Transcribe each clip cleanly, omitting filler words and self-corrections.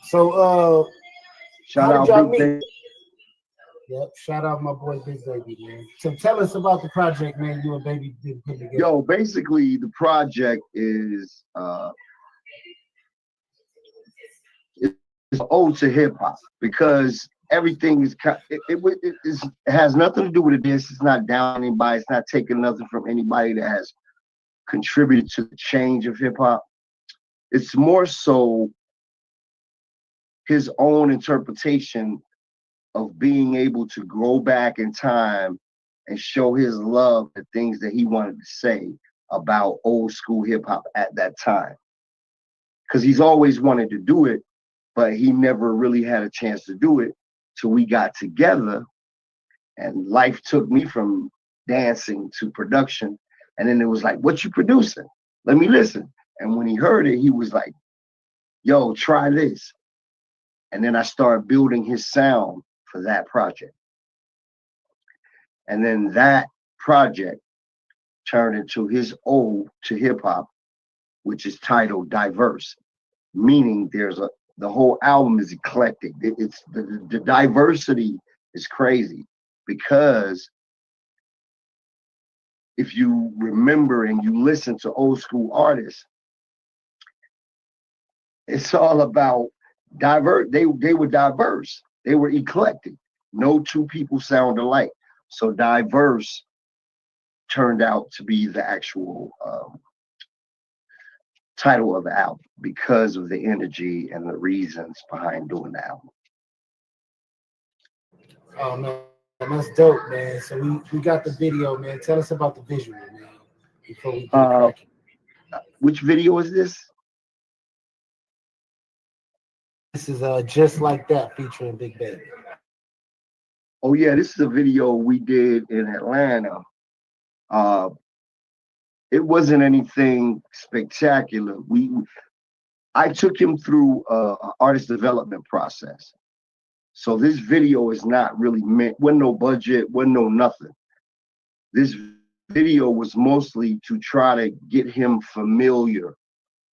So Shout how did out y'all Big meet? Baby. Yep, shout out my boy Big Baby, man. So tell us about the project, man, you and Baby did put together. Yo, basically the project is it's an ode to hip hop because everything is it has nothing to do with this. It's not down anybody. It's not taking nothing from anybody that has contributed to the change of hip hop. It's more so his own interpretation of being able to go back in time and show his love for things that he wanted to say about old school hip hop at that time. Because he's always wanted to do it, but he never really had a chance to do it till we got together. And life took me from dancing to production. And then it was like, what you producing? Let me listen. And when he heard it, he was like, yo, try this. And then I started building his sound for that project. And then that project turned into his ode to hip hop, which is titled Diverse, meaning the whole album is eclectic. It's the diversity is crazy because if you remember and you listen to old school artists, it's all about diverse. They were diverse. They were eclectic. No two people sound alike. So diverse turned out to be the actual title of the album because of the energy and the reasons behind doing the album. Oh man, that's dope, man. So we got the video, man. Tell us about the visual, man, before we get it Uh, cracking. which video is this? This is Just Like That featuring Big Baby. Oh yeah, this is a video we did in Atlanta. Uh, it wasn't anything spectacular. I took him through an artist development process. So this video is not really meant, wasn't no budget, wasn't no nothing. This video was mostly to try to get him familiar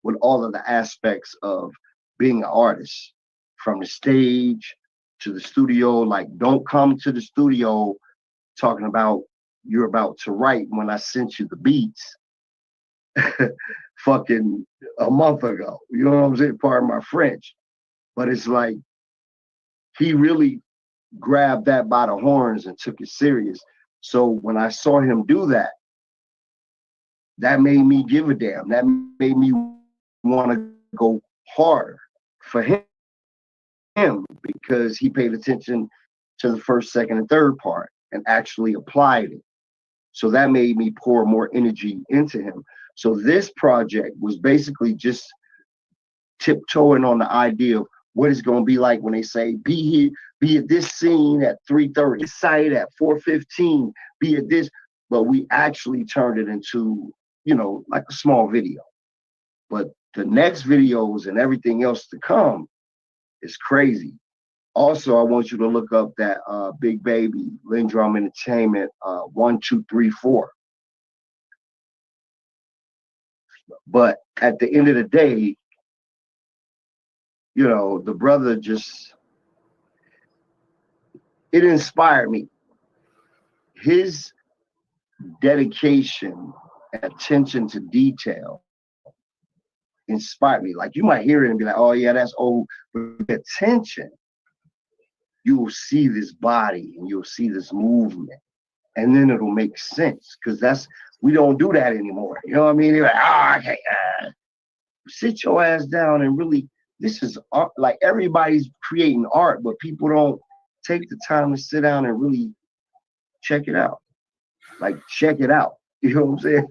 with all of the aspects of being an artist, from the stage to the studio. Like, don't come to the studio talking about you're about to write when I sent you the beats fucking a month ago. You know what I'm saying? Pardon my French. But it's like he really grabbed that by the horns and took it serious. So when I saw him do that, that made me give a damn. That made me want to go harder for him because he paid attention to the first, second, and third part and actually applied it. So that made me pour more energy into him. So this project was basically just tiptoeing on the idea of what it's going to be like when they say, be here, be at this scene at 3:30, site at 4:15, be at this. But we actually turned it into, like a small video. But the next videos and everything else to come is crazy. Also, I want you to look up that Big Baby Lyndrum Entertainment 1234. But at the end of the day, the brother it inspired me. His dedication and attention to detail inspired me. Like, you might hear it and be like, oh yeah, that's old. But the attention, you will see this body and you'll see this movement. And then it'll make sense. Because we don't do that anymore. You know what I mean? You're like, I can't. Sit your ass down and really, this is art. Like, everybody's creating art, but people don't take the time to sit down and really check it out. Like, check it out. You know what I'm saying?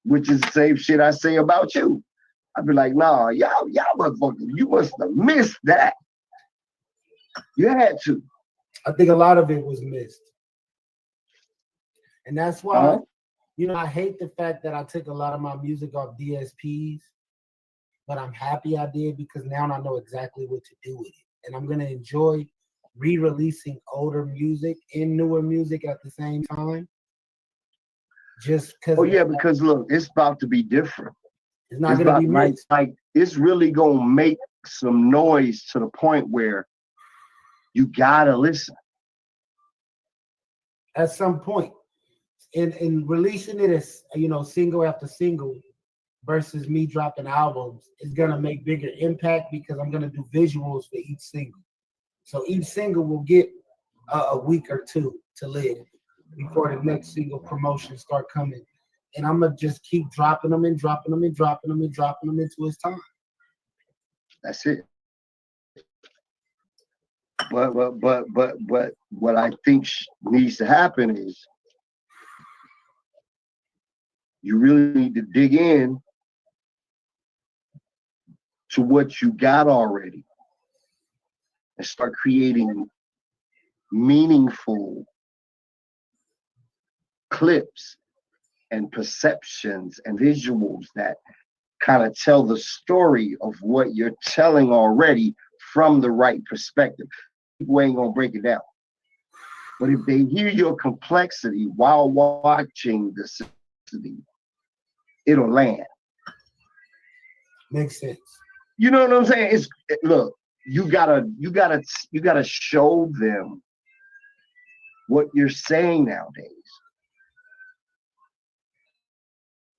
Which is the same shit I say about you. I'd be like, nah, y'all motherfuckers, you must have missed that. You had to. I think a lot of it was missed. And that's why, I hate the fact that I took a lot of my music off DSPs, but I'm happy I did because now I know exactly what to do with it. And I'm going to enjoy re-releasing older music and newer music at the same time. Just because. Oh, yeah, because look, it's about to be different. It's not It's gonna not be mixed. like it's really gonna make some noise to the point where you gotta listen. At some point. And releasing it as single after single versus me dropping albums is gonna make bigger impact because I'm gonna do visuals for each single. So each single will get a week or two to live before the next single promotions start coming. And I'm gonna just keep dropping them and dropping them and dropping them and dropping them until it's time. That's it. But what I think needs to happen is you really need to dig in to what you got already and start creating meaningful clips and perceptions and visuals that kind of tell the story of what you're telling already from the right perspective. People ain't gonna break it down. But if they hear your complexity while watching the simplicity, it'll land. Makes sense. You know what I'm saying? Look, you gotta show them what you're saying nowadays.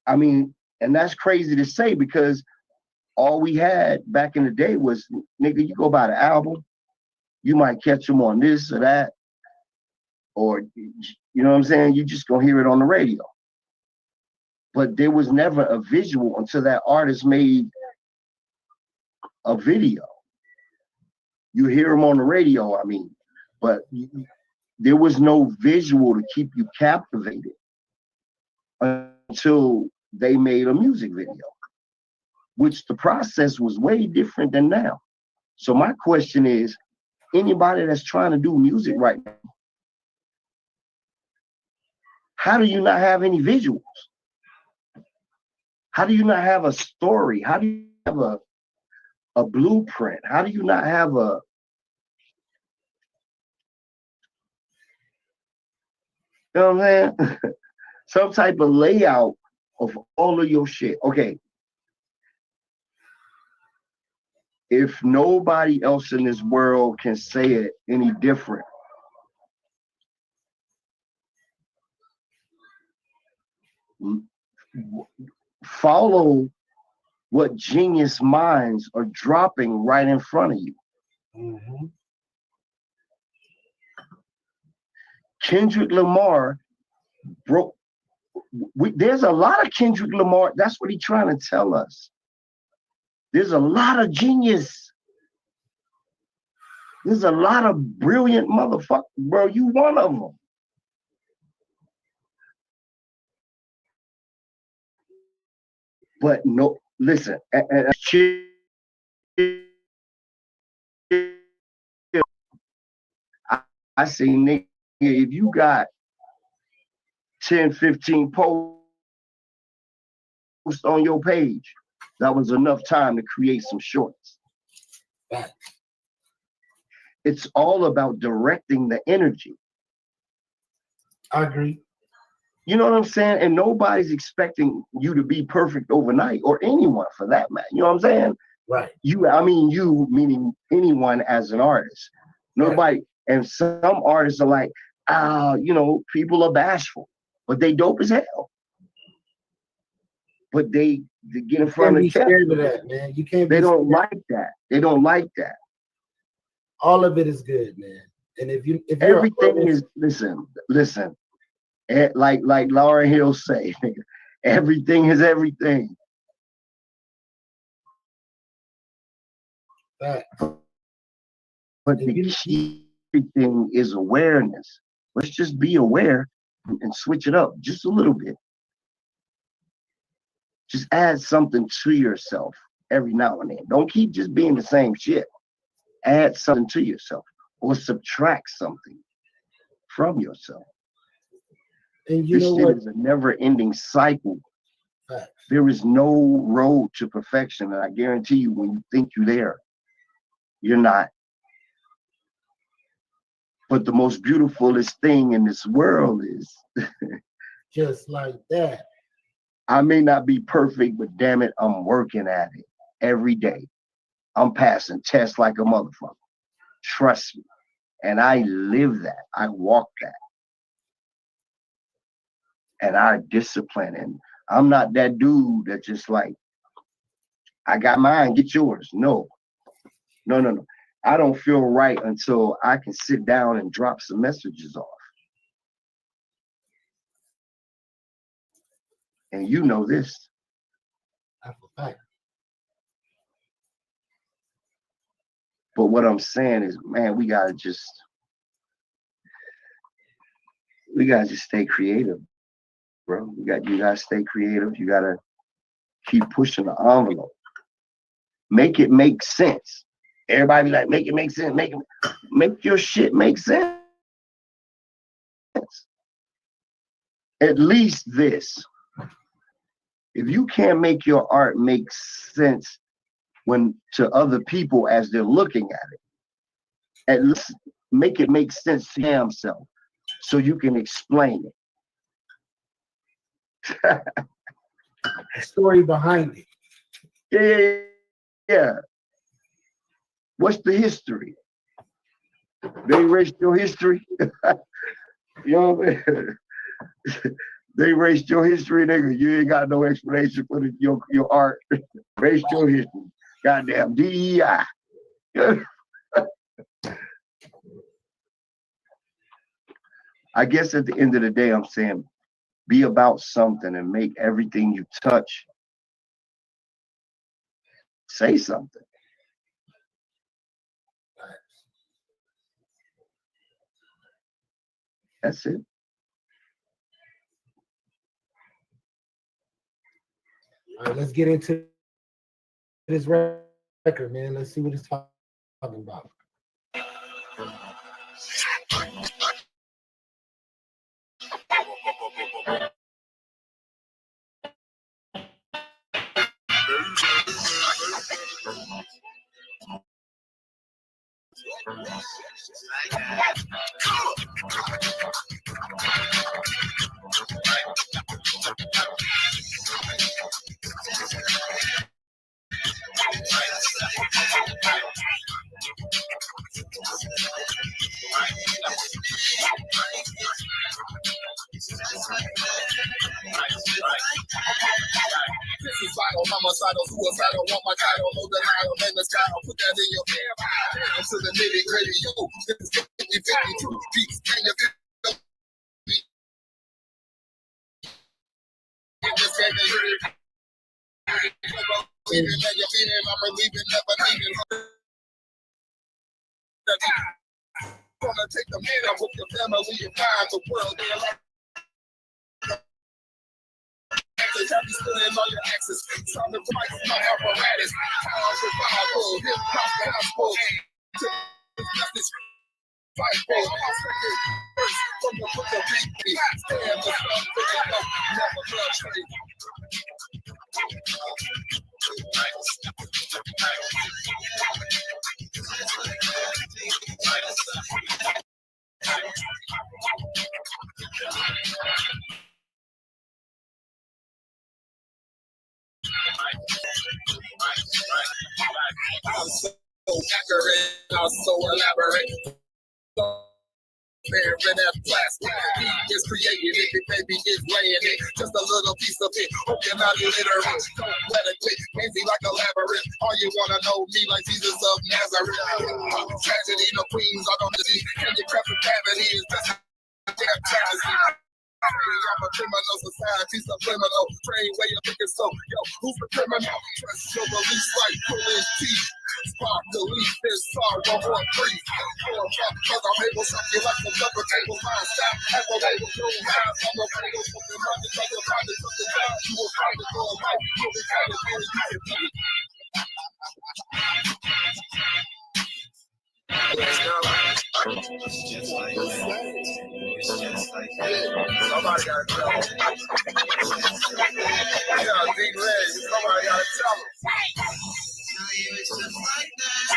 I mean, and that's crazy to say because all we had back in the day was, nigga, you go buy the album, you might catch them on this or that, or you know what I'm saying? You just gonna hear it on the radio. But there was never a visual until that artist made a video. You hear them on the radio, I mean, but there was no visual to keep you captivated until they made a music video, which the process was way different than now. So my question is, anybody that's trying to do music right now, how do you not have any visuals? How do you not have a story? How do you have a blueprint? How do you not have you know what I'm saying? Some type of layout of all of your shit. Okay. If nobody else in this world can say it any different, follow what genius minds are dropping right in front of you. Mm-hmm. Kendrick Lamar broke. There's a lot of Kendrick Lamar. That's what he's trying to tell us. There's a lot of genius. There's a lot of brilliant motherfuckers, bro. You one of them. But no, listen. I say, nigga, if you got 10, 15 posts on your page, that was enough time to create some shorts. Right. It's all about directing the energy. I agree. You know what I'm saying? And nobody's expecting you to be perfect overnight, or anyone for that matter. You know what I'm saying? Right. You meaning anyone as an artist. Nobody, right. And some artists are like, people are bashful, but they dope as hell. But they get in front of the camera. Of that, man. You can't. They don't like that. They don't like that. All of it is good, man. And if everything is listen. Like Lauryn Hill say, everything is everything. Right. But the key thing is awareness. Let's just be aware and switch it up just a little bit. Just add something to yourself every now and then. Don't keep just being the same shit. Add something to yourself or subtract something from yourself. And you know what? This shit is a never-ending cycle. Right. There is no road to perfection, and I guarantee you, when you think you're there, you're not. But the most beautifulest thing in this world is just like that. I may not be perfect, but damn it, I'm working at it every day. I'm passing tests like a motherfucker. Trust me. And I live that. I walk that. And I discipline. And I'm not that dude that just like, I got mine, get yours. No, no, no, no. I don't feel right until I can sit down and drop some messages off. And you know this. That's a fact. But what I'm saying is, man, we gotta just stay creative, bro. You gotta stay creative. You gotta keep pushing the envelope. Make it make sense. Everybody be like, make it make sense. Make your shit make sense. At least this. If you can't make your art make sense when to other people as they're looking at it, at least make it make sense to himself so you can explain it. The story behind it. Yeah. What's the history? They erased your history. You know what I mean? They erased your history, nigga. You ain't got no explanation for your art. Erased your history. Goddamn DEI. I guess at the end of the day, I'm saying be about something and make everything you touch say something. That's it. All right, let's get into this record, man. Let's see what it's talking about. Suicidal, homicidal, suicidal, want my title, no denial, name is Kyle, put that in your hair. Down to the nitty gritty, yo, this is 50-52 beats, can you feel me? In this game, they hear it. Feeling that you're feeling, I'm relieving, never leaving. Gonna take the man out with your family and find the world, they're like. Have you still in all your access? Time to fight my apparatus. Power survival, hip hop gospel. Fight for first from the book of beat. Stand the sun, never frustrate. I'm so accurate, I'm so elaborate. Bearing that plastic, he is creating it, the baby is laying it. Just a little piece of it, hope you're not illiterate. Don't let it quit, crazy like a labyrinth. All you wanna know me like Jesus of Nazareth. Tragedy, the queens are gonna see. Can you craft the cavity? Is just a damn travesty. I'm a criminal society, subliminal. Train way of thinking so. Yo, who's the criminal? Trust your beliefs like pulling teeth. Spark, delete this sorrow or grief. Cause I'm able to shock you like the double table line. Stop, have a label, no lines. I'm a fatal, something like the other kind of something down. You will find it all right. You'll be kind of very good. It's just like that. It's just like that. Somebody gotta tell them. Yeah, big red. Somebody gotta tell them. It's just like that.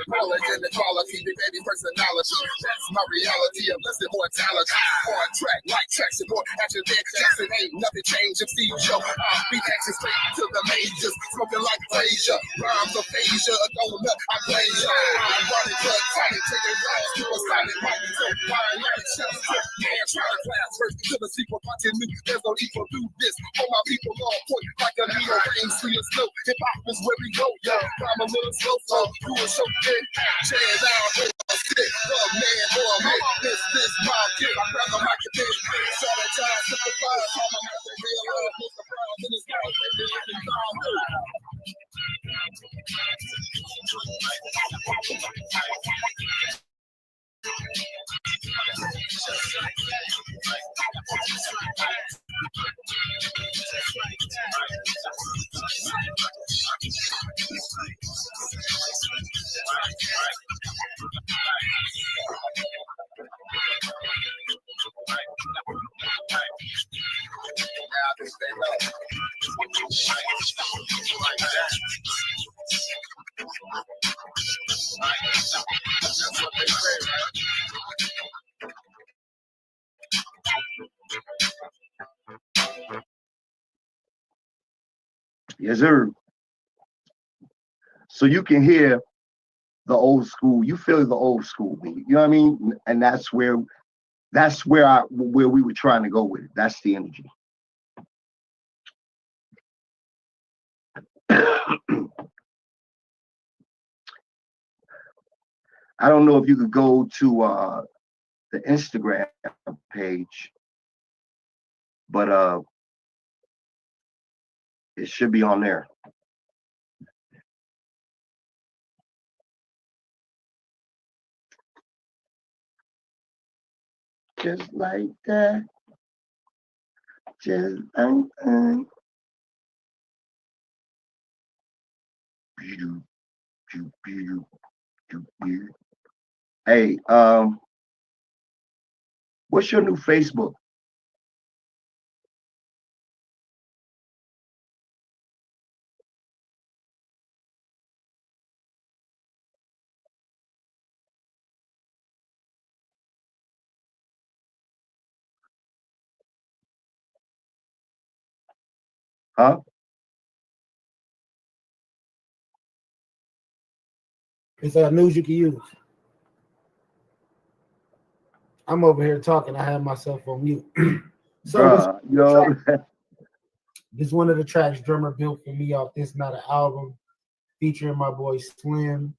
Knowledge and equality, big baby personality. That's my reality of less than mortality. On track, like traction, more action than Jackson. Ain't nothing changed. If Steve Joe, beat action straight to the majors. Smoking like Frazier, rhymes of Asia, a donut, I blaze ya. I'm running blood, tonic, taking rhymes, keep us silent, right? So, why not it just man, try to class first to the sequel, watching me. There's no need for do this. For my people on point, like a needle rain, free and slow. Hip hop is where we go, yo. I'm a little slow, so do it so good. Jazz out, stick, the man, boy, man. This my kid. I grab the mic and then strategize, simplify. I'm a man that realize what's the problem in this house. Yes, sir. So you can hear the old school. You feel the old school beat. You know what I mean? And that's where we were trying to go with it. That's the energy. I don't know if you could go to the Instagram page, but it should be on there. Just like that. Just like that. Hey, what's your new Facebook? Huh? It's news you can use. I'm over here talking. I have myself on mute. So this is one of the tracks drummer built for me off This Not an Album, featuring my boy Slim.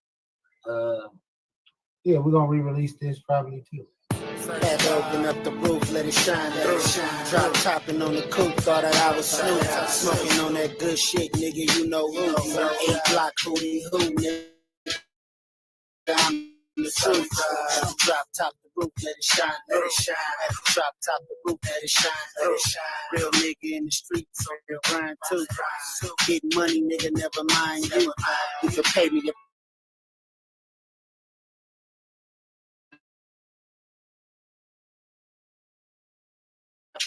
Yeah, we're gonna re-release this probably too. Had to open up the roof, let it shine, let it shine. Drop topping on the coupe, thought that I was Snoop. Smoking on that good shit, nigga, you know who. 8 block, hootie, who, nigga. I'm the truth. Had to drop top the roof, let it shine, let it shine. Had to drop top the roof, let it shine, let it shine. Real nigga in the streets, so real grind too. Getting money, nigga, never mind you. You can pay me your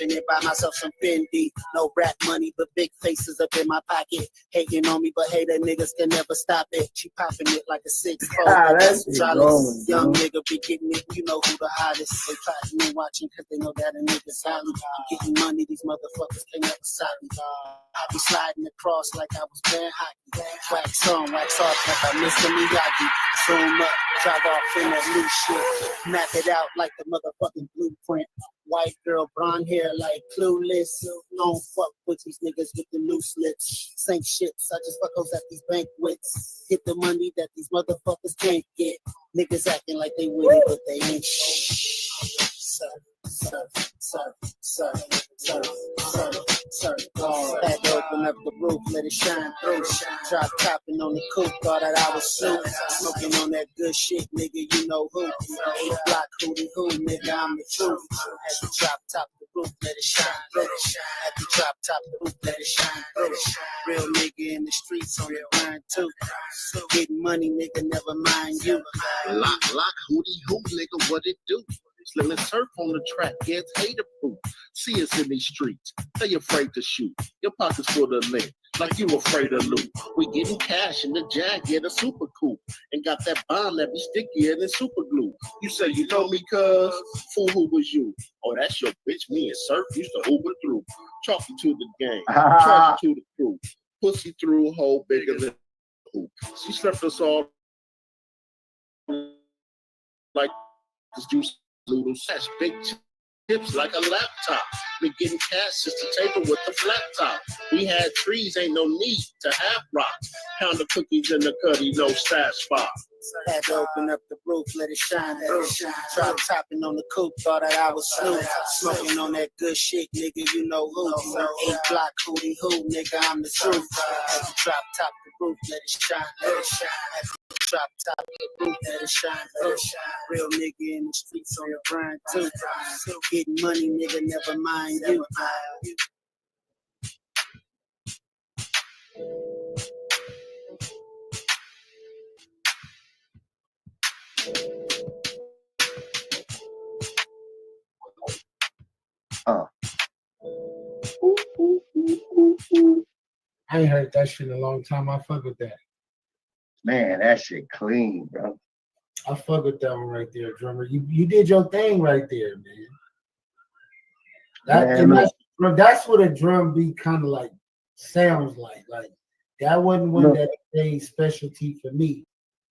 and buy myself some Fendi. No rap money, but big faces up in my pocket. Hating on me, but hater niggas can never stop it. She popping it like a 6-4. That's young nigga be getting it. You know who the hottest. They plotting and watching because they know that a nigga's solid. Getting money, these motherfuckers can never stop me. I be sliding across like I was playing hockey. Wax on, wax off like I missed a Miyagi. Zoom up, drive off in that new shit. Map it out like the motherfucking blueprint. White girl, blonde hair like Clueless. Don't fuck with these niggas with the loose lips. Same shit, I just fuck those at these banquets. Get the money that these motherfuckers can't get. Niggas acting like they with it, but they ain't shit. Had to open up the roof, let it shine through. Drop topping on the coupe, thought that I was Snoop. Smoking on that good shit, nigga, you know who. 8 block, hootie who, nigga, I'm the truth. Had to drop top the roof, let it shine through. Had to drop top the roof, let it shine through. Real nigga in the streets on the grind too. Getting money, nigga, never mind you. Lock, hootie, who, nigga, what it do? Let's surf on the track. Yeah, it's hater proof. See us in these streets. They afraid to shoot. Your pockets full of lint. Like you afraid of loot. We getting cash in the Jag, yeah, the super cool. And got that bomb that be stickier than super glue. You say you know me, cuz? Fool, who was you? Oh, that's your bitch. Me and Surf used to Uber through. Talking to the gang. Talking to the crew. Pussy through a hole bigger than a hoop. She slept us all like this juice noodle sash. Big tips like a laptop. Been getting cash since the table with the flat top. We had trees, ain't no need to have rocks. Pound of cookies in the cutty, no stash spot. Had to open up the roof, let it shine. Drop topping on the coupe, thought that I was Snoop. Smoking on that good shit, nigga, you know who. 8 block hootie who, nigga, I'm the truth. Had to drop top the roof, let it shine. Had to drop top the roof, let it shine. Real nigga in the streets on the grind too. Getting money, nigga, never mind you. I ain't heard that shit in a long time. I fuck with that. Man, that shit clean, bro. I fuck with that one right there, drummer. You did your thing right there, man. That's what a drum beat kind of like sounds like. Like that wasn't one that a specialty for me.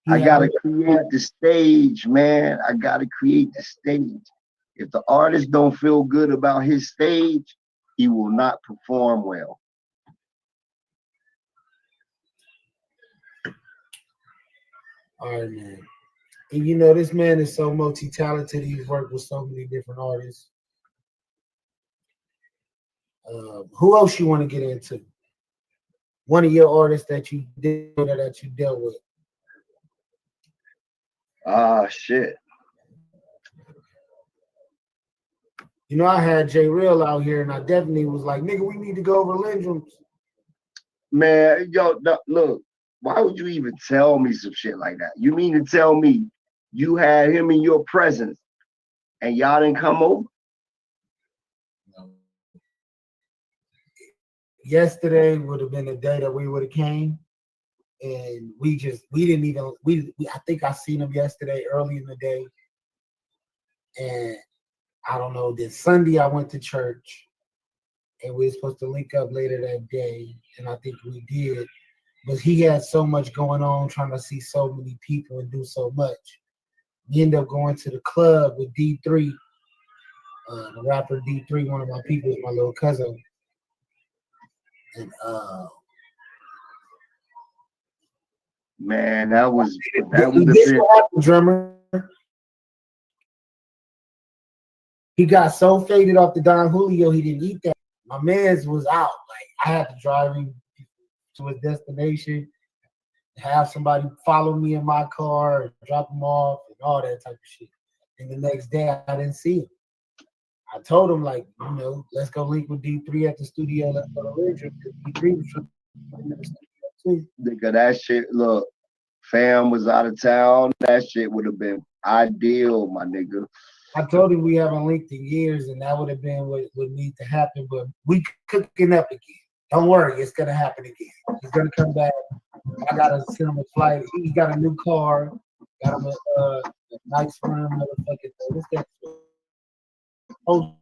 I gotta create the stage, man. I gotta create the stage. If the artist don't feel good about his stage, he will not perform well. All right, man. And you know, this man is so multi-talented. He's worked with so many different artists. Who else you want to get into? One of your artists that you did or that you dealt with? Shit. You know, I had J Real out here, and I definitely was like, nigga, we need to go over Lyndrum. Man, yo, look, why would you even tell me some shit like that? You mean to tell me you had him in your presence and y'all didn't come over? Yesterday would have been the day that we would have came, and we didn't even I think I seen him yesterday early in the day, and I don't know. This Sunday I went to church, and we were supposed to link up later that day, and I think we did. But he had so much going on, trying to see so many people and do so much. We ended up going to the club with D3, the rapper D3, one of my people, is my little cousin. And man, that was what happened, drummer. He got so faded off the Don Julio, he didn't eat that. My man's was out. Like I had to drive him to his destination, have somebody follow me in my car, and drop him off, and all that type of shit. And the next day, I didn't see him. I told him, like, you know, let's go link with D3 at the studio. Let's go to Lyndrum. D3 was in the studio too. Nigga, that shit, look, fam was out of town. That shit would have been ideal, my nigga. I told him we haven't linked in years, and that would have been what would need to happen. But we cooking up again. Don't worry, it's gonna happen again. He's gonna come back. I gotta send him a flight. He got a new car. Got him a nice firm motherfucking. What's that? Oh,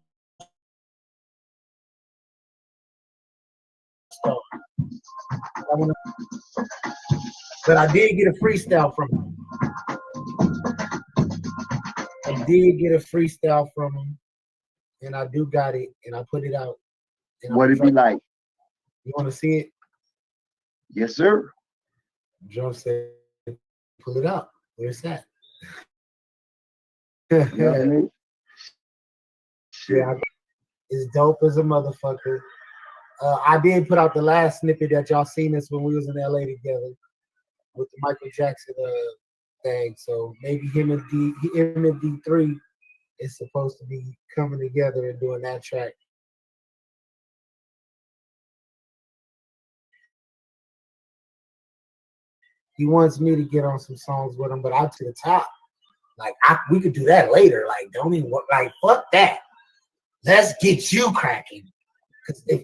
but I did get a freestyle from him. I did get a freestyle from him, and I do got it, and I put it out. What it be like? You want to see it? Yes, sir. Joe said, pull it up. Where's that? You know what I mean? Yeah, it's dope as a motherfucker. I did put out the last snippet that y'all seen us when we was in LA together with the Michael Jackson thing. So maybe him and D3 is supposed to be coming together and doing that track. He wants me to get on some songs with him, but out to the top. Like we could do that later. Like don't even like fuck that. Let's get you cracking. Because if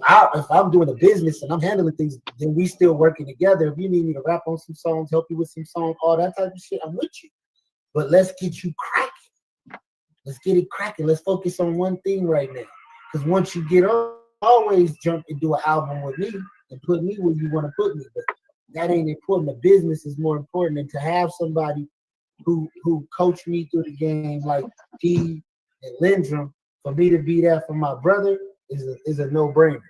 I'm doing a business and I'm handling things, then we still working together. If you need me to rap on some songs, help you with some songs, all that type of shit, I'm with you. But let's get you cracking. Let's get it cracking. Let's focus on one thing right now. Because once you get on, always jump and do an album with me and put me where you want to put me. But that ain't important. The business is more important. And to have somebody who coached me through the game like P and Lyndrum, for me to be there for my brother is a no-brainer.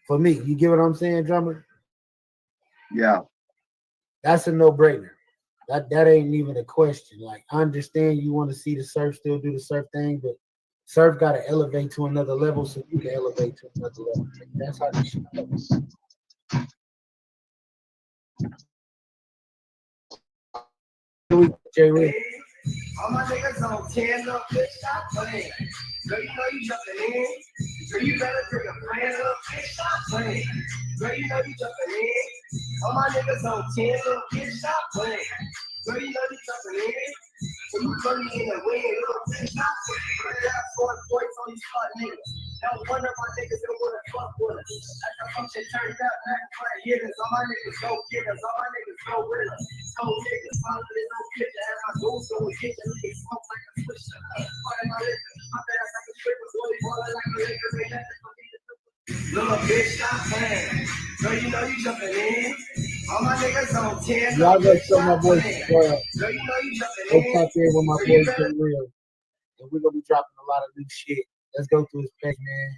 For me, you get what I'm saying, drummer? Yeah. That's a no-brainer. That ain't even a question. Like, I understand you want to see the surf still do the surf thing, but surf got to elevate to another level so you can elevate to another level. That's how this shit goes. Jay Ray. All my niggas on 10 up, bitch, stop playing. Girl, you know you jumping in. Girl, you better bring a friend up, bitch, stop playing. Girl, you know you jumping in. All my niggas on 10 up, bitch, stop playing. Girl, you know you jumping in. So you put me in the wind, little bitch, stop playing. I got 4 points on these fuck niggas. Now one of my niggas don't wanna fuck with us. Like the function turned up, back front hitters. All my niggas go get us, all my niggas go with us. Cold niggas, following no picture, and my goals go get you. Niggas smoke like a swisher. All in my liquor, my ass like a stripper, slowly boiling like a liquor. Ain't nothing for me to do. Little bitch, stop playing. Girl, you know you jumping in. All my niggas on 10. Y'all go show my boy Girl, you know you jumping go in. pop in with my boy Jay Real. And we're gonna be dropping a lot of new shit. Let's go through his page, man.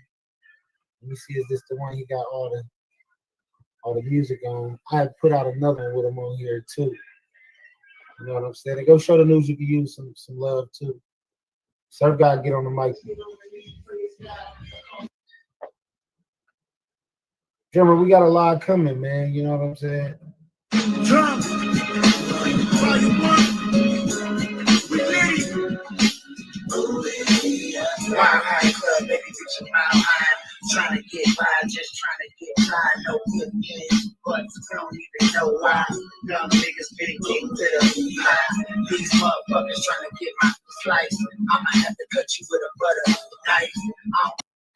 Let me see, is this the one he got all the music on? I had put out another one with him on here too. You know what I'm saying? And go show the news you can use some love too. Surf God, get on the mic. Drummer, we got a lot coming, man. You know what I'm saying? Drum. Volume 1. We ready. Wild high club, baby, bitch, a mile high. Trying to get by, just trying to get by. No good feelings, but don't even know why. Young niggas been getting to the high. These motherfuckers trying to get my slice. I'ma have to cut you with a butter knife.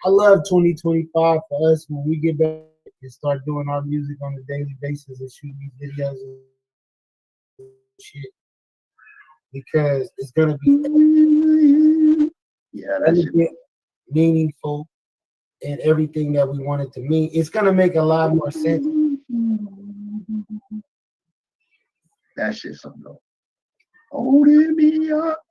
I love 2025 for us when we get back and start doing our music on a daily basis and shoot these videos and shit. Because it's gonna be meaningful and everything that we want it to mean. It's gonna make a lot more sense. That shit's something though. Holding me up.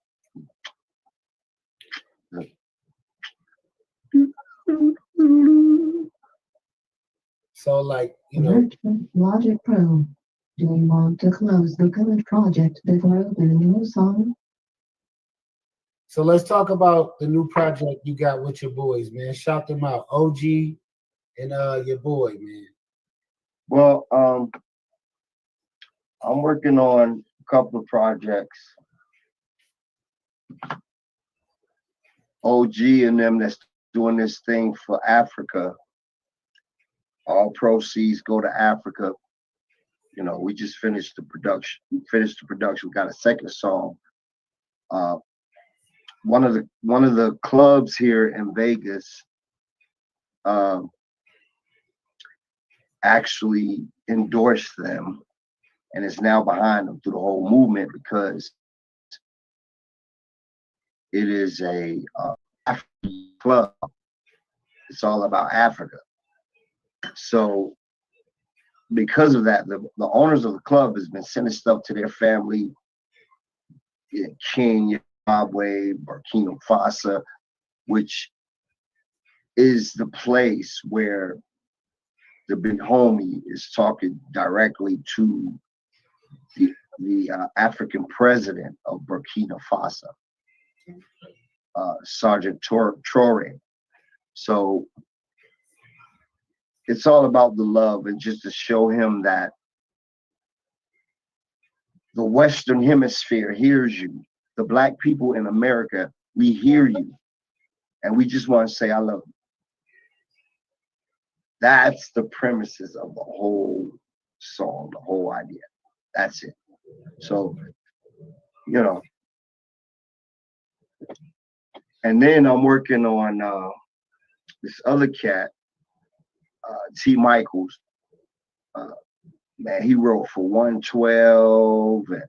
So like, you know, Logic Pro. Do you want to close the current project before opening a new song? so let's talk about the new project you got with your boys, man. Shout them out. OG and your boy, man. Well, I'm working on a couple of projects. OG and them that's doing this thing for Africa. All proceeds go to Africa. You know, we just finished the production. We got a second song. One of the clubs here in Vegas actually endorsed them and is now behind them through the whole movement because it is a African club. It's all about Africa. So because of that, the owners of the club has been sending stuff to their family in Kenya, Zimbabwe, Burkina Faso, which is the place where the big homie is talking directly to the African president of Burkina Faso, Sergeant Traore. So it's all about the love and just to show him that the Western Hemisphere hears you. The Black people in America, we hear you. And we just want to say, I love you. That's the premises of the whole song, the whole idea. That's it. So you know. And then I'm working on this other cat, T. Michaels. Man, he wrote for 112 and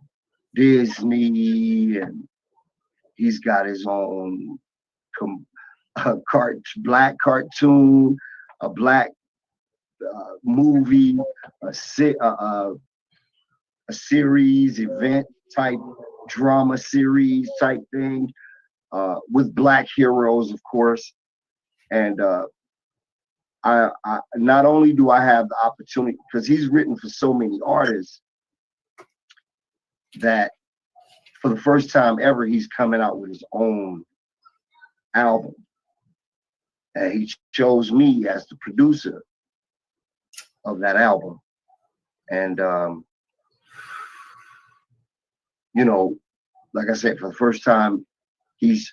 Disney, and he's got his own black cartoon, a black movie, a series, event type drama series type thing, with black heroes, of course. And I not only do I have the opportunity, because he's written for so many artists, that for the first time ever, he's coming out with his own album. And he chose me as the producer of that album. And, you know, like I said, for the first time, he's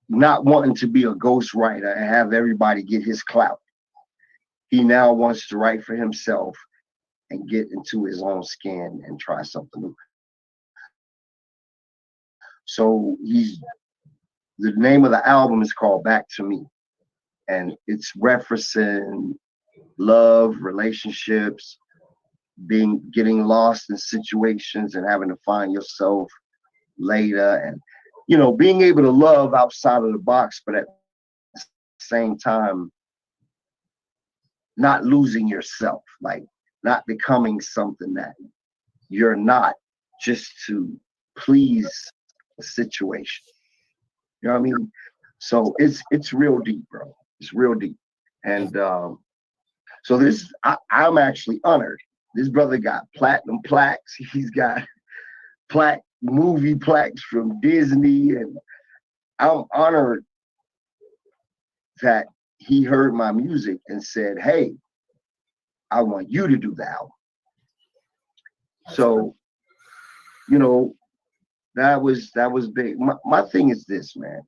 not wanting to be a ghostwriter and have everybody get his clout. He now wants to write for himself and get into his own skin and try something new. So the name of the album is called Back to Me. And it's referencing love, relationships, getting lost in situations and having to find yourself later, and you know, being able to love outside of the box, but at the same time not losing yourself, like not becoming something that you're not just to please a situation. You know what I mean? So it's real deep, bro. It's real deep. And so I'm actually honored. This brother got platinum plaques. He's got movie plaques from Disney, and I'm honored that he heard my music and said, "Hey, I want you to do the album." So, you know, that was big. My thing is this, man.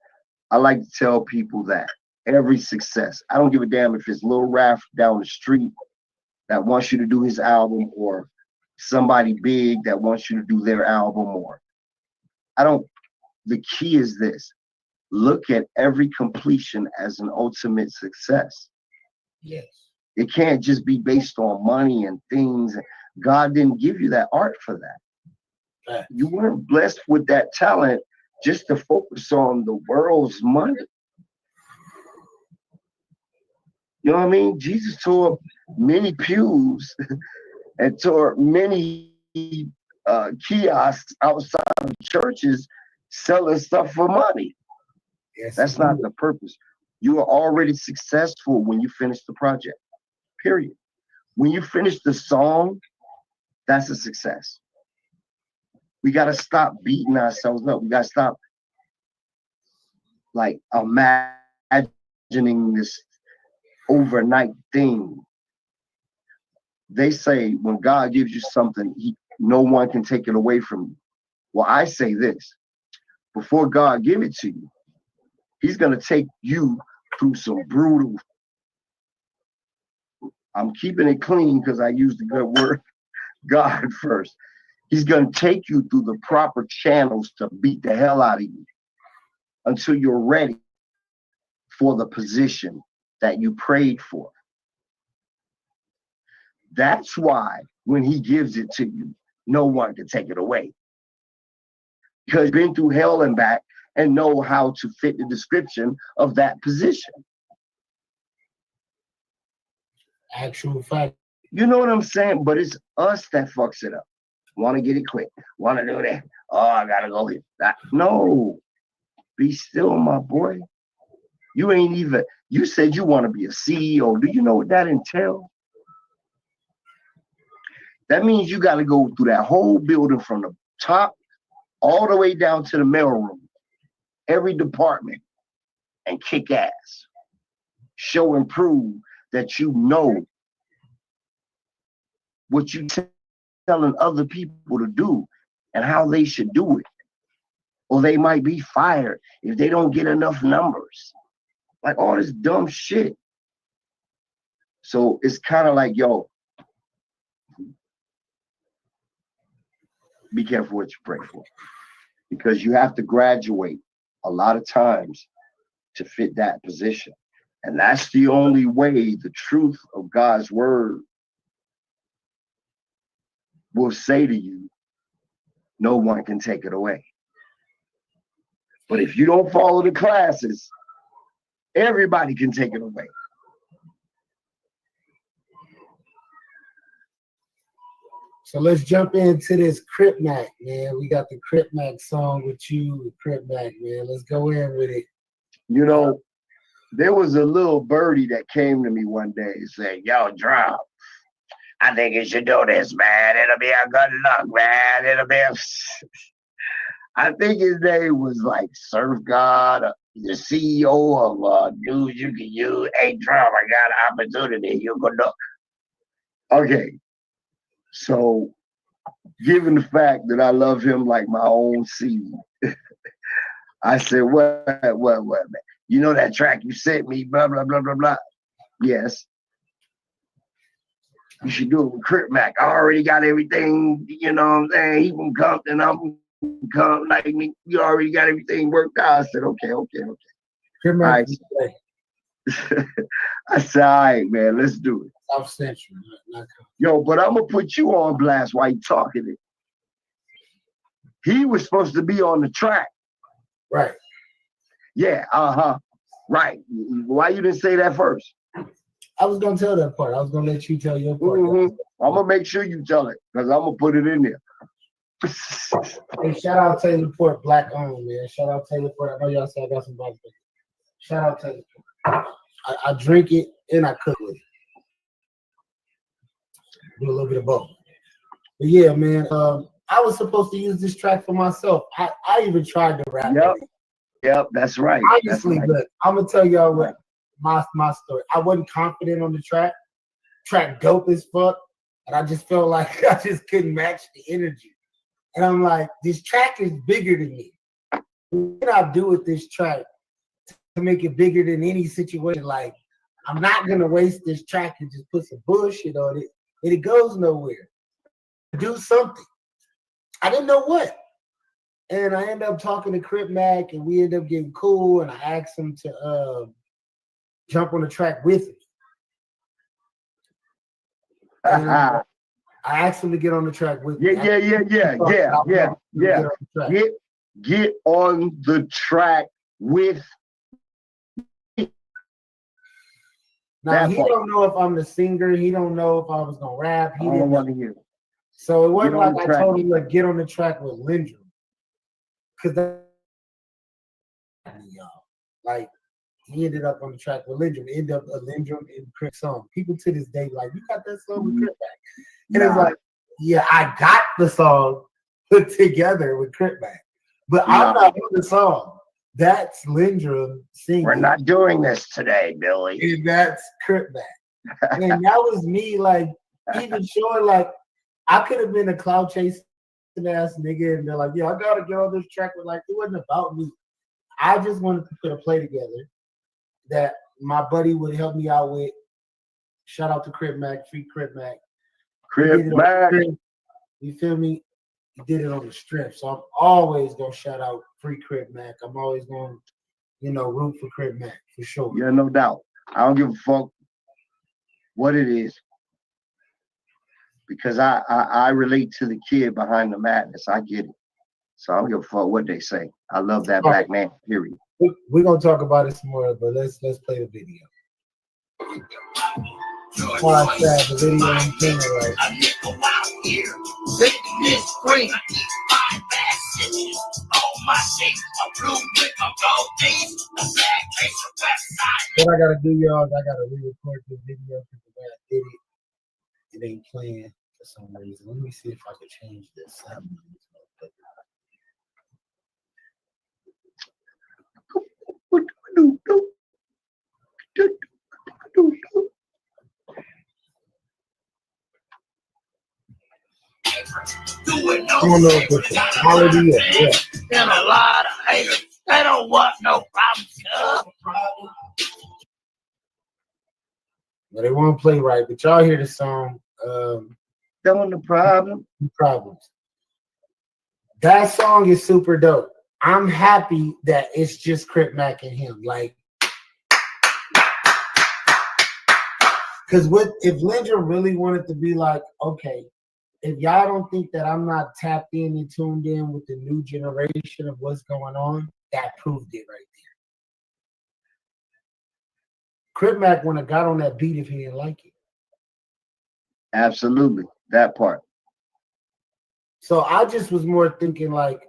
I like to tell people that every success, I don't give a damn if it's Lil Raph down the street that wants you to do his album, or somebody big that wants you to do their album, or the key is this: look at every completion as an ultimate success. Yes. It can't just be based on money and things. God didn't give you that art for that. Right. You weren't blessed with that talent just to focus on the world's money. You know what I mean? Jesus tore many pews and tore many kiosks outside of churches selling stuff for money. Yes. That's not the purpose. You are already successful when you finish the project, period. When you finish the song, that's a success. We got to stop beating ourselves up. We got to stop like imagining this overnight thing. They say when God gives you something, no one can take it away from you. Well, I say this: before God give it to you, he's going to take you through some brutal. I'm keeping it clean because I used the good word, God first. He's going to take you through the proper channels to beat the hell out of you until you're ready for the position that you prayed for. That's why when he gives it to you, no one can take it away. Because you've been through hell and back and know how to fit the description of that position. Actual fact. You know what I'm saying? But it's us that fucks it up. Want to get it quick. Want to do that. Oh, I got to go here. No. Be still, my boy. You ain't even, you said you want to be a CEO. Do you know what that entails? That means you got to go through that whole building from the top all the way down to the mailroom, every department, and kick ass. Show and prove that you know what you telling other people to do and how they should do it. Or they might be fired if they don't get enough numbers. Like all this dumb shit. So it's kind of like, yo, be careful what you pray for, because you have to graduate a lot of times to fit that position. And that's the only way the truth of God's word will say to you, no one can take it away. But if you don't follow the classes, everybody can take it away. So let's jump into this Crip Mac, man. We got the Crip Mac song with you, Crip Mac, man. Let's go in with it. You know, there was a little birdie that came to me one day and said, yo, Drum, I think you should do this, man. It'll be a good luck, man. It'll be a... I think his name was like Surf God, the CEO of News You Can Use. Hey, Drum, I got an opportunity. You good luck. Okay. So, given the fact that I love him like my own seed, I said, what, man? You know that track you sent me, blah, blah, blah, blah, blah. Yes. You should do it with Crip Mac. I already got everything, you know what I'm saying? He can come and I'm come like me. You already got everything worked out. I said, okay. Crip Mac, right. I said, all right, man, let's do it. South Central. Yo, but I'm going to put you on blast while you talking it. He was supposed to be on the track. Right. Yeah, right. Why you didn't say that first? I was going to tell that part. I was going to let you tell your part. I'm going to make sure you tell it, because I'm going to put it in there. Hey, shout out Taylor Port, black owned, man. Shout out Taylor Port. I know y'all said I got some black people. Shout out Taylor Port. I drink it and I cook with it. Do a little bit of both. But yeah, man, I was supposed to use this track for myself. I even tried to rap it. Yep, that's right. Honestly, but I'm gonna tell y'all what my story. I wasn't confident on the track. Track dope as fuck, and I just felt like I just couldn't match the energy. And I'm like, this track is bigger than me. What can I do with this track to make it bigger than any situation? Like, I'm not gonna waste this track and just put some bullshit on it, and it goes nowhere. Do something. I didn't know what. And I ended up talking to Crip Mac, and we ended up getting cool, and I asked him to jump on the track with me. And I asked him to get on the track with me. Yeah. Get on the track with me. Now, he don't know if I'm the singer. He don't know if I was going to rap. He didn't want to hear. So it wasn't like I told him to get on the track with Lyndrum. Because y'all, like, he ended up on the track with Lyndrum. Ended up a Lyndrum and Crip song. People to this day like, you got that song with Crip Mac? And it's like, yeah, I got the song put together with Crip Mac, but I'm not on the song. That's Lyndrum singing. We're not doing this today, Billy. And that's Crip Mac. And that was me, like, even showing, like, I could have been a cloud chasing ass nigga and they're like, yeah, I gotta get on this track. But like, it wasn't about me. I just wanted to put a play together that my buddy would help me out with. Shout out to Crip Mac, free Crip Mac. Crip Mac. You feel me? He did it on the strip. So I'm always gonna shout out free Crip Mac. I'm always gonna, root for Crip Mac for sure. Yeah, no doubt. I don't give a fuck what it is. Because I relate to the kid behind the madness. I get it. So I don't give a fuck what they say. I love that black man, period. We're gonna talk about it some more, but let's play the video. Before I share the video in camera, right? What I gotta do, y'all, is I gotta re-record this video because the way I did it ain't playing for some reason. Let me see if I can change this. I don't know if it's a quality or what. And a lot of haters, they don't want no problems. But they won't play right. But y'all hear the song. Don't the problem. Problems. That song is super dope. I'm happy that it's just Crip Mac and him. Like, because if Lyndrum really wanted to be like, okay, if y'all don't think that I'm not tapped in and tuned in with the new generation of what's going on, that proved it right there. Crip Mac wouldn't have got on that beat if he didn't like it. Absolutely, that part. So I just was more thinking like,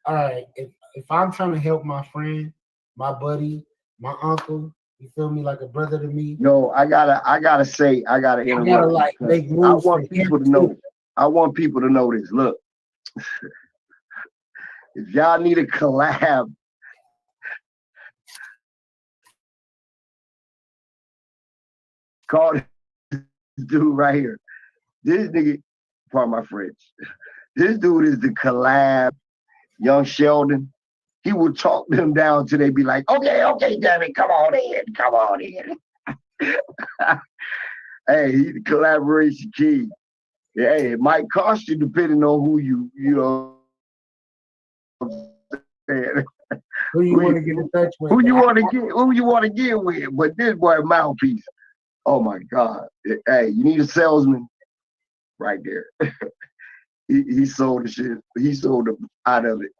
all right, if I'm trying to help my friend, my buddy, my uncle, you feel me, like a brother to me. Yo, I gotta interrupt. I gotta like make moves for him people to know. I want people to know this. Look, if y'all need a collab, call this dude right here. This nigga, pardon my French. This dude is the collab, young Sheldon. He would talk them down till they be like, okay, damn it, come on in. Hey, he's the collaboration king. Hey, it might cost you depending on who you know. Who you want to get in touch with? Who you want to get with? But this boy mouthpiece. Oh my God. Hey, you need a salesman right there. he sold the shit. He sold the out of it.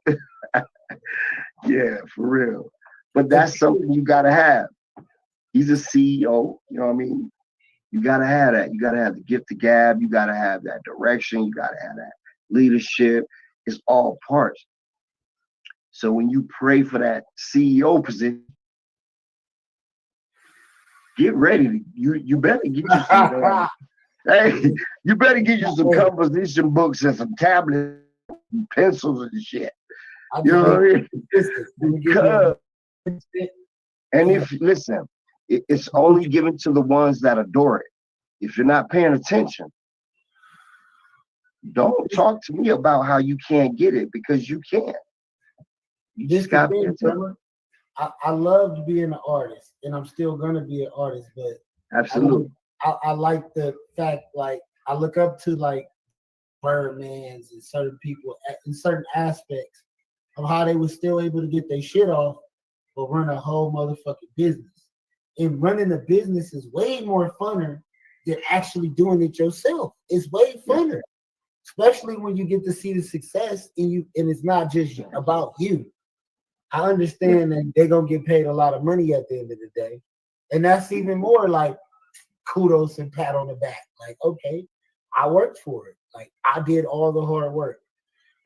Yeah, for real. But that's something you gotta have. He's a CEO, you know what I mean? You gotta have that. You gotta have the gift of gab. You gotta have that direction. You gotta have that leadership. It's all parts. So when you pray for that CEO position, get ready. You better get you some. Hey, you better get you some composition books and some tablets, and pencils and shit. You know what I mean? Because, and if listen, it's only given to the ones that adore it. If you're not paying attention, don't talk to me about how you can't get it, because you can't. You just got to pay attention. I loved being an artist, and I'm still gonna be an artist, but absolutely, I like the fact, like, I look up to like Birdmans and certain people in certain aspects of how they were still able to get their shit off, but run a whole motherfucking business. And running a business is way more funner than actually doing it yourself. It's way funner, especially when you get to see the success in you, and it's not just about you. I understand that they're gonna get paid a lot of money at the end of the day, and that's even more like kudos and pat on the back. Like, okay, I worked for it. Like, I did all the hard work.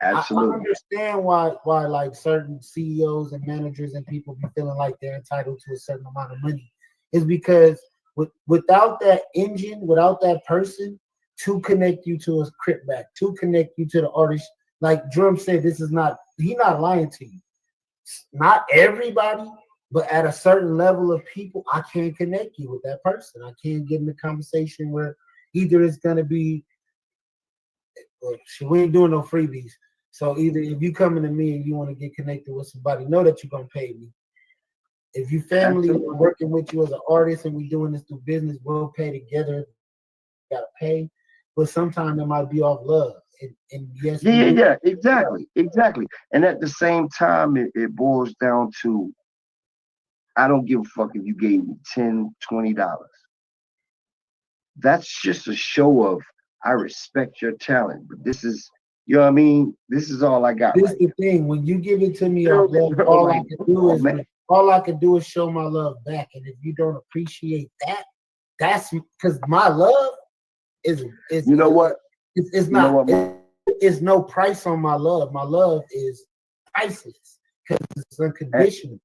Absolutely. I understand why like certain CEOs and managers and people be feeling like they're entitled to a certain amount of money. Is because without that engine, without that person to connect you to a Crip Mac, to connect you to the artist, like Drum said, he's not lying to you. Not everybody, but at a certain level of people, I can't connect you with that person. I can't get in the conversation where either it's gonna be, well, we ain't doing no freebies. So either if you coming to me and you want to get connected with somebody, know that you're gonna pay me. If you family are working with you as an artist and we doing this through business, we'll pay together. Gotta pay, but sometimes it might be off love. And yes, yeah, exactly. And at the same time, it boils down to, I don't give a fuck if you gave me $10, $20. That's just a show of, I respect your talent, but this is, you know what I mean? This is all I got. This is the thing. When you give it to me, all I can do is show my love back. And if you don't appreciate that, that's because my love is you know what? It's not. It's no price on my love. My love is priceless because it's unconditional.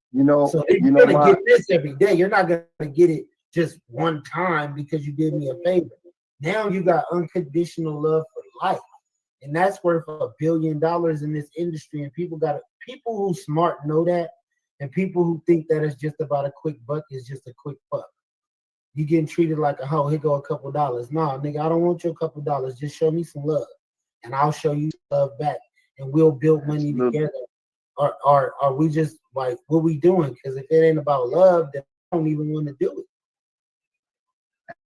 So you're gonna get this every day. You're not gonna get it just one time because you did me a favor. Now you got unconditional love for life, and that's worth $1 billion in this industry. And people who smart know that, and people who think that it's just about a quick buck is just a quick buck. You getting treated like a hoe. Here go a couple dollars. Nah, nigga, I don't want your couple dollars. Just show me some love, and I'll show you love back, and we'll build money together. Or are we just like, what we doing? Because if it ain't about love, then I don't even want to do it.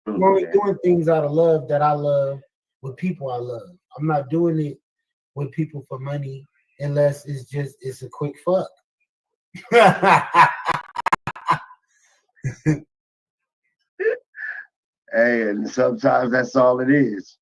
I'm only doing things out of love that I love with people I love. I'm not doing it with people for money unless it's a quick fuck. Hey, and sometimes that's all it is.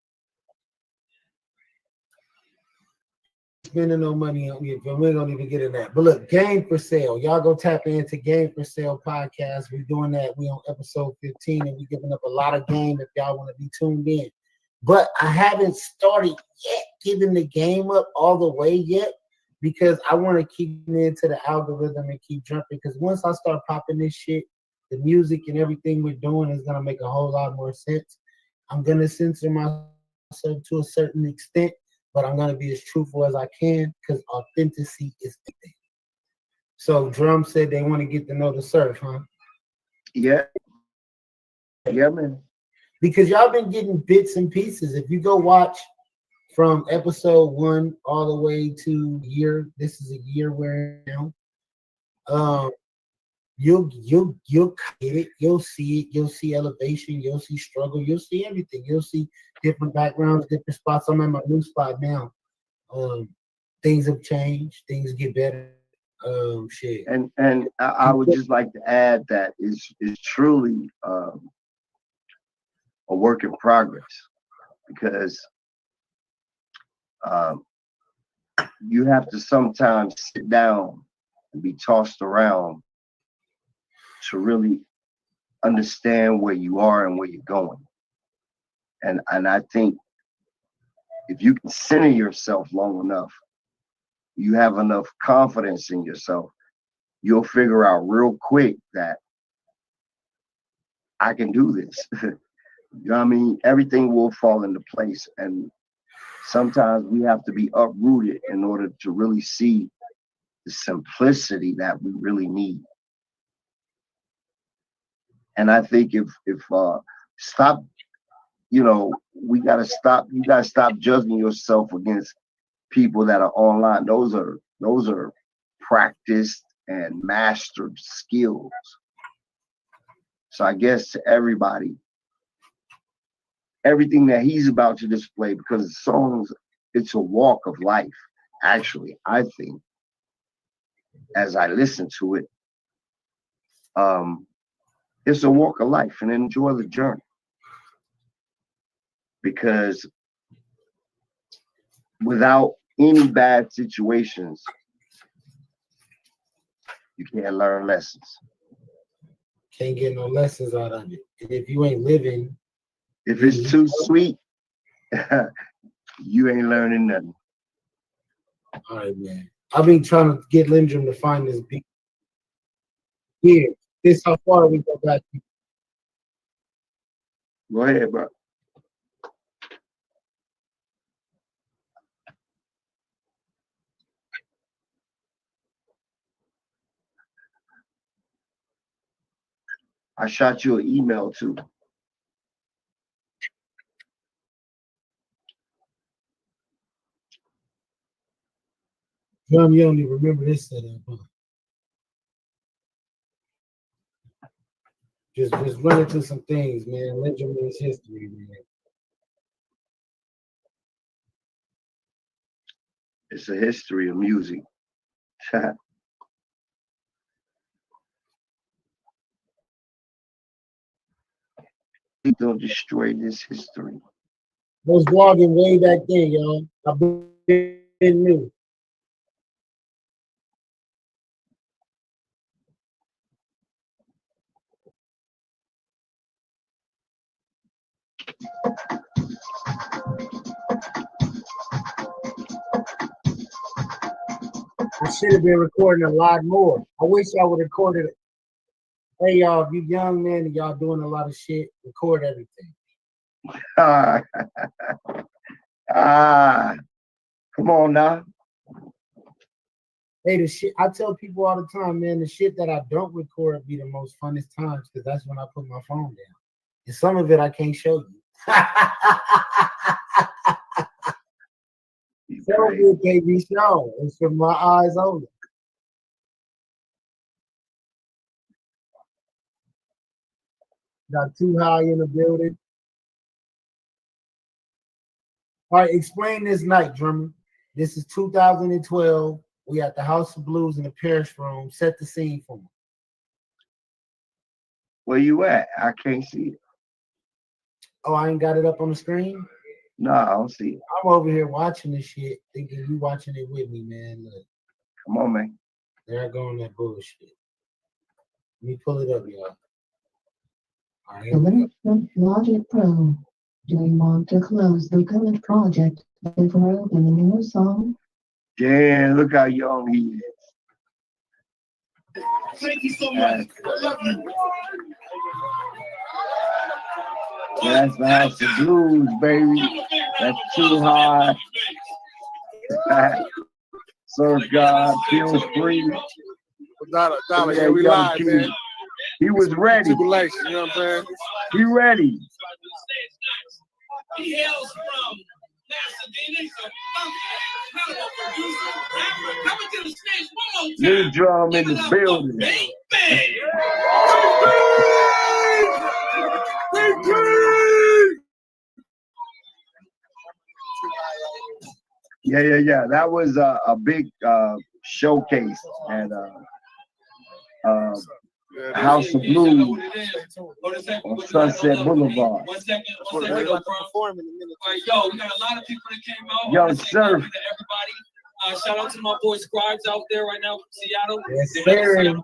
Spending no money on you, but we don't even get in that. But look, Game for Sale. Y'all go tap into Game for Sale podcast. We're doing that. We on episode 15, and we're giving up a lot of game if y'all want to be tuned in. But I haven't started yet giving the game up all the way yet because I want to keep into the algorithm and keep jumping. Because once I start popping this shit, the music and everything we're doing is gonna make a whole lot more sense. I'm gonna censor myself to a certain extent, but I'm gonna be as truthful as I can because authenticity is the thing. So Drum said they want to get to know the surf, huh? Yeah. Yeah, man. Because y'all been getting bits and pieces. If you go watch from episode 1 all the way to year, this is a year we're in now. You'll get it. You'll see it. You'll see elevation. You'll see struggle. You'll see everything. You'll see different backgrounds, different spots. I'm at my new spot now. Things have changed. Things get better. Shit. And I would just like to add that is truly a work in progress because you have to sometimes sit down and be tossed around to really understand where you are and where you're going. And I think if you can center yourself long enough, you have enough confidence in yourself, you'll figure out real quick that I can do this. You know what I mean? Everything will fall into place. And sometimes we have to be uprooted in order to really see the simplicity that we really need. And I think if stop, you know, we gotta stop. You gotta stop judging yourself against people that are online. Those are practiced and mastered skills. So I guess to everybody, everything that he's about to display, because the songs, it's a walk of life. Actually, I think as I listen to it, it's a walk of life, and enjoy the journey. Because without any bad situations, you can't learn lessons. Can't get no lessons out of it. And if you ain't living, if it's too sweet, you ain't learning nothing. All right, man. I've been trying to get Lyndrum to find this beat. Here, this how far we go back. Go ahead, bro. I shot you an email too. Drum, you don't even remember this setup, huh? Just run into some things, man. Lyndrum is history, man. It's a history of music. Don't destroy this history. Was vlogging way back then, y'all. I've been new. I should have been recording a lot more. I wish I would have recorded it. Hey, y'all, if you young men and y'all doing a lot of shit, record everything. Come on now. Hey, the shit I tell people all the time, man, the shit that I don't record be the most funnest times because that's when I put my phone down. And some of it I can't show you. Some of it can't be shown. It's from my eyes only. Got too high in the building. All right, explain this night, drummer. This is 2012. We at the House of Blues in the Parish Room. Set the scene for me. Where you at? I can't see it. Oh, I ain't got it up on the screen? No, I don't see it. I'm over here watching this shit, thinking you watching it with me, man. Look. Come on, man. There I go on that bullshit. Let me pull it up, y'all. All right, The Lyndrum Logic Pro. Do you want to close the current project before opening a new song? Damn, look how young he is. Thank you so much. I love you. That's the House of Blues, baby. That's too hard. Serve God, feel free. Dollar, yeah, we live, man. He was ready. Tribulation, you know what I'm saying? He ready. He hails from Pasadena. Coming to the stage one more time. Lyndrum in the building. Bang, bang. Yeah. That was a big showcase at House of Blues on Sunset Boulevard. Yo, we got a lot of people that came out. Young Surf. Everybody. Shout out to my boy Scribes out there right now from Seattle. Yes, sir.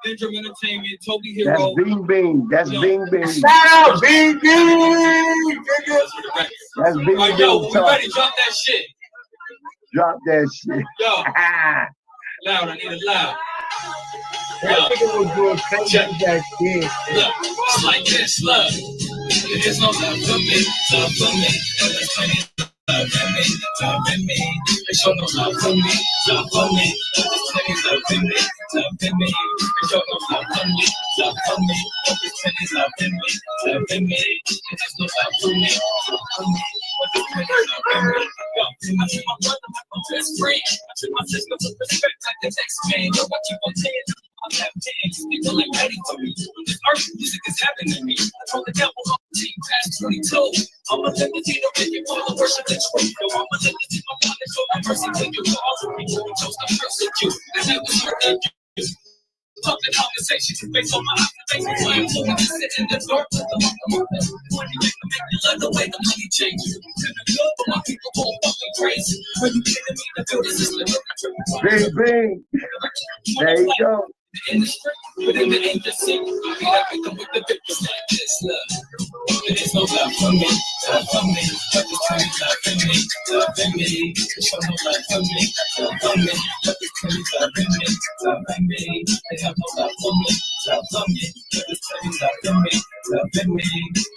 Lyndrum Entertainment, Toby That's Hero. Bing Bing. That's Bing Bing. Shout out, Bing Bing! That's Bing Yo, Bing. we ready? Drop that shit. Drop that shit. Yo, loud. I need it loud. That nigga was doing crazy back then. Look, it's like this, look. There's no love for me, love for me. There's plenty of love for me, love for me. There's no love for me, love for me. There's plenty of love for me, love for me. There's no love for me, love for me. There's plenty of love for me, love for me. There's no love for me, love for me. There's plenty of love for me, love for me. I took my brother, my best friend. I took my sister with respect like the next man. Yo, I keep on saying. I'm having things, they feel like ready for me. This art music is happening to me. I told the devil I'm a team past 22. I'm a liberty to make it for the worship the truth. Yo, I'm a liberty, my God, and show my mercy to you. For all the people who chose to persecute. I never heard you. Talk the conversation based on my observations. Why I'm willing to sit in the dark with the month. When you make you love the way the money changes. And the good for my people won't fucking crazy. When you get me to feel this is Bing Bing. There you go. In the street, but in the industry, I be that victim with the victims like this. Look, there's no love for me, love for me. But it's plenty love for me, love for me. There's no love for me, love for me. But it's plenty love for me, love for me. They have no love for me, love for me. But it's plenty love for me, love for me.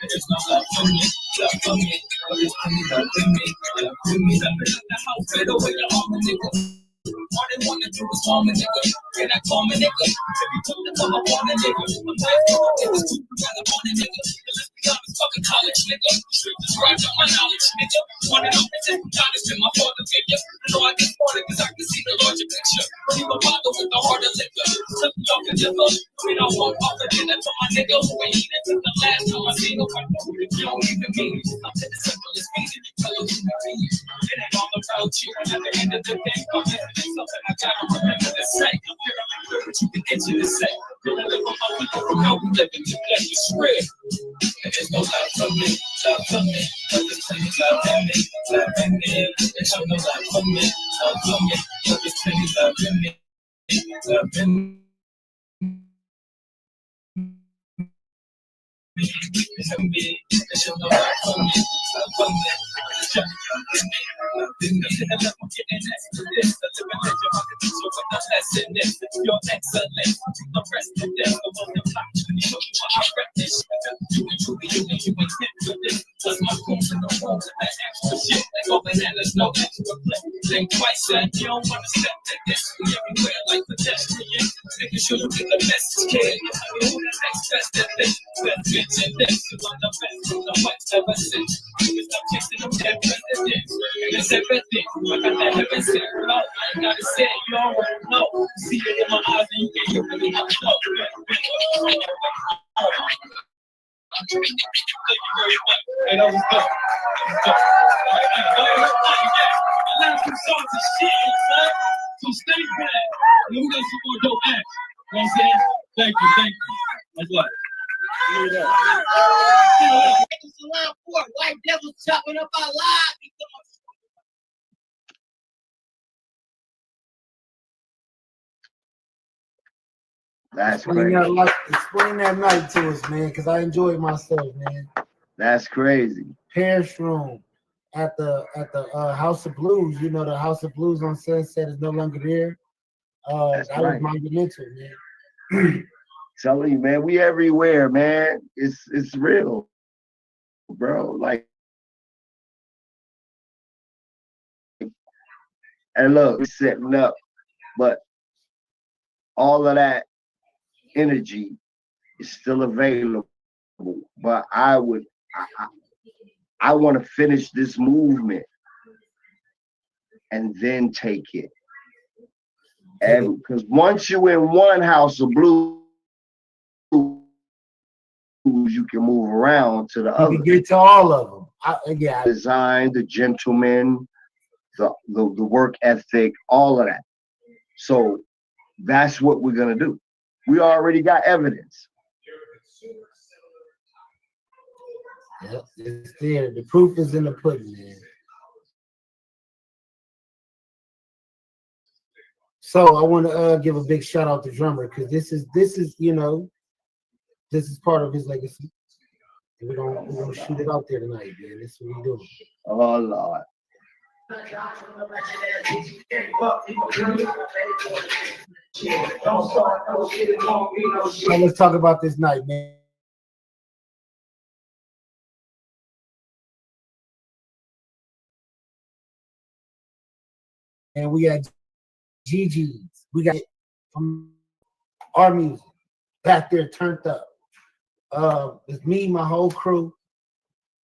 There's no love for me, love for me. But it's plenty love for me, love for me. Let me let the house fade away the arm and nigga. All they wanna do is harm a nigga. And I call a nigga. If you took the time upon a nigga, I'm like, niggas too proud upon a nigga. Let's be honest, fucking college nigga. Straight to drive up my knowledge, nigga. Wanna know if it's honest been my father figure. I know I get smarter cause I can see the larger picture. Don't even bother with the heart of liquor. Something y'all can differ. We don't walk off again. That's on my nigga who ain't eating since the last time I seen him. I know if you don't even mean it. I'm to the simplest meaning. You tell us who you mean. It ain't all about you. And at the end of the day, I'm something I gotta remember to say. I'm here to make sure that you can get to the say. Gonna live on my people from how we live in the flesh. You swear. And there's no love for me, love for me. But there's plenty love in me, love in me. There's no love for me, love for me. But there's plenty love in me, love in me. There's no love for me, love for me. Your excellence, the rest of them, the one that blocked you, you know you are reckless. You and truly, you and you ain't hit with this. Plus my rooms in the rooms and that extra shit. Like over there, there's no extra play. Think twice, son. You don't want to step like this. We everywhere like pedestrians. Making sure you get the message, kid. You know the next best at this. Best bitch in this. You want the best from the whites ever since. You stop chasing them dead presidents. And it's everything. I got that heaven sent. No, I ain't gotta say it. You already know. See it in my eyes and you can hear it in my throat. Thank you very much. Hey, that was good. Last two songs. That's explain crazy. explain that night to us, man, because I enjoyed myself, man. That's crazy. Parish room at the House of Blues. You know, the House of Blues on Sunset is no longer there. That's That was right. monumental, man. Telling you, man, we everywhere, man. It's real, bro. Like, and look, we're setting up, but all of that energy is still available. But I want to finish this movement and then take it. And because once you in one House of Blues, you can move around to the You other. can get to all of them. Yeah. Design, the gentleman, the work ethic, all of that. So that's what we're gonna do. We already got evidence. Yep, it's there. The proof is in the pudding, man. So I want to give a big shout out to Drummer because this is you know, this is part of his legacy. We're gonna shoot it out there tonight, man. This is what we do. Oh Lord. So let's talk about this night, man. And we got GG's. We got from our music back there turned up. It's me, my whole crew.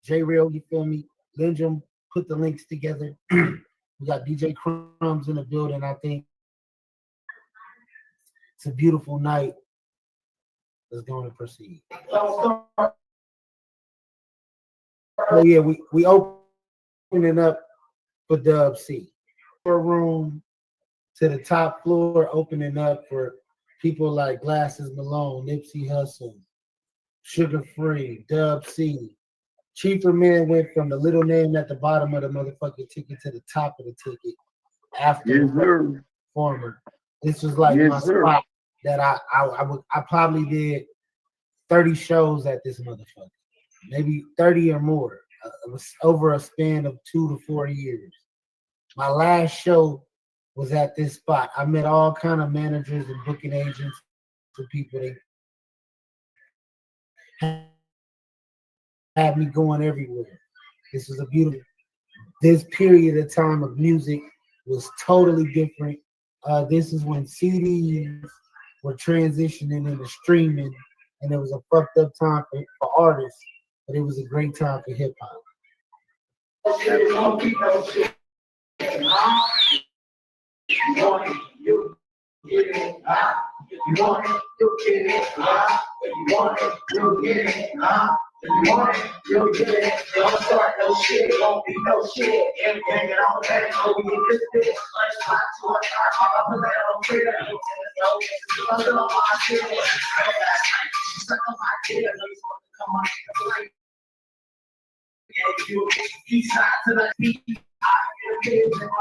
J Real, you feel me? Lyndrum put the links together. We got DJ Crumbs in the building. I think it's a beautiful night. Let's go and proceed. Oh yeah, we opening up for Dub C. Room to the top floor, opening up for people like Glasses Malone, Nipsey Hussle, Sugar Free, Dub C. Cheaper Man went from the little name at the bottom of the motherfucking ticket to the top of the ticket after the performer. This was like my spot that I probably did 30 shows at this motherfucker, maybe 30 or more. It was over a span of 2 to 4 years. My last show was at this spot. I met all kind of managers and booking agents for people. They had me going everywhere. This was a beautiful. This period of time of music was totally different. This is when CDs were transitioning into streaming, and it was a fucked up time for artists, but it was a great time for hip hop. You want it, you'll get it. You want it, you'll get it. You want it, you'll get it. Don't start no shit, won't be no shit. Everything that I'm saying, oh, we get this bitch. Let's fly to a car, I'm gonna let them clear. I'm gonna my shit. Stuck on my kid, I know you want to come on. You east side to the beat. I feel good, and I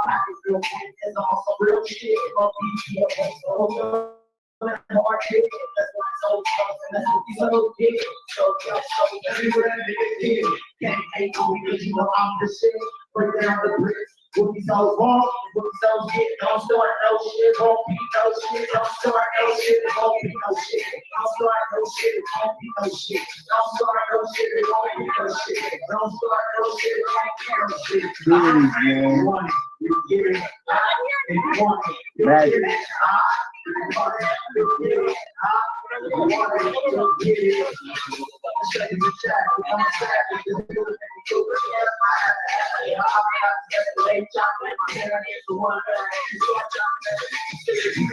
feel good. It's all some real shit. Hard shit, that's why it's so tough, and that's what these other kids so everywhere they get. Can't hate me because you know I'm the shit. Break down the bricks. What these hoes want, what these hoes get. Don't start no shit, won't be no shit. Don't start no shit, won't be no shit. Don't start no shit, won't be no shit. Don't start no shit, won't be no shit. Don't start no shit, won't be no shit. You want it, you get it. If you want it, you get it.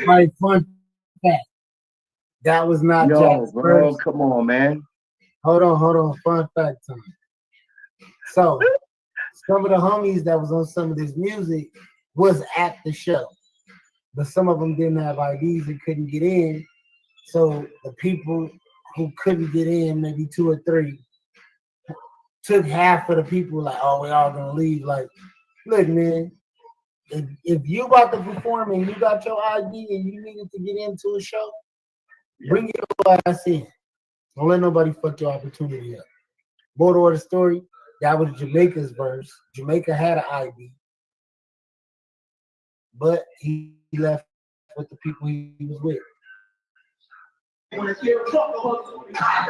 My fun fact. That was not Jack's bro. Come on, man. Hold on. Fun fact time. So, some of the homies that was on some of this music was at the show, but some of them didn't have IDs and couldn't get in. So the people who couldn't get in, maybe 2 or 3, took half of the people like, oh, we all gonna leave. Like, look, man, if you about to perform and you got your ID and you needed to get into a show, Bring your ass in. Don't let nobody fuck your opportunity up. Moral of the story, that was Jamaica's verse. Jamaica had an IB, but he left with the people he was with. When it's still fuck hustle, I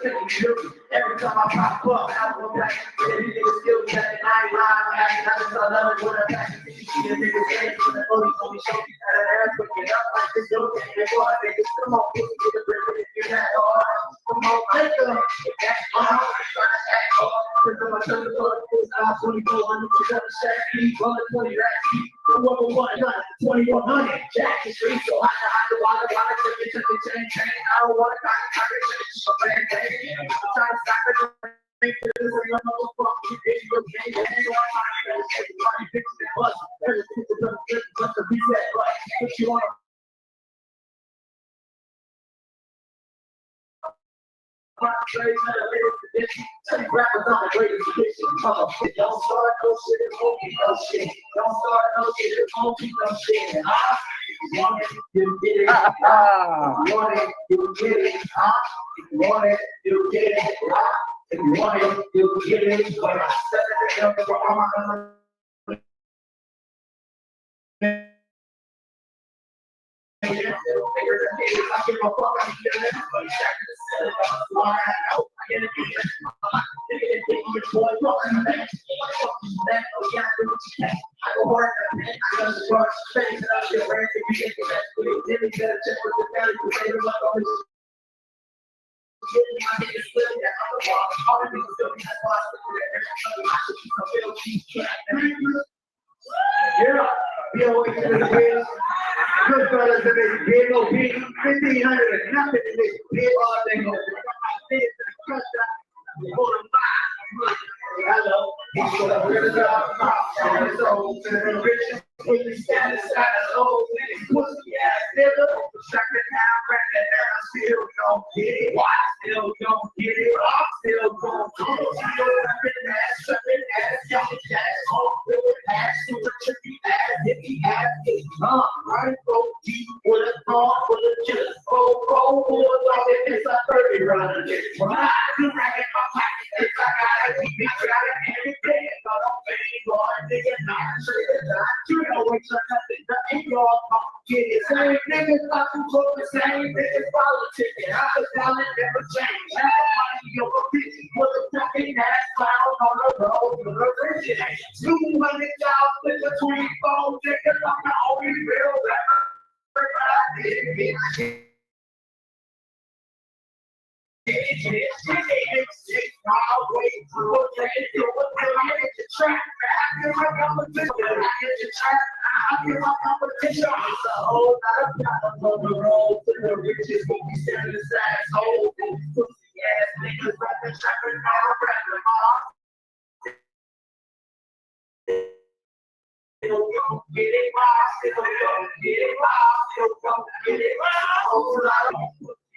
every time I pop up, I go back. Every nigga still got it, I ain't lying. I just love it when I back. You see the niggas dance when the police on me, show me how to ass, but get up like this, don't get it, boy, niggas, come on, get the brick, if you're not hard. Come on, let's go. That's all, I'm trying to act hard. Cause I'm a son of a 2400, you got a shack, 20 racks, 2100, Jack is free, so I can hide the water, chain. I don't want to so bad, I'm trying to stop it. This is a motherfucker, it's your game, and you are trying to fix it, but there's people that just to reset, but if you want to rappers on the greatest tradition. Don't start no shit, it won't be no shit. Don't start no shit, it won't be no shit. Want it, you get it. Want it, you get it. Want it, you get it. If you want it, you get it. When I set it up for all my I give a fuck, I'm getting it. But check this out. I get it. Boy, fucking that. That, oh yeah, I do what you can. I go hard, I got the bar, face it up, your brain, if you get the best, but it didn't get a check with the belly, because they were like, oh, this. I get it split, yeah, I'm the wall. All the niggas feel me, that's why I still get it. Yeah, we always do the wheels. Good brothers in this big OP, 1,500 and nothing in this big all thing over. Hello, he's gonna rip it up, and it's over to the rich. When you stand inside the old pussy ass nigga, check it out, right there, I still don't get it. I still don't get it. I still don't get it. Sucking ass, young ass, home with ass, super tricky ass, hippie ass, right, go deep with a thought, with a just go, it's a 30 round. When I do right in my pocket, it's like I gotta keep it, every day, but I'm paying for a nigga, not sure. Always nothing, y'all get it. Same niggas like who talk the same niggas politics. I was calling never change. Half the money over 50 with a fucking ass clown on the road to the rich. 200,000 with the 24 niggas. I'm the only real rapper. I did it.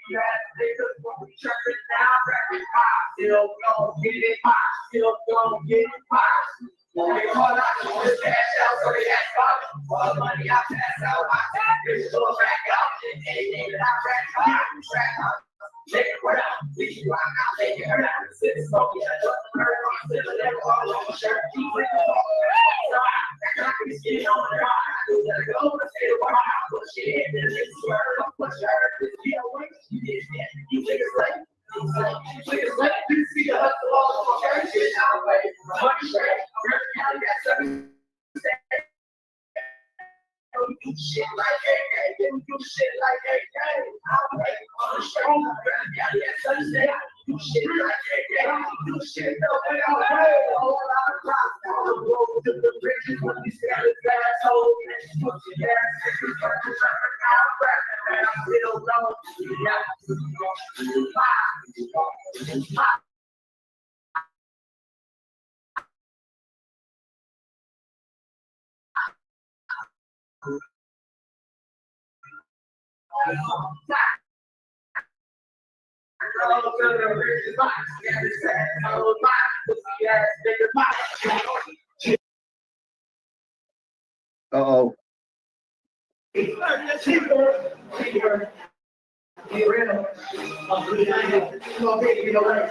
Yeah, niggas won't be tripping down, rapping pop. Still gon' get it pop. Still gon' get it pop. They call out to this cash out, so they ask about it. All the money I pass out, my time is so back out. Anything that I track out. Take it around, leave you rock out, take it around. Sit smoking, I just heard on the level all on my shirt. Keep it on. I can see it on the rock. I gotta go to say the word. Push it in, this is where I'm pushing her. You did that. You niggas like, you see the hustle all over my shit out of way. Money straight, American County got 7. We do shit like AK, we do shit like AK. I'm ready on the show, American County got Sunday. Do shit like AK, do shit no way out of way. All out of time, on the road to the bridges when we stand as assholes. Put your ass in the country, I'm rapping, man, I still know. Uh-oh. Get rid of it. It's gonna take you away.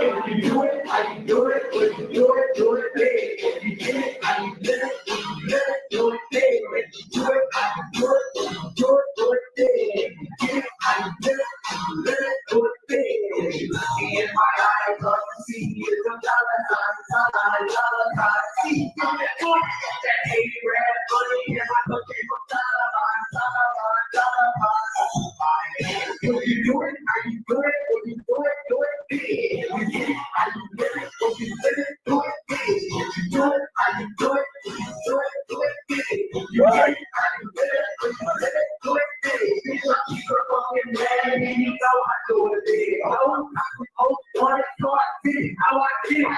If you do it, how you do it. If you do it big. If you get it, how you get it. If you get it, do it big. If you do it, how you do it. If you do it big. If you get it, how you get it. If you get it, do it big. If you look in my eyes, all you see is a dollar sign. See, that hate red money in my cookie for dollar sign. If you do it, how you do it. If you do it big. If you get it, how you get it. If you get it, do it big. If you do it, how you do it. If you do it big. If you get it, how you get it. If you get it, do it big. If you're a fucking man, and you know I do it big. Oh, what it so I did it. How I did it. How I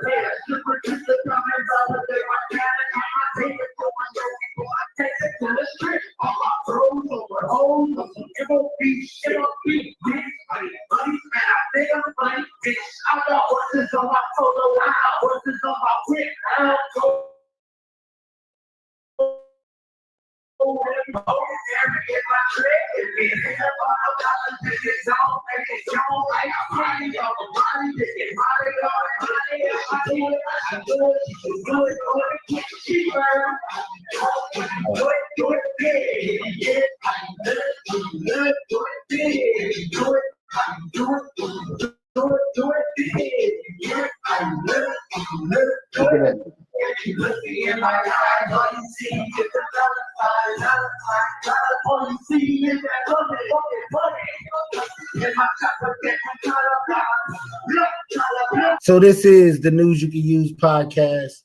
did it. Super duper comments all the day. My talent, I take it for my show before I take it to the street. All my pros over homes, MOB, bitch. Money, man, I think I'm funny, bitch. I got horses on my polo, I got horses on my whip. I don't go. Every in my trip, if it's a bottle, make it zone, like a party on the body, make it body, if I do it, I do it, you do it, cheaper. Do it big, yeah, do it big, do it big, yeah, do it. If you look me in my eyes, all you see is the dollar sign. All you see is that money. In my chopper, get my color. So this is the News You Can Use podcast.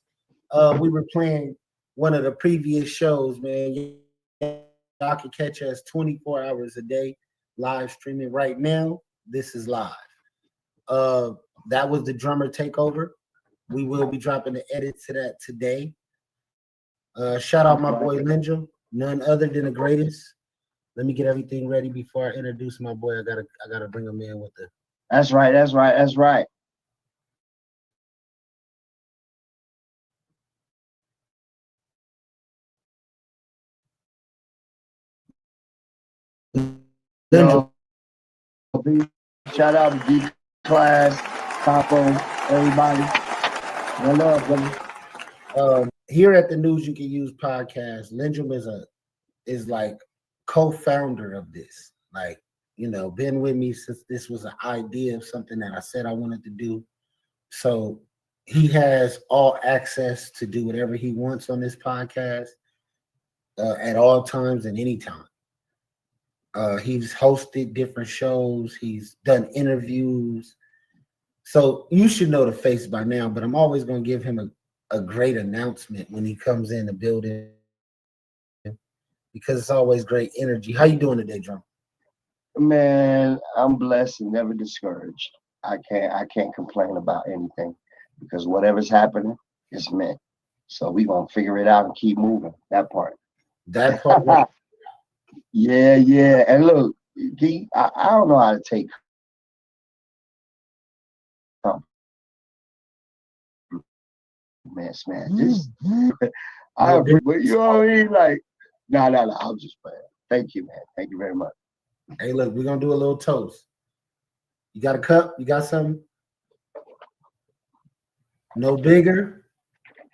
We were playing one of the previous shows, man. Y'all can catch us 24 hours a day, live streaming right now. This is live. That was the drummer takeover. We will be dropping the edit to that today. Shout out my boy Lyndrum, none other than the greatest. Let me get everything ready before I introduce my boy. I gotta bring him in with the. That's right. Lyndrum. Shout out to D Class, Capo, everybody. One love, brother. Here at the News You Can Use podcast, Lyndrum is like co-founder of this. Like, been with me since this was an idea of something that I said I wanted to do. So he has all access to do whatever he wants on this podcast at all times and anytime. He's hosted different shows. He's done interviews. So you should know the face by now, but I'm always going to give him a great announcement when he comes in the building because it's always great energy. How you doing today, Drum? Man, I'm blessed and never discouraged. I can't complain about anything because whatever's happening is meant. So we gonna figure it out and keep moving. That part. Yeah. And look, I don't know how to take man. This I agree, but you know what I mean? Like, no, I'm just playing. Thank you, man. Thank you very much. Hey, look, we're gonna do a little toast. You got a cup? You got something? No bigger,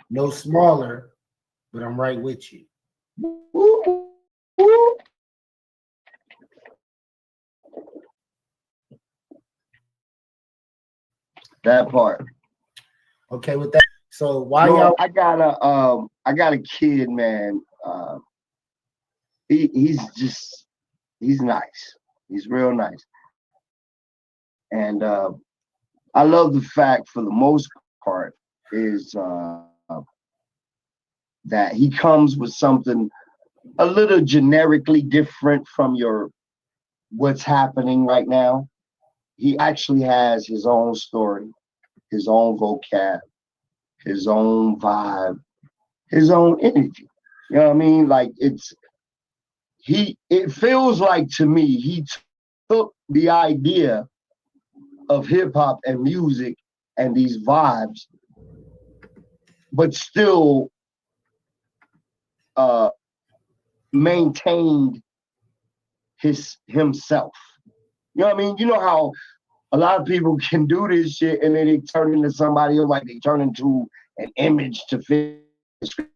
no smaller, but I'm right with you. That part. Okay, with that. So why y'all? I got a kid, man. He's nice. He's real nice. And I love the fact, for the most part, is that he comes with something a little generically different from what's happening right now. He actually has his own story, his own vocab, his own vibe, his own energy. You know what I mean? Like it feels like to me, he took the idea of hip hop and music and these vibes, but still maintained himself. You know what I mean? You know how a lot of people can do this shit and then they turn into somebody else, like they turn into an image to fit the description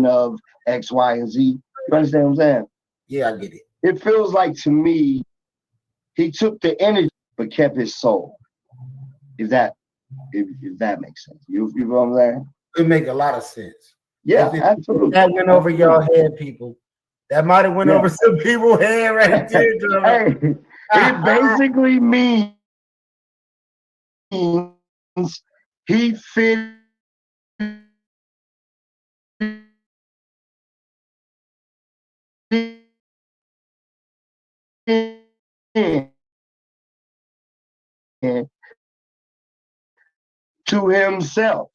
of X, Y, and Z. You understand what I'm saying? Yeah, I get it. It feels like to me, he took the energy but kept his soul. If that makes sense. You know what I'm saying? It make a lot of sense. Yeah, absolutely. That went over your head, people. That might have went over some people's head right there. Hey, it basically means he fit in to himself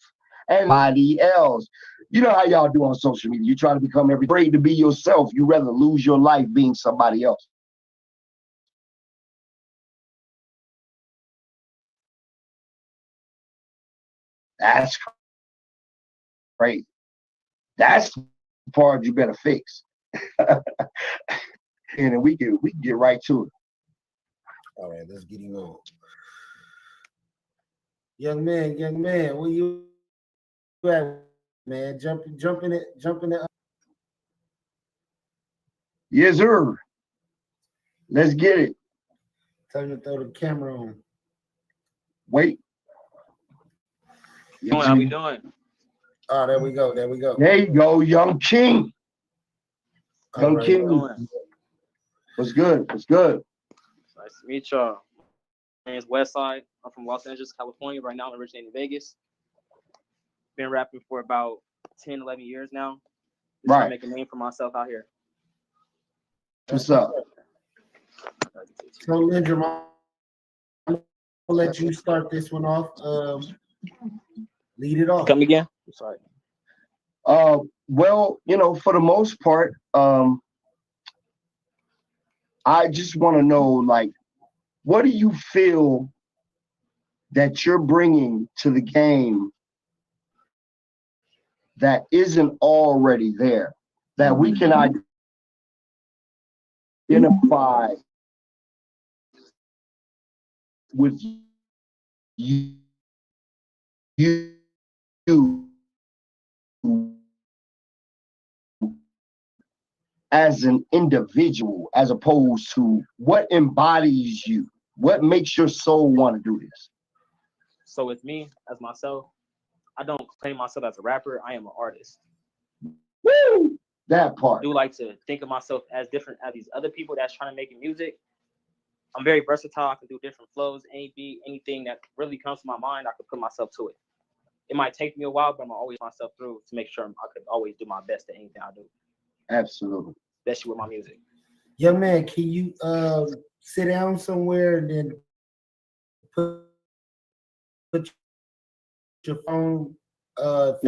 and nobody else. You know how y'all do on social media. You try to become afraid to be yourself. You rather lose your life being somebody else. That's crazy. That's the part you better fix. And then we can get right to it. All right, let's get him on. Young man, where you at, man? Jumping it. Yes, sir. Let's get it. Tell him to throw the camera on. Wait. How we doing? Oh, there we go. There you go, Young King. Young King. What's good? Nice to meet y'all. My name is Westside. I'm from Los Angeles, California. Right now, I'm originating in Vegas. Been rapping for about 10, 11 years now. Just trying to make a name for myself out here. What's up? So, Lyndrum, I'll let you start this one off. Lead it off. Come again? I'm sorry. Well, for the most part, I just want to know, like, what do you feel that you're bringing to the game that isn't already there, that we can identify with you as an individual, as opposed to what embodies you, what makes your soul want to do this? So with me, as myself, I don't claim myself as a rapper. I am an artist. Woo! That part. I do like to think of myself as different as these other people that's trying to make music. I'm very versatile. I can do different flows, any beat, anything that really comes to my mind, I can put myself to it. It might take me a while, but I'm always myself through to make sure I could always do my best at anything I do. Absolutely. Especially with my music. Young man, can you sit down somewhere and then put your phone so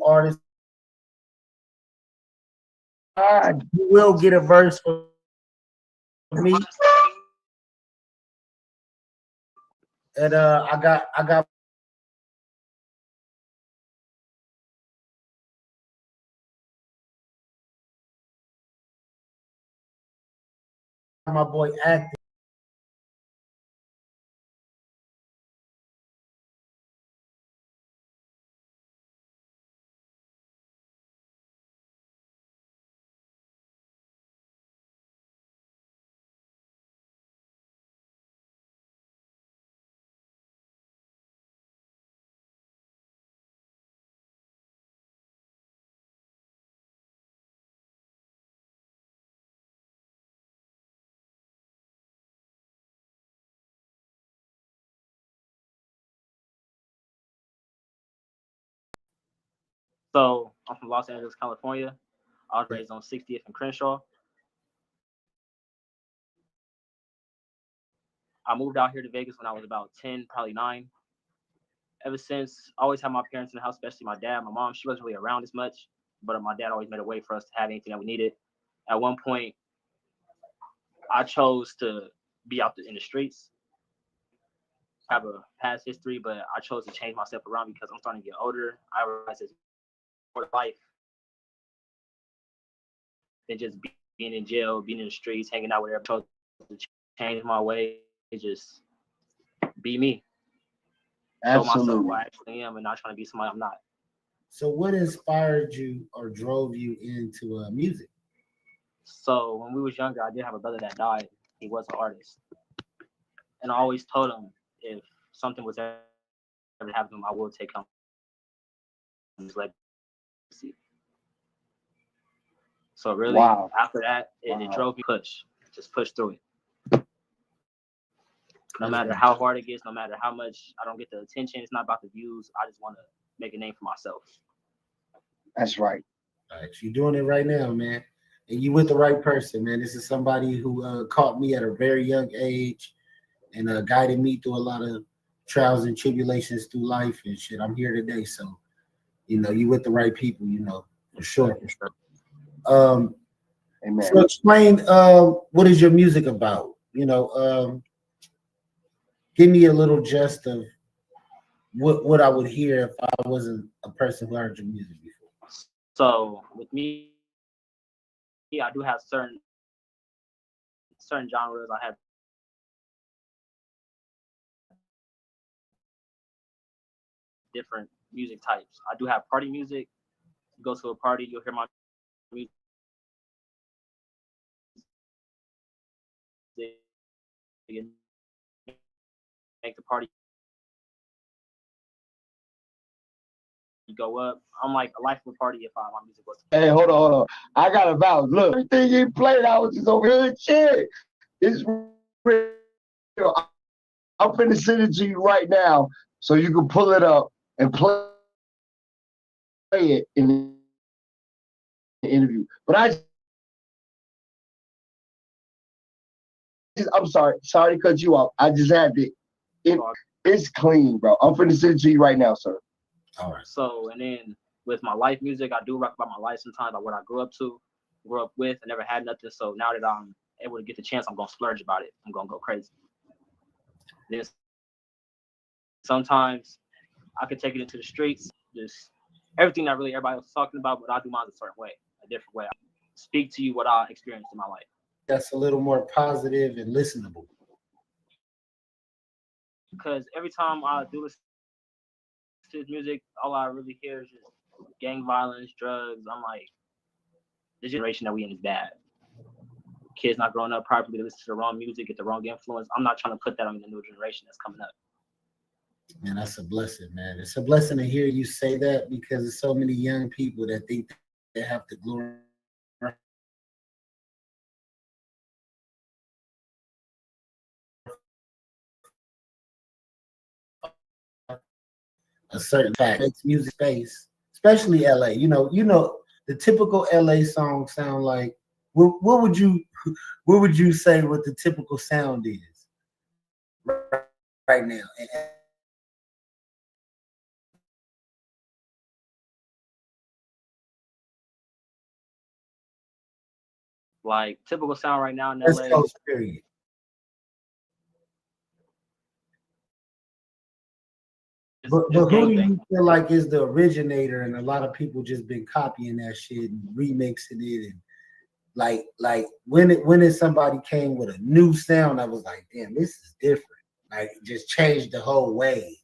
artists, you will get a verse from me. And I got my boy acting. So I'm from Los Angeles, California. I was raised on 60th and Crenshaw. I moved out here to Vegas when I was about 10, probably 9. Ever since, I always had my parents in the house, especially my dad. My mom, she wasn't really around as much, but my dad always made a way for us to have anything that we needed. At one point, I chose to be out in the streets. have a past history, but I chose to change myself around because I'm starting to get older. I realize it's more life than just being in jail, being in the streets, hanging out with everybody. I chose to change my way, just be me. Show myself who I actually am and not trying to be somebody I'm not. So what inspired you or drove you into music? So when we was younger, I did have a brother that died. He was an artist. And I always told him if something was ever to happen to him, I will take him his legacy. So really, after that, it drove me just push through it. No matter how hard it gets, no matter how much I don't get the attention, it's not about the views. I just want to make a name for myself. That's right. All right, you're doing it right now, man. And you with the right person, man. This is somebody who caught me at a very young age and guided me through a lot of trials and tribulations through life and shit. I'm here today, so you with the right people, for sure. Amen. So explain what is your music about? Give me a little gist of what I would hear if I wasn't a person who heard your music before. So with me, I do have certain genres. I have different music types. I do have party music. You go to a party, you'll hear my music. Make the party go up. I'm like a life of a party if my music was. Hey, hold on. I got a vouch. Look, everything you played, I was just over here. Shit, it's real. I'm finna send it to you right now so you can pull it up and play it in the interview. But I'm sorry to cut you off. I just had to. It's clean, bro. I'm finna send it to you right now, sir. All right. So, and then with my life music, I do rock about my life sometimes, like what I grew up with. I never had nothing. So now that I'm able to get the chance, I'm gonna splurge about it. I'm gonna go crazy. Then sometimes I could take it into the streets, just everything that really everybody else is talking about, but I do mine a certain way, a different way. I speak to you what I experienced in my life. That's a little more positive and listenable. Because every time I do listen to his music, all I really hear is just gang violence, drugs. I'm like, the generation that we in is bad. Kids not growing up properly, listen to the wrong music, get the wrong influence. I'm not trying to put that on the new generation that's coming up. Man, that's a blessing, man. It's a blessing to hear you say that because there's so many young people that think they have to glorify a certain fact. Makes music space, especially LA. The typical LA song sound like what would you say what the typical sound is right now? Like typical sound right now in LA. Period. But who do you feel like is the originator, and a lot of people just been copying that shit and remixing it, and like when somebody came with a new sound that was like, damn, this is different, like just changed the whole way.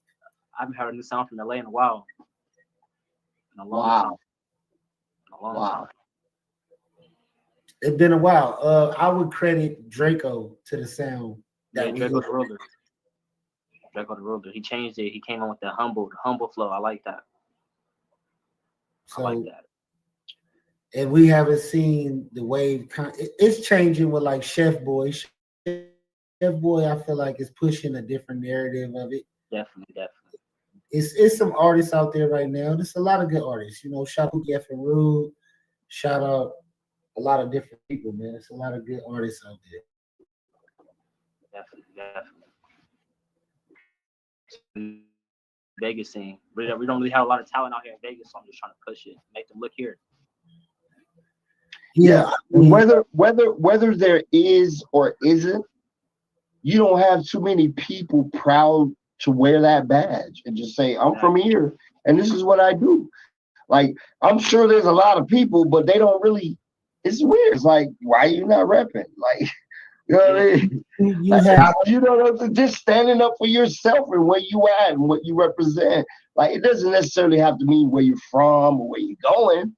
I haven't heard a new sound from LA in a while. In a long time. In a long time. It's been a while. I would credit Draco to the sound. Draco the Ruler. Draco the Ruler. He changed it. He came on with the humble flow. I like that. I like that. And we haven't seen the wave. It's changing with like Chef Boy. Chef Boy, I feel like is pushing a different narrative of it. Definitely. It's some artists out there right now. There's a lot of good artists. Shout out Jeff and Rude. Shout out a lot of different people, man. There's a lot of good artists out there. Definitely. Vegas scene. We don't really have a lot of talent out here in Vegas, so I'm just trying to push it, make them look here. Yeah, whether there is or isn't, you don't have too many people proud to wear that badge and just say, I'm from here and this is what I do. Like, I'm sure there's a lot of people, but they don't really, it's weird. It's like, why are you not repping? Like, you know what I mean? You have, You know, just standing up for yourself and where you at and what you represent. Like, it doesn't necessarily have to mean where you're from or where you're going,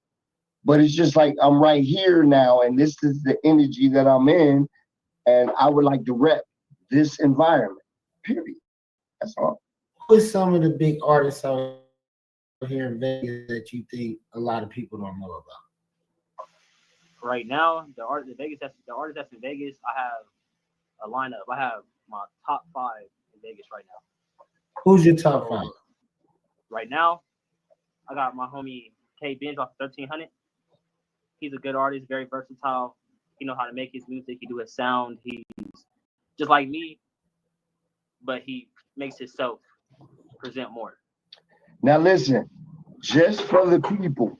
but it's just like, I'm right here now, and this is the energy that I'm in, and I would like to rep this environment, period. That's all. who's some of the big artists out here in Vegas that you think a lot of people don't know about? Right now, the artist that's in Vegas, I have a lineup. I have my top 5 in Vegas right now. Who's your top 5? Right now, I got my homie K Benj off 1300. He's a good artist, very versatile. He know how to make his music. He do his sound. He's just like me, but he makes himself present more. Now, listen, just for the people,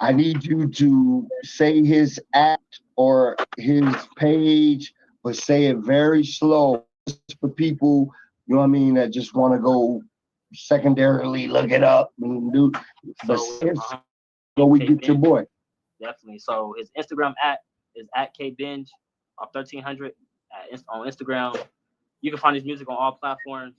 I need you to say his act or his page, but say it very slow just for people, you know what I mean, that just want to go secondarily look it up and do. But so we get your boy. Definitely. So his Instagram is at KBinge of 1300 on Instagram. You can find his music on all platforms.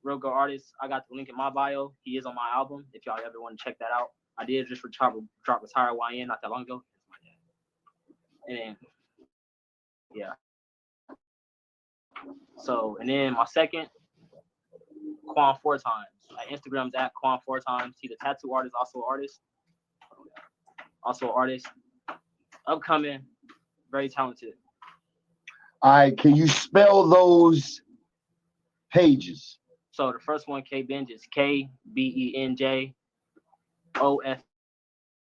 Real good artist. I got the link in my bio. He is on my album. If y'all ever want to check that out, I did just drop Retire YN not that long ago. And then, yeah. So, and then my second, Quan 4 times. Instagram's at Quan 4 times. He's a tattoo artist, also an artist. Upcoming, very talented. All right, can you spell those pages? So the first one, K Benj, is KBENJ OFF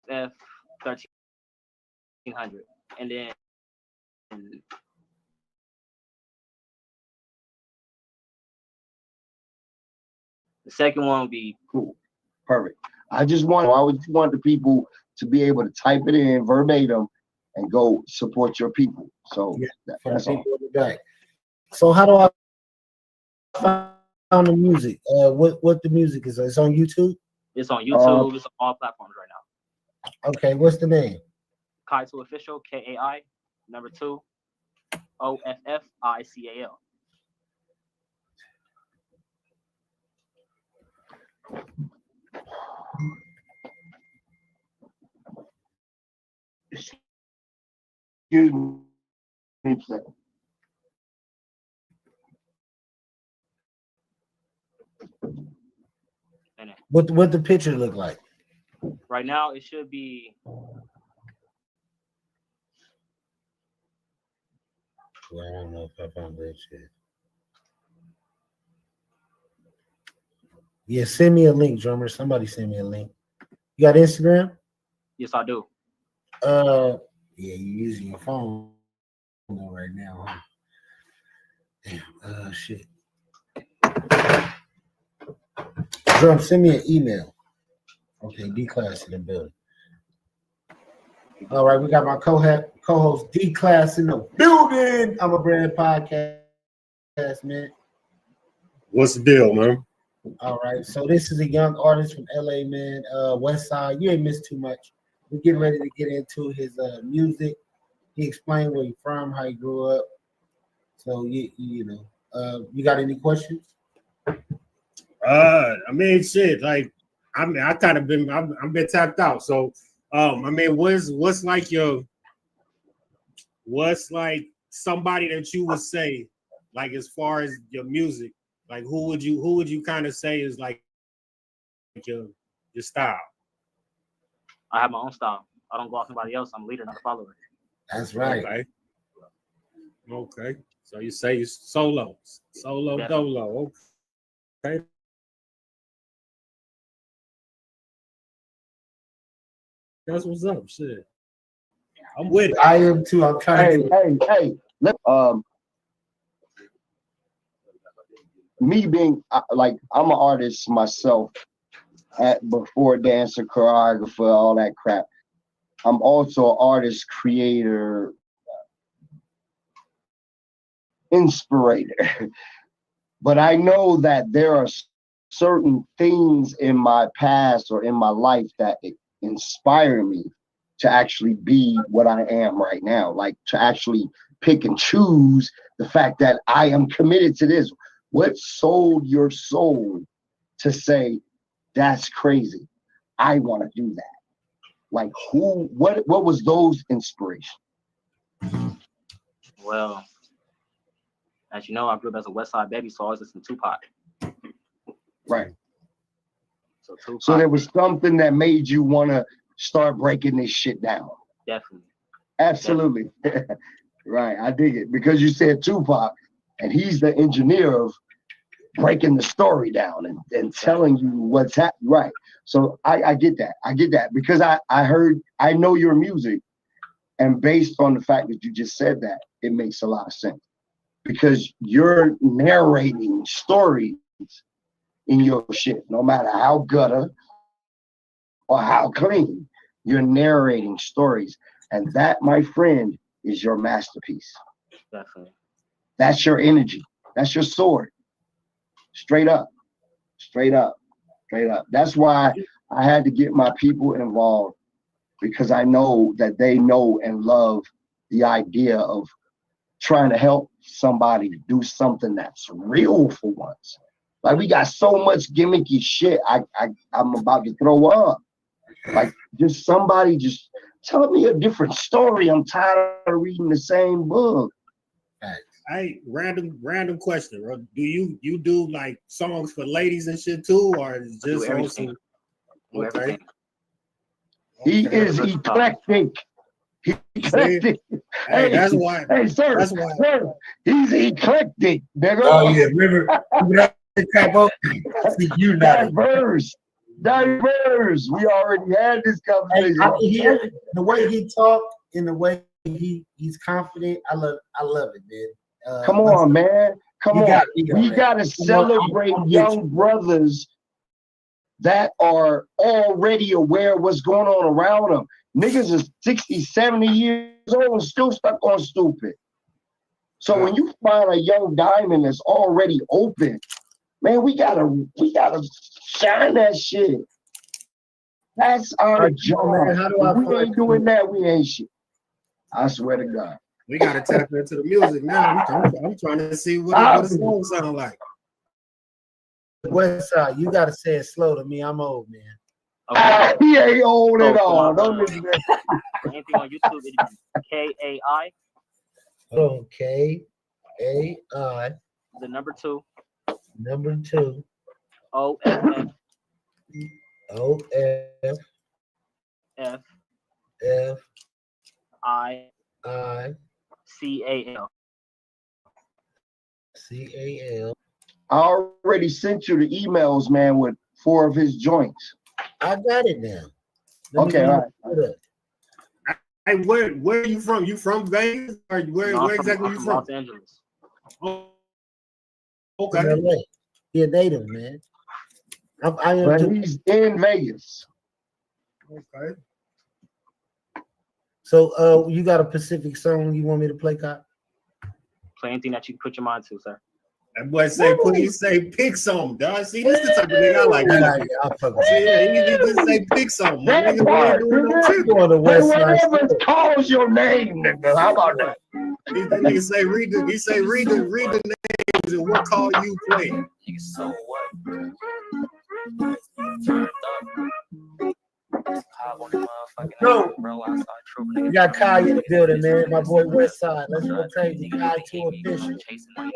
1300, and then the second one will be cool. Perfect. I would want the people to be able to type it in verbatim and go support your people. So yeah, that's all. Back. So how do I find the music? What the music is? It's on YouTube? It's on YouTube. It's on all platforms right now. Okay, what's the name? Kai2 Official, KAI, number 2, OFFICAL. Excuse me a second. What the picture look like? Right now, it should be. Well, I don't know if I found that shit. Yeah, send me a link, drummer. Somebody send me a link. You got Instagram? Yes, I do. Yeah, you're using your phone right now, huh? Damn, shit. Drum, send me an email. Okay, D-Class in the building. All right, we got my co-host D-Class in the building. I'm a brand podcast, man. What's the deal, man? All right, so this is a young artist from LA, man. West Side. You ain't missed too much. We're getting ready to get into his music. He explained where he's from, how he grew up. So you know, you got any questions? I mean, shit. Like, I mean, I've been tapped out. So, I mean, what's like somebody that you would say, like, as far as your music, like, who would you kind of say is like your style? I have my own style. I don't go off somebody else. I'm a leader, not a follower. That's right. Okay. So you say you solo, Definitely. dolo. Okay. That's what's up. Shit. I'm with it. I am too. I'm trying to. Hey. Me being like, I'm an artist myself. Before dancer, choreographer, all that crap. I'm also an artist, creator, inspirator. But I know that there are certain things in my past or in my life that inspire me to actually be what I am right now, like to actually pick and choose the fact that I am committed to this. What sold your soul to say, that's crazy, I want to do that? Like what was those inspirations? Well, as you know, I grew up as a West Side baby, so I always listened to Tupac. Right. So Tupac. So there was something that made you want to start breaking this shit down. Definitely. Absolutely. Right. I dig it because you said Tupac, and he's the engineer of breaking the story down and telling you what's happening. Right. So I get that. I get that because I know your music, and based on the fact that you just said that, it makes a lot of sense because you're narrating stories in your shit, no matter how gutter or how clean, you're narrating stories. And that, my friend, is your masterpiece. Definitely. That's your energy. That's your sword. Straight up. Straight up. Straight up. That's why I had to get my people involved, because I know that they know and love the idea of trying to help somebody do something that's real for once. Like, we got so much gimmicky shit I'm about to throw up. Like, just somebody just tell me a different story. I'm tired of reading the same book. Hey, random question, bro. Do you do like songs for ladies and shit too, or is it just everything. Okay. He is eclectic. He's eclectic. Hey, that's why. Hey, sir. That's why. Sir, he's eclectic, nigga. Oh yeah, remember you diverse. We already had this conversation. I can hear the way he talked and the way he's confident. I love it, man. Come on, man. Come on. We man. gotta celebrate young brothers that are already aware of what's going on around them. Niggas is 60, 70 years old and still stuck on stupid. So when you find a young diamond that's already open, man, we gotta shine that shit. That's our job. Man, how do I if we ain't doing that, we ain't shit. I swear to God. We gotta tap into the music now. I'm trying to see what the song sound like. West Side, you gotta say it slow to me. I'm old, man. Okay. He ain't old at all. Don't listen to that. Anything on YouTube, it's K-A-I. Hold on, K-A-I. The number 2. Number 2. O-F-F. O-F. F. F. I. C-A-L. I already sent you the emails, man, with 4 of his joints. I got it now. Okay, all right. Hey, where are you from? You from Vegas? Or where exactly are you from? Los Angeles. Oh, Okay. LA. He a native, man. I am but too. he's in Vegas. Okay. So you got a Pacific song you want me to play, Cop? Play anything that you put your mind to, sir. That boy say pick some, dog. See, this is the type of nigga I like. He just say pick some. That part, whatever calls your name, nigga. How about that? He say read the names and what call you play. So what? No, you got Kai in the building, man. My boy West Side. Let's go crazy. Kai too official.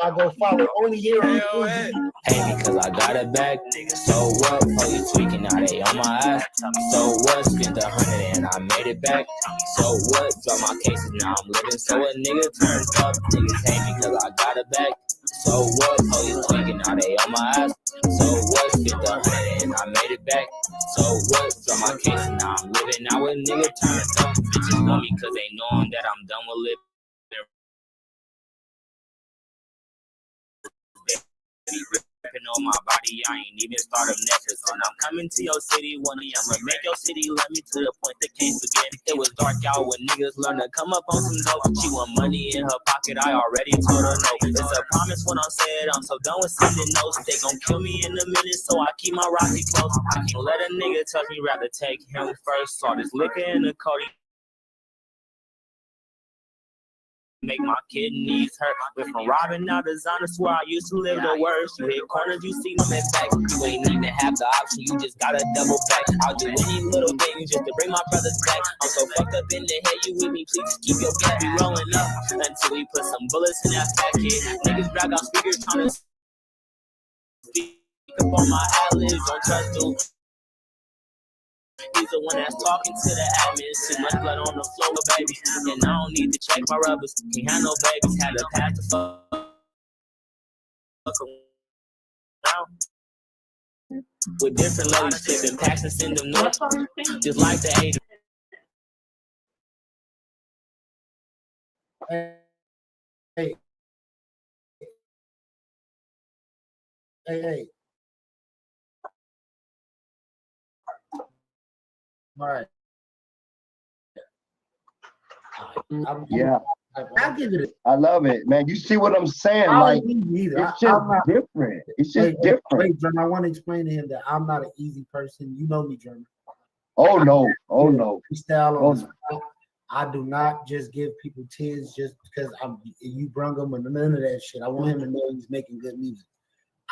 I go follow. Only here on Hey, because I got it back. So what? Oh, you tweaking now? They on my ass. So what? Spent 100 and I made it back. So what? Drop my cases now. I'm living. So a nigga turned up. Niggas hate me because I got it back. So what? Oh, you tweaking now? They on my ass. So what? Spent 100 and I made it back. So what? Drop my cases now. I'm living. Now a nigga turned up. Bitches want me because they knowing that I'm done with living. on my body, I ain't even start a necklace. And I'm coming to your city, one of I'ma make your city love me to the point they can't forget. It was dark out when niggas learn to come up on some dope. She want money in her pocket, I already told her no. It's a promise when I said I'm so done with sending notes. They gon' kill me in a minute, so I keep my rocky close. I can't let a nigga touch me, rather take him first. Saw this liquor in the Cody. Make my kidneys hurt. Went from robbing now designer, swear I used to live the worst. You hit corners, you see them in back. You ain't even have the option, you just gotta double back. I'll do any little thing just to bring my brothers back. I'm so fucked up in the head, you with me, please just keep your gap. Be rolling up until we put some bullets in that fat kid. Niggas back on speakers trying to speak up on my eyelids, don't trust dude. He's the one that's talking to the admin. Too much blood on the floor, baby. And I don't need to check my rubbers. Can't have no babies. Had to pass the fuck around. With different ladies, flipping packs and send them north. Just like the 80s. Hey. All right. Yeah. I'll give it. I love it, man. You see what I'm saying? Like, it's just different. It's just different. Wait, German, I want to explain to him that I'm not an easy person. You know me, German. Oh no. Freestyle on the spot. I do not just give people tens just because you brung him and none of that shit. I want him to know he's making good music.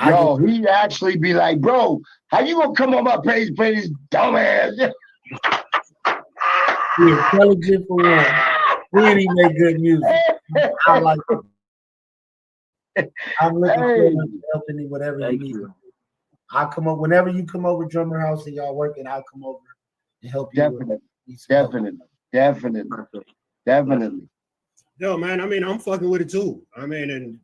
Yo, he actually be like, bro, how you gonna come on my page play this dumbass? He's intelligent for one. And he make good music. I like it. I'm looking forward to helping him whatever you need. I'll come over whenever you come over Drummer House and y'all working. I'll come over and help you. Definitely. Yo, man, I mean, I'm fucking with it too. I mean, and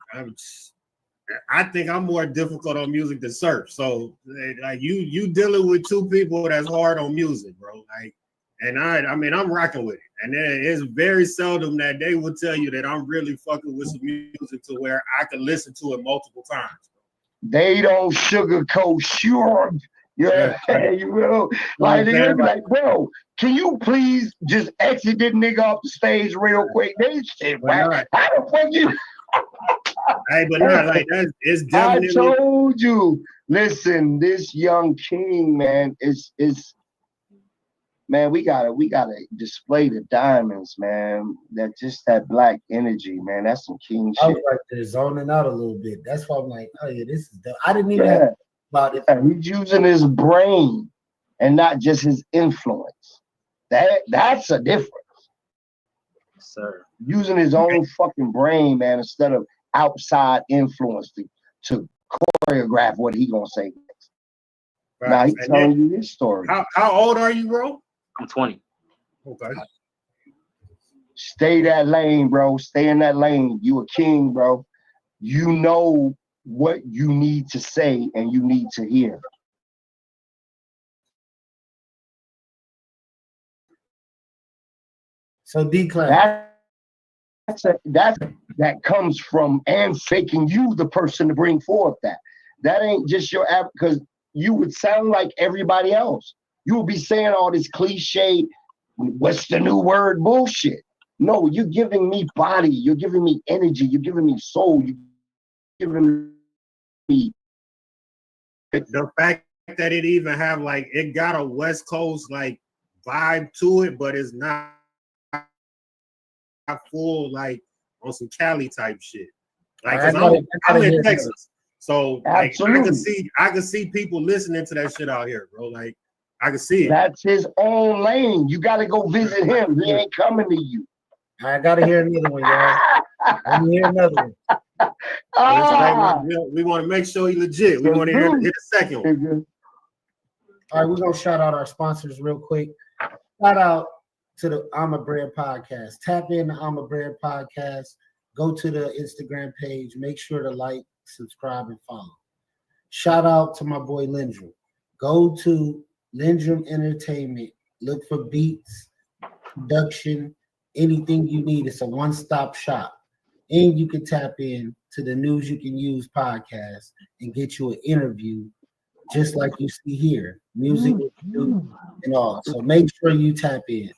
I think I'm more difficult on music than Surf. So like you dealing with two people that's hard on music, bro. Like, and I mean, I'm rocking with it. And it's very seldom that they will tell you that I'm really fucking with some music to where I can listen to it multiple times. They don't sugarcoat sure. Yeah, you will. Like they be like, bro, can you please just exit this nigga off the stage real quick? They shit, right? How the fuck you? Hey, but not like that. It's definitely. I told you. Listen, this young king, man, is man. We gotta display the diamonds, man. That black energy, man. That's some king shit. I was right there zoning out a little bit. That's why I'm like, oh yeah, this is dope. I didn't even have about it. He's using his brain and not just his influence. That's a difference. Sir. Using his own fucking brain, man, instead of outside influence to choreograph what he gonna say next. Right. Now he's telling you his story. How old are you, bro? I'm 20. Okay. Stay that lane, bro. Stay in that lane. You a king, bro. You know what you need to say and you need to hear. So D-Class. That comes from and faking you the person to bring forth that. That ain't just your app, because you would sound like everybody else. You will be saying all this cliche, what's the new word bullshit. No, you're giving me body, you're giving me energy, you're giving me soul, you're giving me. The fact that it even have like, it got a West Coast like vibe to it, but it's not full like on some Cali type shit. Like, I'm in Texas, so like I can see people listening to that shit out here, bro. Like I can see it. That's his own lane. You got to go visit him. He ain't coming to you. I gotta hear another one, y'all. I hear another one. We want to make sure he legit. We want to hear the second one. All right, we're gonna shout out our sponsors real quick. Shout out to the I'm a Bread Podcast. Tap in the I'm a Bread Podcast. Go to the Instagram page. Make sure to like, subscribe, and follow. Shout out to my boy Lyndrum. Go to Lyndrum Entertainment. Look for beats, production, anything you need. It's a one-stop shop. and you can tap in to the News You Can Use podcast and get you an interview just like you see here, music and all. So make sure you tap in.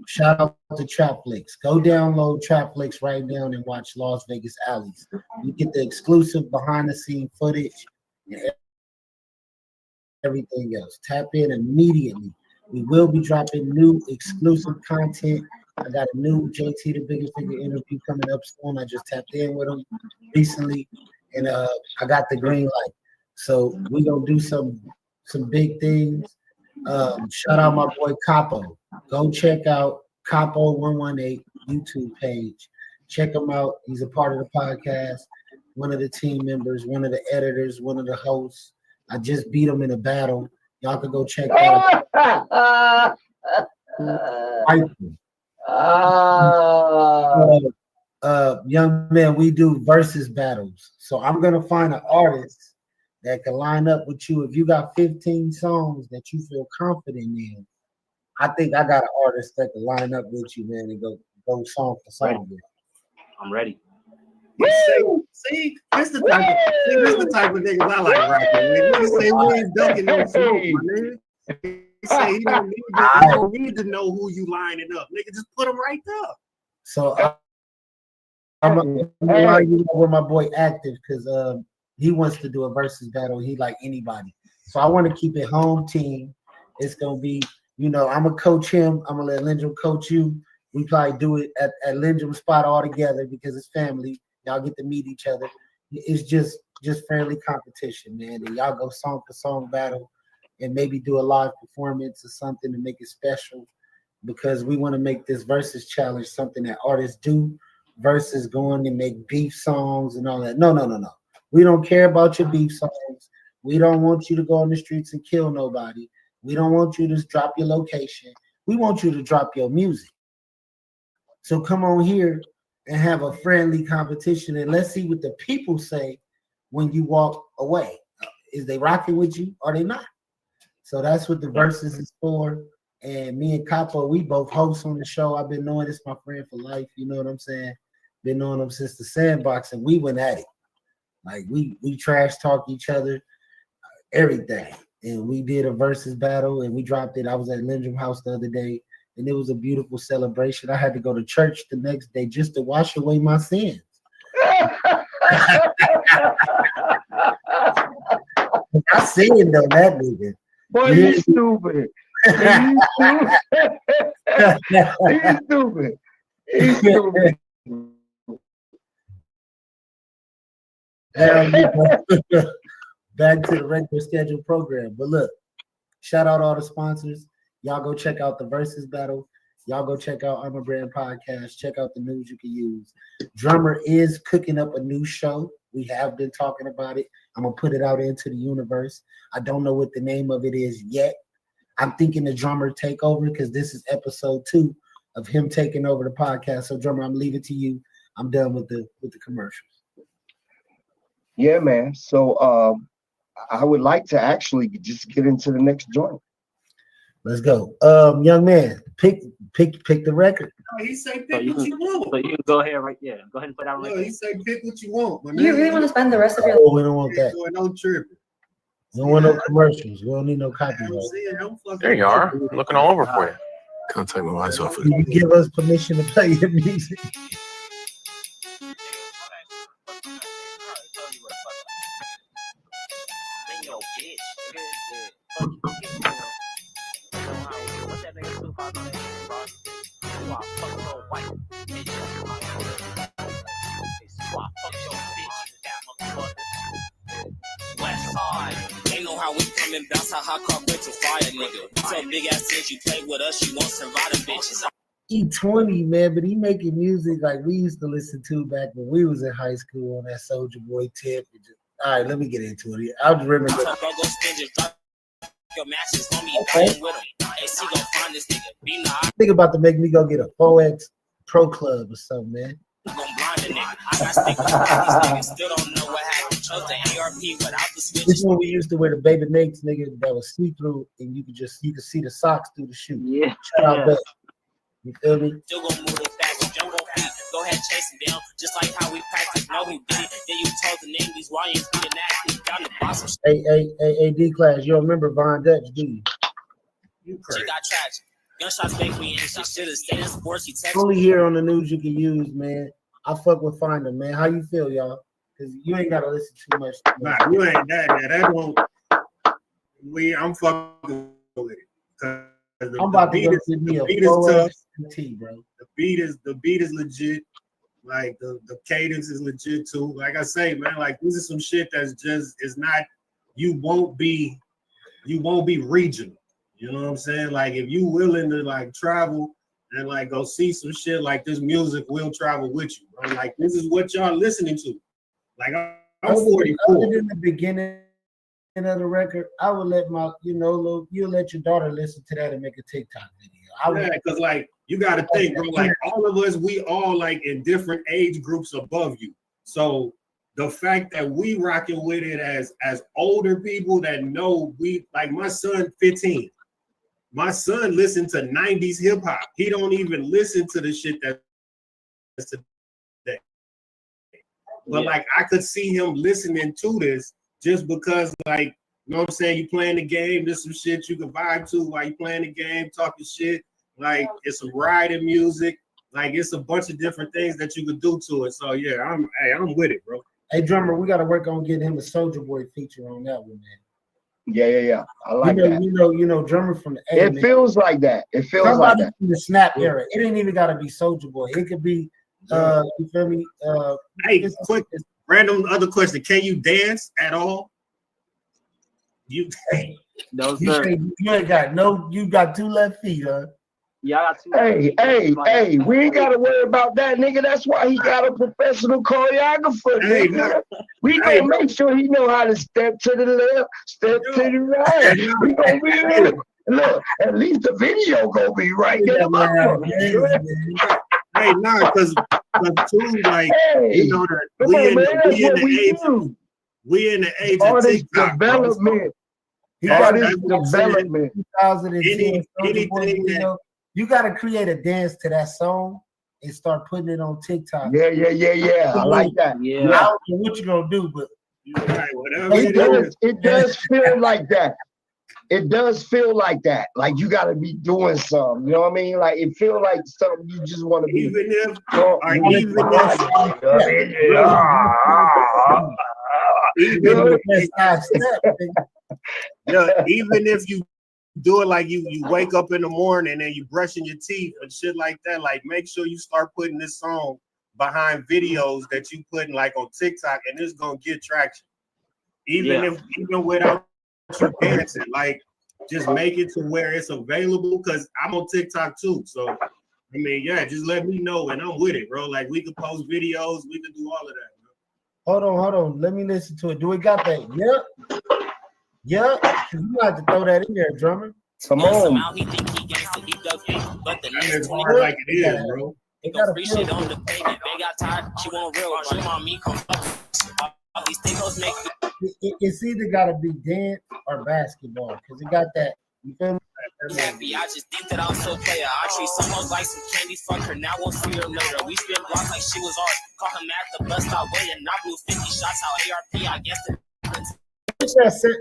Shout out to Trapflix. Go download Trapflix right now and watch Las Vegas Alleys. You get the exclusive behind the scene footage and everything else. Tap in immediately. We will be dropping new exclusive content. I got a new JT the Biggest Figure interview coming up soon. I just tapped in with him recently, and I got the green light. So we gonna do some big things. Shout out my boy Capo. Go check out Capo 118 YouTube page. Check him out. He's a part of the podcast, one of the team members, one of the editors, one of the hosts. I just beat him in a battle. Y'all can go check that out. Young man, we do versus battles. So I'm gonna find an artist that can line up with you. If you got 15 songs that you feel confident in, I think I got an artist that can line up with you, man, and go song for song. I'm ready. See, this the type of niggas I like rapping with. Niggas say we ain't ducking no smoke, my nigga. He say he don't need to know who you lining up. Nigga, just put them right there. So I'm gonna line you up with my boy Active because he wants to do a versus battle. He like anybody. So I want to keep it home team. It's gonna be, I'm gonna coach him. I'm gonna let Lyndrum coach you. We probably do it at Lyndrum spot all together because it's family. Y'all get to meet each other. It's just friendly competition, man. And y'all go song for song battle and maybe do a live performance or something to make it special because we want to make this versus challenge something that artists do versus going and make beef songs and all that. No. We don't care about your beef songs. We don't want you to go on the streets and kill nobody. We don't want you to drop your location. We want you to drop your music. So come on here and have a friendly competition, and let's see what the people say when you walk away. Is they rocking with you or they not? So that's what the verses is for. And me and Capo, we both hosts on the show. I've been knowing this my friend for life. You know what I'm saying? Been knowing him since the Sandbox, and we went at it. Like we trash talk each other, everything. And we did a versus battle, and we dropped it. I was at Lyndrum House the other day, and it was a beautiful celebration. I had to go to church the next day just to wash away my sins. I sinned on that nigga. Boy, you stupid. He's stupid. Back to the regular scheduled program. But look, shout out all the sponsors. Y'all go check out the versus battle. Y'all go check out I'm a Brand Podcast. Check out the News You Can Use. Drummer is cooking up a new show. We have been talking about it. I'm going to put it out into the universe. I don't know what the name of it is yet. I'm thinking the Drummer takeover because this is episode 2 of him taking over the podcast. So Drummer, I'm leaving it to you. I'm done with the commercials. Yeah, man. So I would like to actually just get into the next joint. Let's go. Young man, pick the record. No, he say pick what you want. So you can go ahead right there. Go ahead and put out right No, he say pick what you want. You really want to spend the rest of your life? We don't want that. No tripping. We don't want no commercials. We don't need no copyright. There you are. I'm looking all over for you. Can't take my eyes off it. You give us permission to play your music. Ain't know how we come and bounce how hot car quit to fire, nigga. So big ass since you play with us, you want some ride bitches. He 20, man, but he making music like we used to listen to back when we was in high school on that Soulja Boy tip. All right, let me get into it. I'll just remember. Think about to make me go get a 4X Pro Club or something, man. This one we used to wear the Baby Nates, nigga, that was see through, and you could see the socks through the shoe. Yeah. Shout out back. You feel me? Still gonna move it fast, jump on feet. Go ahead, chasing down, just like how we practice. No, we did it. Then you told the name these YNs be the nasty down the bottom. Hey, D class, you remember Von Dutch, do you? She got tragic. Gunshots make me and she should have stayed in sports. He texted Only here on the news you can use, man. I fuck with Finder, man. How you feel, y'all? Because you ain't gotta listen too much. Nah, you ain't that won't. I'm fucking with it. I'm about to go give me a full ST, bro. The beat is legit. Like the cadence is legit too. Like I say, man, like this is some shit that's just is not. You won't be regional. You know what I'm saying? Like if you willing to like travel and like go see some shit, like this music will travel with you, bro. Like this is what y'all listening to. Like I'm 44. Other than the beginning of the record, I would let my, you'll let your daughter listen to that and make a TikTok video. Yeah, because like you got to think, bro. Like all of us, we all like in different age groups above you. So the fact that we rocking with it as older people that know we like my son 15. My son listened to 90s hip hop. He don't even listen to the shit that's today. But like I could see him listening to this just because, like, you know what I'm saying? You playing the game, there's some shit you can vibe to while you playing the game, talking shit. Like it's some riding music. Like it's a bunch of different things that you could do to it. So yeah, I'm with it, bro. Hey drummer, we gotta work on getting him a Soulja Boy feature on that one, man. Yeah. I like that. You know, drummer from the It feels like that. It feels like that. From the Snap era. It ain't even gotta be Soulja Boy. It could be you feel me? Hey, quick random other question. Can you dance at all? No, sir. You ain't got you got 2 left feet, huh? Yeah, I got 2. Hey, we ain't gotta worry about that, nigga. That's why he got a professional choreographer, nigga. We gonna make sure he know how to step to the left, step to the right. We gonna be look, at least the video gonna be right there. Hey, nah, because too, like, you know, we in the age of TikTok, development. Artist development. 2010. Anything you gotta create a dance to that song and start putting it on TikTok. Yeah. I like that. Yeah. I don't know what you're gonna do, but it does feel like that. It does feel like that. Like you gotta be doing something. You know what I mean? Like it feels like something you just want to be. Even if you do it like you wake up in the morning and you brushing your teeth and shit like that, like make sure you start putting this song behind videos that you putting like on TikTok, and it's gonna get traction. Even without you dancing, like just make it to where it's available, because I'm on TikTok too. So I mean, yeah, just let me know and I'm with it, bro. Like we could post videos, we could do all of that, bro. Hold on. Let me listen to it. Do we got that? Yeah. You have to throw that in there, drummer. Come on. But the next hard like it is, bro. They got free shit on the pavement. They got tired. She want real. She want me. Come up. All these things make it's either gotta be dance or basketball, because it got that. You feel me? Happy. I just think that I'm so player. I treat someone like some candy. Fuck her. Now we'll see her later. We spin blocks like she was ours. Call him at the bus stop waiting. I blew 50 shots out ARP. I guess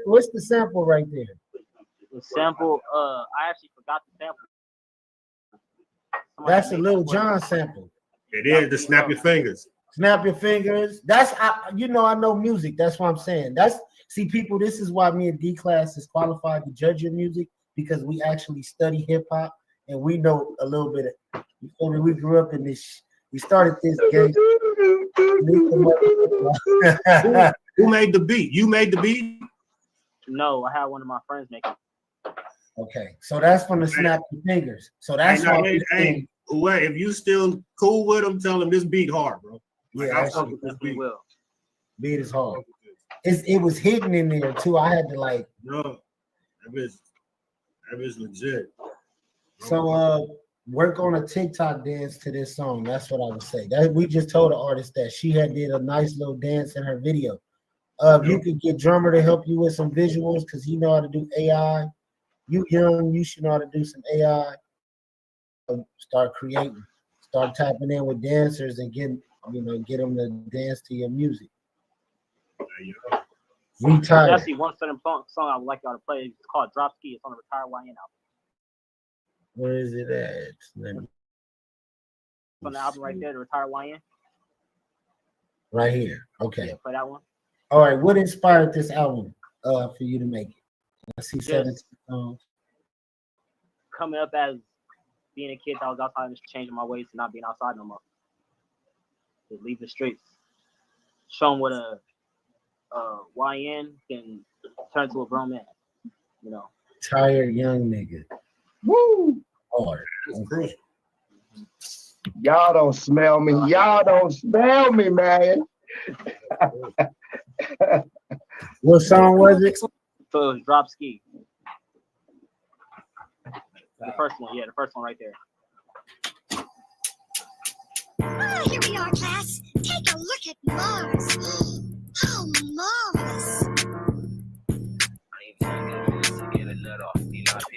What's the sample right there? The sample, I actually forgot the sample. That's a Lil Jon sample. It is the Snap Your Fingers. Snap Your Fingers. That's I know music. That's what I'm saying. People, this is why me and D Class is qualified to judge your music, because we actually study hip hop and we know a little bit of, you feel me? We grew up in this. We started this game. Who made the beat? You made the beat? No, I had one of my friends make it. Okay, so that's from the Snap Your Fingers. So that's why. If you still cool with them, tell them this beat hard, bro. Like, yeah, this beat. Beat is hard. It was hidden in there too. I had to like. No, that is legit. So work on a TikTok dance to this song. That's what I would say. That we just told the artist that she had did a nice little dance in her video. You could get drummer to help you with some visuals, because he know how to do AI. You young, you should know how to do some AI. Start creating. start tapping in with dancers and get them to dance to your music. Retired. Actually, one certain song I would like y'all to play. It's called Drop Ski. It's on the Retired YN album. Where is it at? It's on the album right there, the Retired YN. Right here. Okay. Yeah, play that one. All right. What inspired this album for you to make it? I see 17 songs. Coming up as being a kid that was outside and just changing my ways to not being outside no more. Just leave the streets. Show them what a YN can turn to a grown man. You know. Tired young nigga. Woo! Hard. Y'all don't smell me. Y'all don't smell me, man. What song was it? So it was Drop Ski. The first one, yeah, the first one right there. Oh, here we are, class. Take a look at Mars. How marvelous.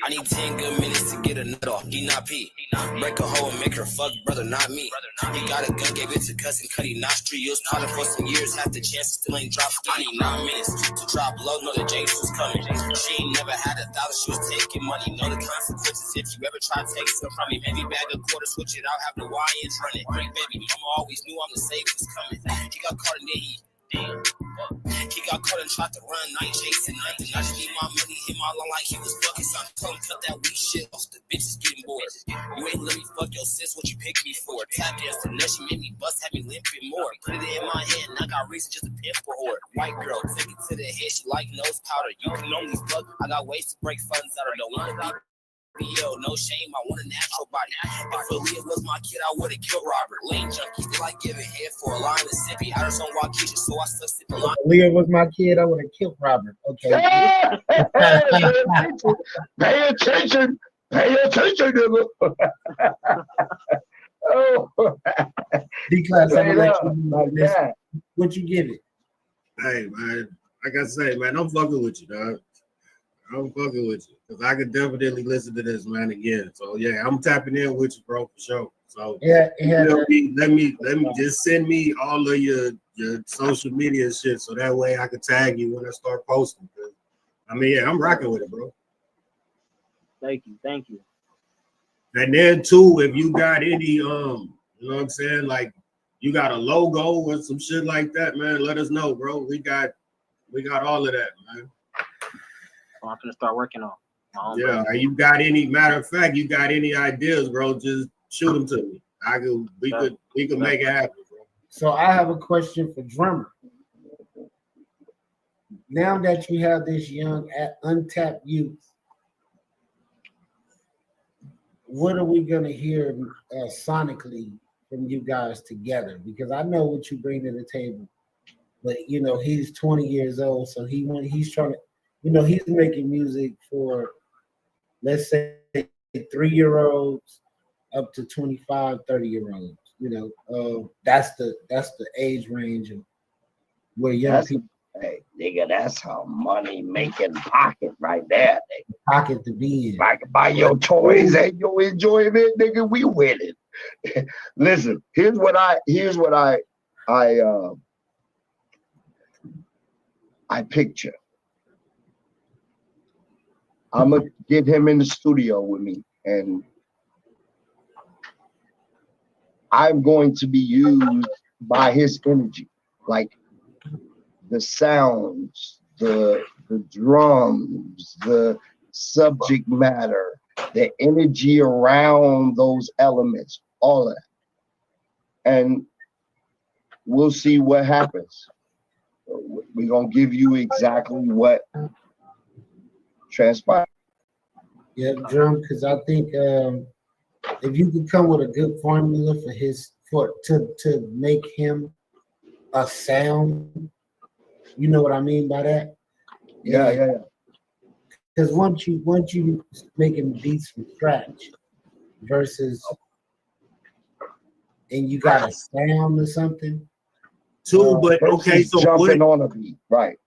I need 10 good minutes to get a nut off. He not P. Break a hoe and make her fuck, brother, not me. He got a gun, gave it to cousin Cuddy, not street. You was calling for some years, had the chance, still ain't dropped. I need 9 minutes to drop low, know the James was coming. She ain't never had $1,000, she was taking money. Know the consequences if you ever try to take some from me. Maybe bag a quarter, switch it out, have the YNs running. Great baby, mama always knew I'm the safest coming. He got caught in the damn. He got caught and tried to run, I ain't chasing nothing. I just need my money, hit my line like he was fucking. So I told him cut that weak shit off, the bitches getting bored. You ain't let me fuck your sis, what you pick me for? Tap dance to nuts, she made me bust, had me limping more. Put it in my hand, and I got reason just to pimp for her. White girl, take it to the head, she like nose powder. You can only fuck, I got ways to break funds out of the one. Yo, no shame, I want a natural body. If Aaliyah was my kid, I would've killed Robert. Lane junkies, they like giving head for a line of sippy. I just don't walk kitchen, so I still sip a line. If Aaliyah was my kid, I would have killed Robert. Okay. Pay attention, nigga. Oh, D-Class, what you give it? Hey, man, like I say, man, I'm fucking with you, dog. I'm fucking with you because I could definitely listen to this, man, again. So yeah, I'm tapping in with you, bro, for sure. So yeah. Let me just send me all of your social media shit so that way I can tag you when I start posting. I mean, yeah, I'm rocking with it, bro. Thank you. And then too, if you got any you know what I'm saying, like you got a logo or some shit like that, man, let us know, bro. We got all of that, man. So I'm gonna start working on my own. Yeah, you got any matter of fact, you got any ideas, bro? Just shoot them to me. We could make it happen, bro. So I have a question for Drummer. Now that you have this young untapped youth, what are we gonna hear sonically from you guys together? Because I know what you bring to the table, but you know he's 20 years old, so he's trying to. You know, he's making music for, let's say, 3-year-olds up to 25, 30-year-olds. You know, that's the age range of where young people. Hey, nigga, that's how money making pocket right there, nigga. Pocket to be in. I can buy your toys and your enjoyment, nigga. We winning. Listen, here's what I picture. I'm gonna get him in the studio with me, and I'm going to be used by his energy, like the sounds, the drums, the subject matter, the energy around those elements, all of that. And we'll see what happens. We're gonna give you exactly what transpire. Yeah, Drum, because I think if you could come with a good formula to make him a sound, you know what I mean by that? Yeah. Because once you making beats from scratch versus and you got a sound or something. Too, but okay, so jumping on a beat, right.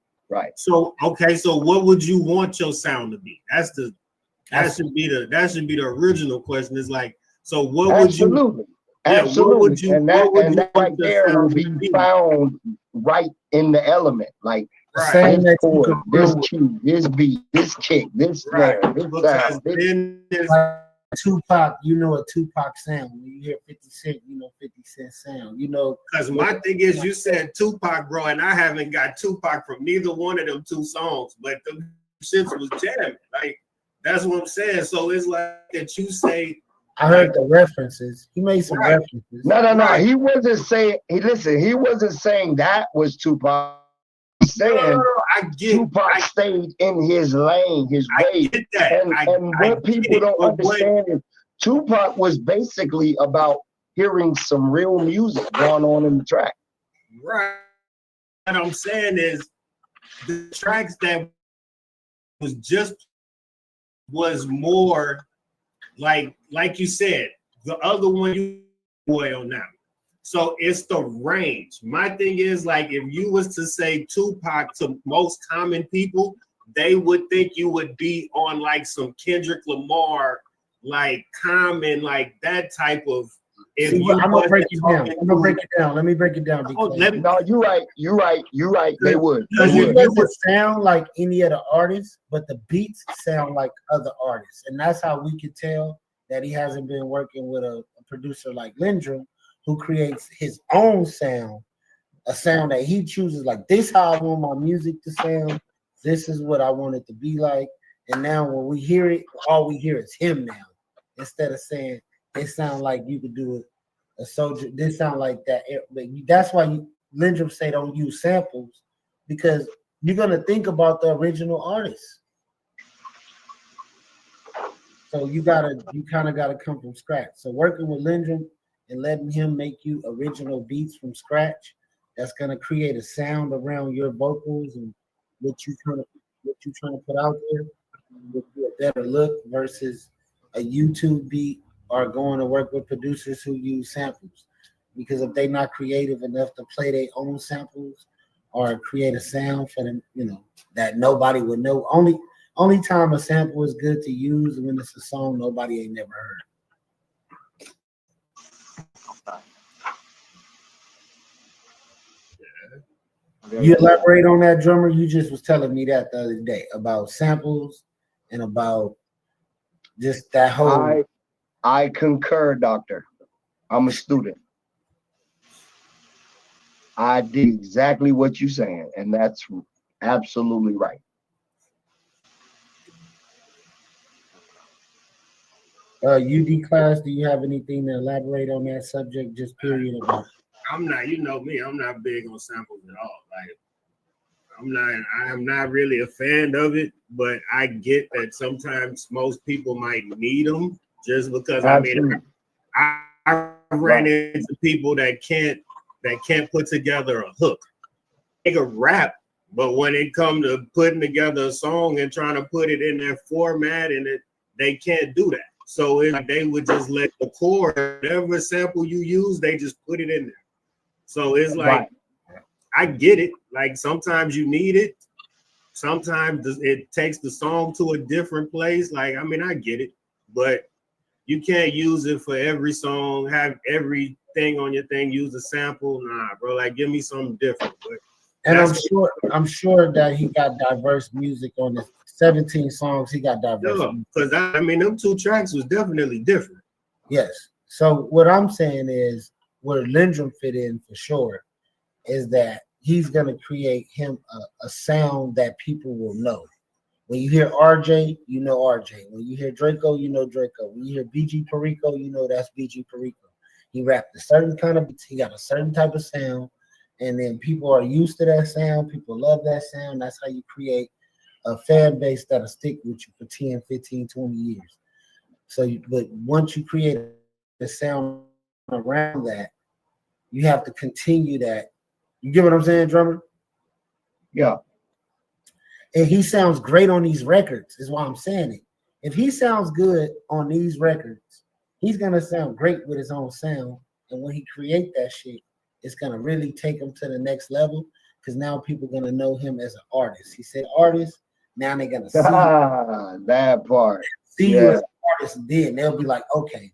So okay, so what would you want your sound to be? That should be the original question. Is like, so what would you? Absolutely. And that right your there will sound be to be? found right in the element. Like Saying this that you chord, could this grow with, cue, this beat, this kick, this snare, this Because sound. This, then there's like Tupac, you know a Tupac sound. When you hear 50 Cent, you know 50 Cent sound. You know, because my thing is, you said Tupac, bro, and I haven't got Tupac from neither one of them two songs, but the shits was jamming. Like, that's what I'm saying. So it's like that you say. I heard the references. He made some references. No. He wasn't saying. He wasn't saying that was Tupac. He's saying Tupac stayed in his lane, his way. Get that. And what people don't understand is Tupac was basically about hearing some real music going on in the track. Right. What I'm saying is the tracks that was more like you said, the other one you boy on now. So it's the range. My thing is, like, if you was to say Tupac to most common people, they would think you would be on like some Kendrick Lamar, like Common, like that type of. I'm gonna break it down. Let me break it down. No, you're right. They would. He doesn't sound like any other artist, but the beats sound like other artists, and that's how we could tell that he hasn't been working with a producer like Lyndrum, who creates his own sound, a sound that he chooses. Like, this how I want my music to sound. This is what I want it to be like. And now when we hear it, all we hear is him now, instead of saying it sound like you could do a soldier. This sound like that. That's why Lyndrum say don't use samples, because you're gonna think about the original artist. So you kind of gotta come from scratch. So working with Lyndrum and letting him make you original beats from scratch, that's gonna create a sound around your vocals and what you trying to put out there, with a better look versus a YouTube beat, or going to work with producers who use samples. Because if they're not creative enough to play their own samples or create a sound for them, that nobody would know. Only time a sample is good to use when it's a song nobody ain't never heard. You elaborate on that, drummer? You just was telling me that the other day about samples and about just that whole. I concur, doctor. I'm a student. I did exactly what you're saying, and that's absolutely right. UD class, do you have anything to elaborate on that subject? Just period about. I'm not, you know me, I'm not big on samples at all. Like, I am not really a fan of it, but I get that sometimes most people might need them, just because I ran into people that can't put together a hook. They can rap, but when it comes to putting together a song and trying to put it in their format, they can't do that. So they would just let the chord, whatever sample you use, they just put it in there. So it's like, I get it. Like, sometimes you need it. Sometimes it takes the song to a different place. Like, I get it, but you can't use it for every song, have everything on your thing, use a sample. Nah, bro, like, give me something different. But and I'm sure that he got diverse music on the 17 songs. He got diverse. Because them 2 tracks was definitely different. Yes. So what I'm saying is, where Lyndrum fit in for sure is that he's gonna create him a sound that people will know. When you hear RJ, you know RJ. When you hear Draco, you know Draco. When you hear BG Perico, you know that's BG Perico. He rapped a certain kind of, he got a certain type of sound, and then people are used to that sound. People love that sound. That's how you create a fan base that'll stick with you for 10, 15, 20 years. So, but once you create a sound around that, you have to continue that. You get what I'm saying, drummer? Yeah. And he sounds great on these records, is why I'm saying it. If he sounds good on these records, he's gonna sound great with his own sound. And when he create that shit, it's gonna really take him to the next level, because now people are gonna know him as an artist. He said artist, now they're gonna see that part. See you as an artist, then they'll be like, okay,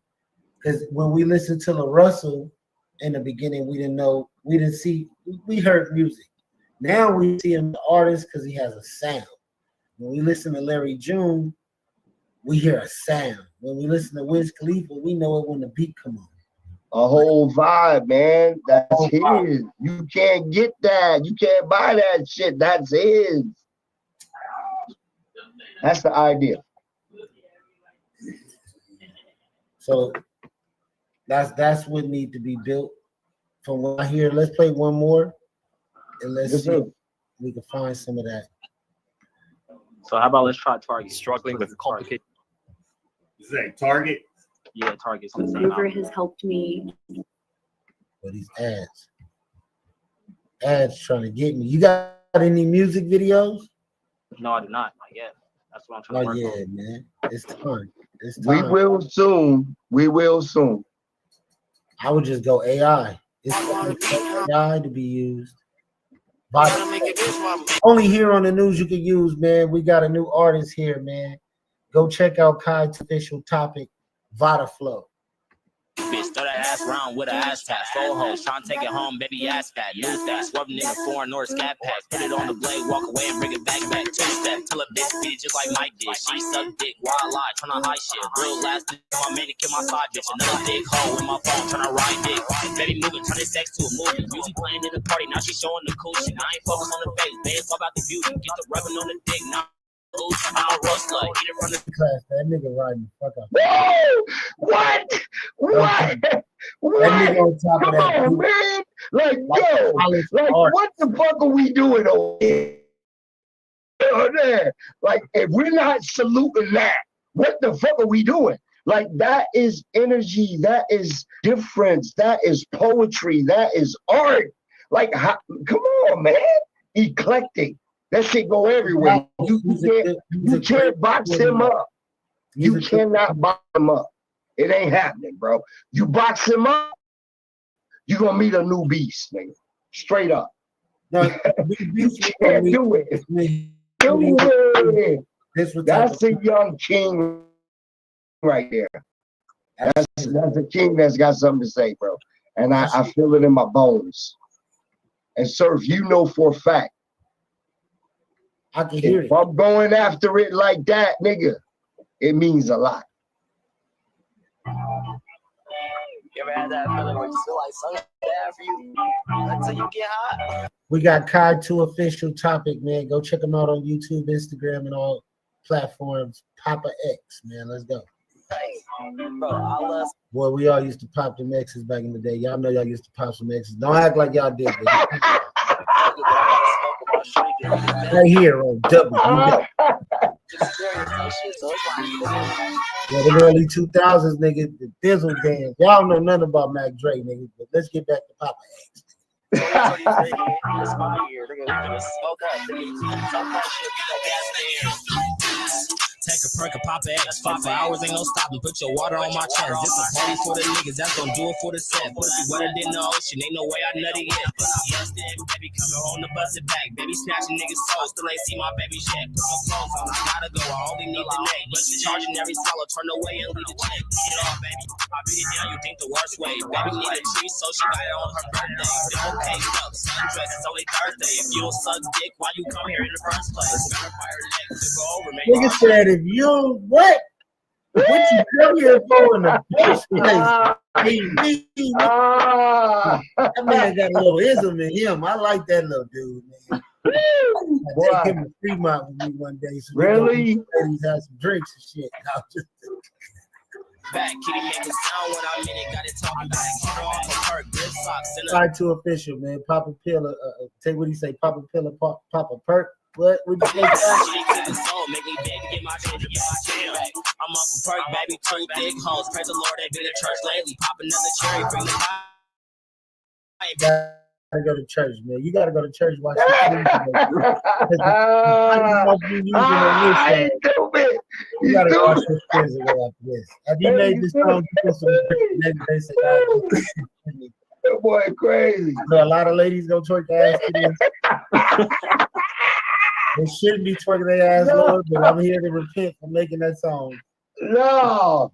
Because when we listened to La Russell in the beginning, we didn't see, we heard music. Now we see him the artist because he has a sound. When we listen to Larry June, we hear a sound. When we listen to Wiz Khalifa, we know it when the beat come on. A whole vibe, man. That's his. You can't get that. You can't buy that shit. That's his. That's the idea. So that's what need to be built. From what I hear, let's play one more, and let's see if we can find some of that. So how about let's try Target? Struggling with complicated. Is that Target? Yeah, Target's the This same Uber album. has helped me. But these ads trying to get me. You got any music videos? No, I do not. Not yet. That's what I'm trying to Oh work yeah, on. man. It's time. It's We time. will soon. We will soon. I would just go AI. It's AI to be used. Only here on the news you can use, man. We got a new artist here, man. Go check out Kai's official topic, Vada Flow. Bitch, throw that ass round with a ass tap. Full hoes, trying to take it home, baby, ass fat. Lose that, swerving in the foreign or scat pack. Put it on the blade, walk away and bring it back. Two step, tell a bitch beat it just like Mike did. She suck dick, wild lie, trying to hide shit. Real last dick, my man to kill my side bitch. Another dick hole in my phone, trying to ride dick. Baby moving, turn this sex to a movie. Music playing in the party, now she showing the cool shit. I ain't focused on the face, man, it's all about the beauty. Get the rubbing on the dick, now. I'm a roast slut, eat it from the class. That nigga riding the fuck up. Whoa! What? What? That nigga on top of that. Come on, man. Like, yo, like, what the fuck are we doing over here? Like, if we're not saluting that, what the fuck are we doing? Like, that is energy. That is difference. That is poetry. That is art. Like, come on, man. Eclectic. That shit go everywhere. You can't box him up. You cannot box him up. It ain't happening, bro. You box him up, you're gonna meet a new beast, nigga. Straight up. No, you can't do it. Do it. That's a young king right there. That's a king that's got something to say, bro. And I feel it in my bones. And sir, if you know for a fact, I can hear it. If I'm going after it like that, nigga, it means a lot. You ever had that feeling where you feel like something's bad for you until you get hot? We got Kai 2 official topic, man. Go check him out on YouTube, Instagram, and all platforms. Papa X, man. Let's go. Bro, boy, we all used to pop them X's back in the day. Y'all know y'all used to pop some X's. Don't act like y'all did. Right here on W. Yeah, the early 2000s, nigga, the Dizzle dance. Y'all know nothing about Mac Dre, nigga, but let's get back to Papa X. Take a perk and pop an X. Fuck for hours, ain't no stopping. Put your water on my chest. This a party for the niggas that's gonna do it for the set. Pussy wetter than the ocean, ain't no way I nutty yet. Yes, then, baby, coming home to bust it back. Baby, snatching niggas' souls, still ain't see my baby yet. Put my clothes on, I gotta go, I only need the neck. But you charging every solo, turn away and leave the check. Get off, baby. I beat it down, you think the worst way. Baby need a tree, so she got it on her birthday. Double caked up, sundress, it's only Thursday. If you don't suck dick, why you come here in the first place? Gotta fire legs to go over, man. Nigga said, if you what you come here for in the first place? That man got a little ism in him. I like that little dude, man. I take him to Fremont with me one day. So really? He's had some drinks and shit. Back, kitty make a sound when I'm in it, got it talking back. Hit off a perk, grip socks, and a Try to official, man. Papa Pill, take what he say, Papa Pill, Papa Perk. What would you say? Make me beg to get my shit back. I'm off a perk, baby, 2 big hoes. Praise the Lord, they've been to church lately. Pop another cherry, bring the pie. Gotta go to church, man. You gotta go to church. Watch the You gotta watch this kids and go after this. Have you made this song? They say, that boy crazy. So a lot of ladies go twerk their ass to this. They shouldn't be twerking their ass, Lord, but I'm here to repent for making that song. No.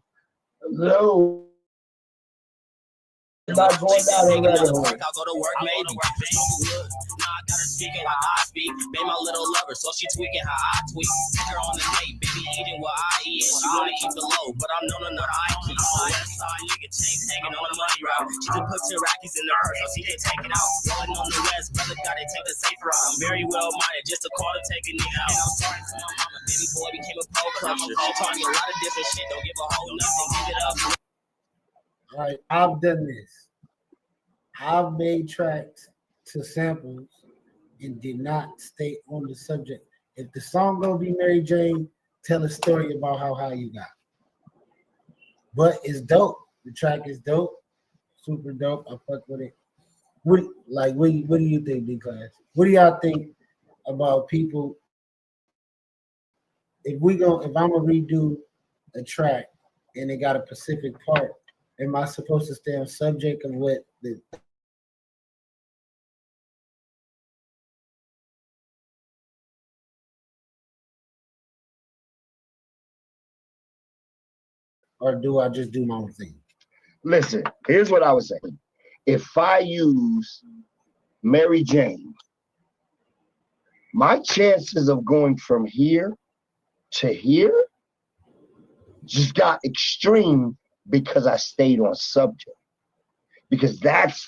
not going down that rabbit hole. I'll go to work, maybe. Now I got her speaking how I speak. Babe, my little lover, so she tweaking how I tweak. Take her on a date, baby, eating what I eat. She wanna keep it low, but I'm no, I keep. West side nigga chains hanging on the money route. She just put 10 rackies in the purse, so she can't take it out. Rolling on the west, brother gotta take the safer route. I'm very well minded, just a call to take a nigga out. And I'm sorry to my mama, baby boy became a pole crusher. She taught me a lot of different shit, don't give a whole nothing, give it up. All right, I've done this. I've made tracks to samples and did not stay on the subject. If the song gonna be Mary Jane, tell a story about how high you got. But it's dope. The track is dope, super dope. I fuck with it. What do you think, D-Class? What do y'all think about people? If I'm gonna redo a track and it got a specific part, am I supposed to stay on subject of what the or do I just do my own thing? Listen, here's what I was saying. If I use Mary Jane, my chances of going from here to here just got extreme because I stayed on subject. Because that's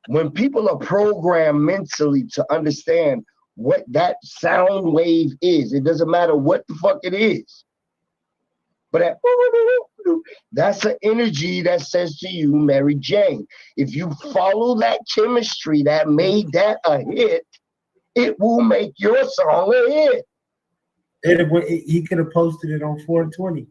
when people are programmed mentally to understand what that sound wave is, it doesn't matter what the fuck it is. But that's an energy that says to you, Mary Jane. If you follow that chemistry that made that a hit, it will make your song a hit. He could have posted it on 420.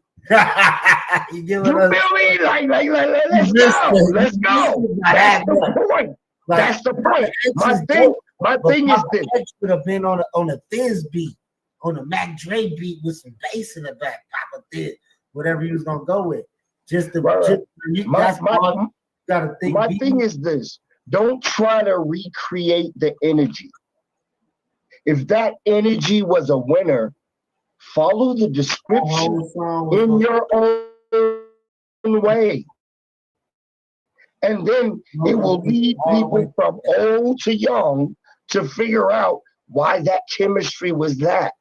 You feel me? Like, let's go. Let's go. That's the point. That's the point. My thing is this. It would have been on a Thiz beat, on a Mac Dre beat with some bass in the back, Papa Thiz, whatever he was gonna go with. My thing is this: don't try to recreate the energy. If that energy was a winner, follow the description in your own way. And then it will lead people from old to young to figure out why that chemistry was that.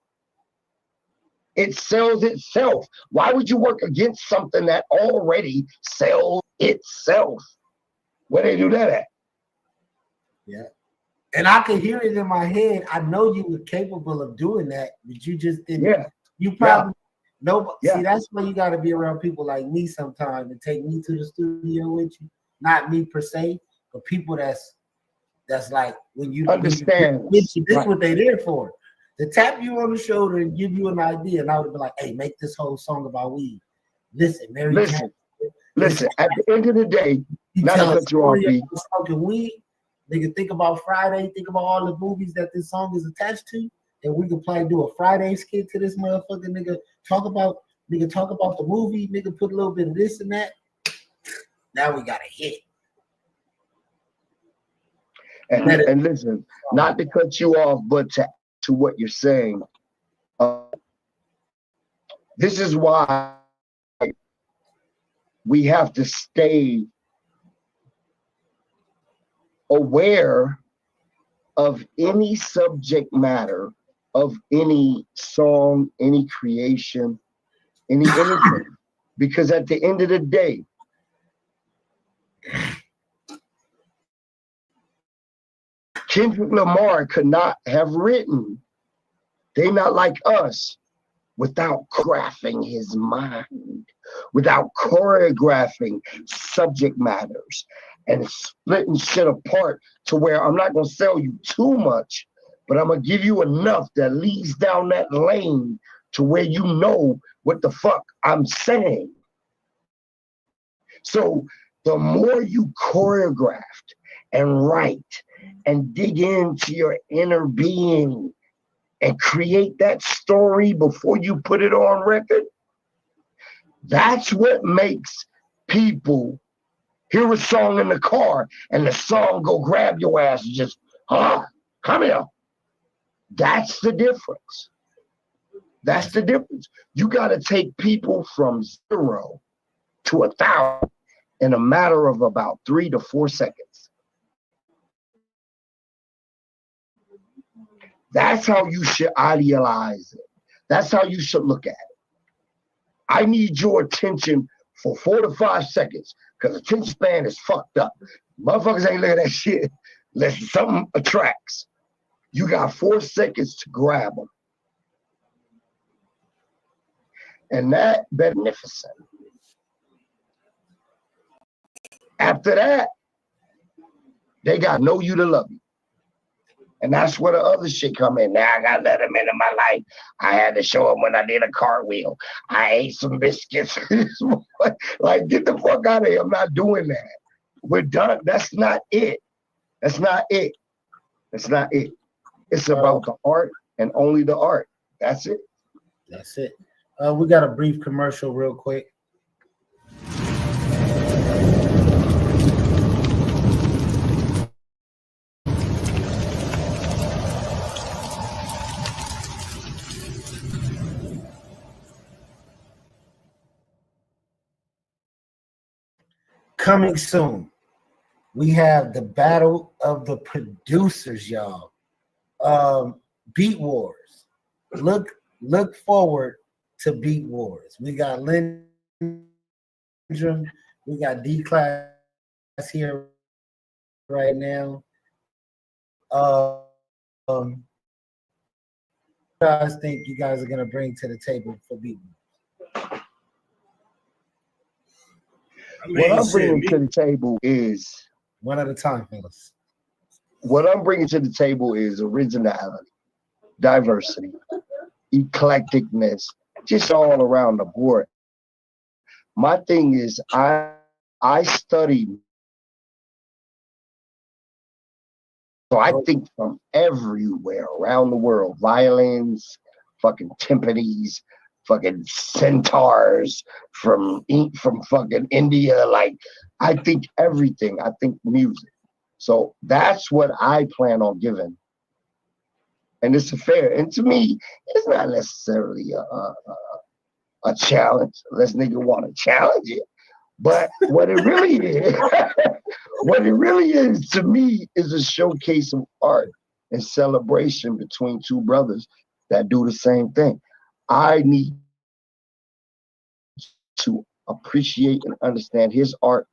It sells itself. Why would you work against something that already sells itself? Where they do that at? Yeah. And I can hear it in my head. I know you were capable of doing that, but you just didn't. Yeah. You probably no. Yeah. See, that's why you got to be around people like me sometimes and take me to the studio with you. Not me per se, but people that's like when you understand. This is what they're there for. To tap you on the shoulder and give you an idea, and I would be like, "Hey, make this whole song about weed." Listen, Mary. Listen. At the end of the day, not to cut you off, smoking weed. Nigga, think about Friday. Think about all the movies that this song is attached to, and we could probably do a Friday skit to this motherfucker. Nigga, talk about the movie. Nigga, put a little bit of this and that. Now we got a hit. And listen, not to cut you off, but to what you're saying. This is why we have to stay aware of any subject matter of any song, any creation, anything. Because at the end of the day, Kendrick Lamar could not have written They Not Like Us without crafting his mind, without choreographing subject matters and splitting shit apart to where I'm not going to sell you too much, but I'm going to give you enough that leads down that lane to where you know what the fuck I'm saying. So the more you choreographed and write and dig into your inner being and create that story before you put it on record, that's what makes people hear a song in the car and the song go grab your ass and just, come here. That's the difference. That's the difference. You got to take people from 0 to 1,000 in a matter of about 3 to 4 seconds. That's how you should idealize it. That's how you should look at it. I need your attention for 4 to 5 seconds because attention span is fucked up. Motherfuckers ain't looking at that shit unless something attracts. You got 4 seconds to grab them. And that beneficent. After that, they got know you to love you. And that's where the other shit come in. Now I got to let them into my life. I had to show them when I did a cartwheel. I ate some biscuits. Like, get the fuck out of here. I'm not doing that. We're done. That's not it. That's not it. That's not it. It's about the art and only the art. That's it. That's it. We got a brief commercial real quick. Coming soon, we have the battle of the producers, y'all. Beat Wars. Look forward to Beat Wars. We got Lyndrum, we got D-Class here right now. What do you guys think you guys are gonna bring to the table for Beat Wars? What I'm bringing to the table is one at a time, fellas. What I'm bringing to the table is originality, diversity, eclecticness, just all around the board. My thing is I study, so I think from everywhere around the world, violins, fucking timpanis, fucking centaurs from fucking India. Like, I think everything. I think music. So that's what I plan on giving. And it's fair. And to me, it's not necessarily a challenge, unless nigga want to challenge it. But what it really is, what it really is to me is a showcase of art and celebration between two brothers that do the same thing. I need to appreciate and understand his art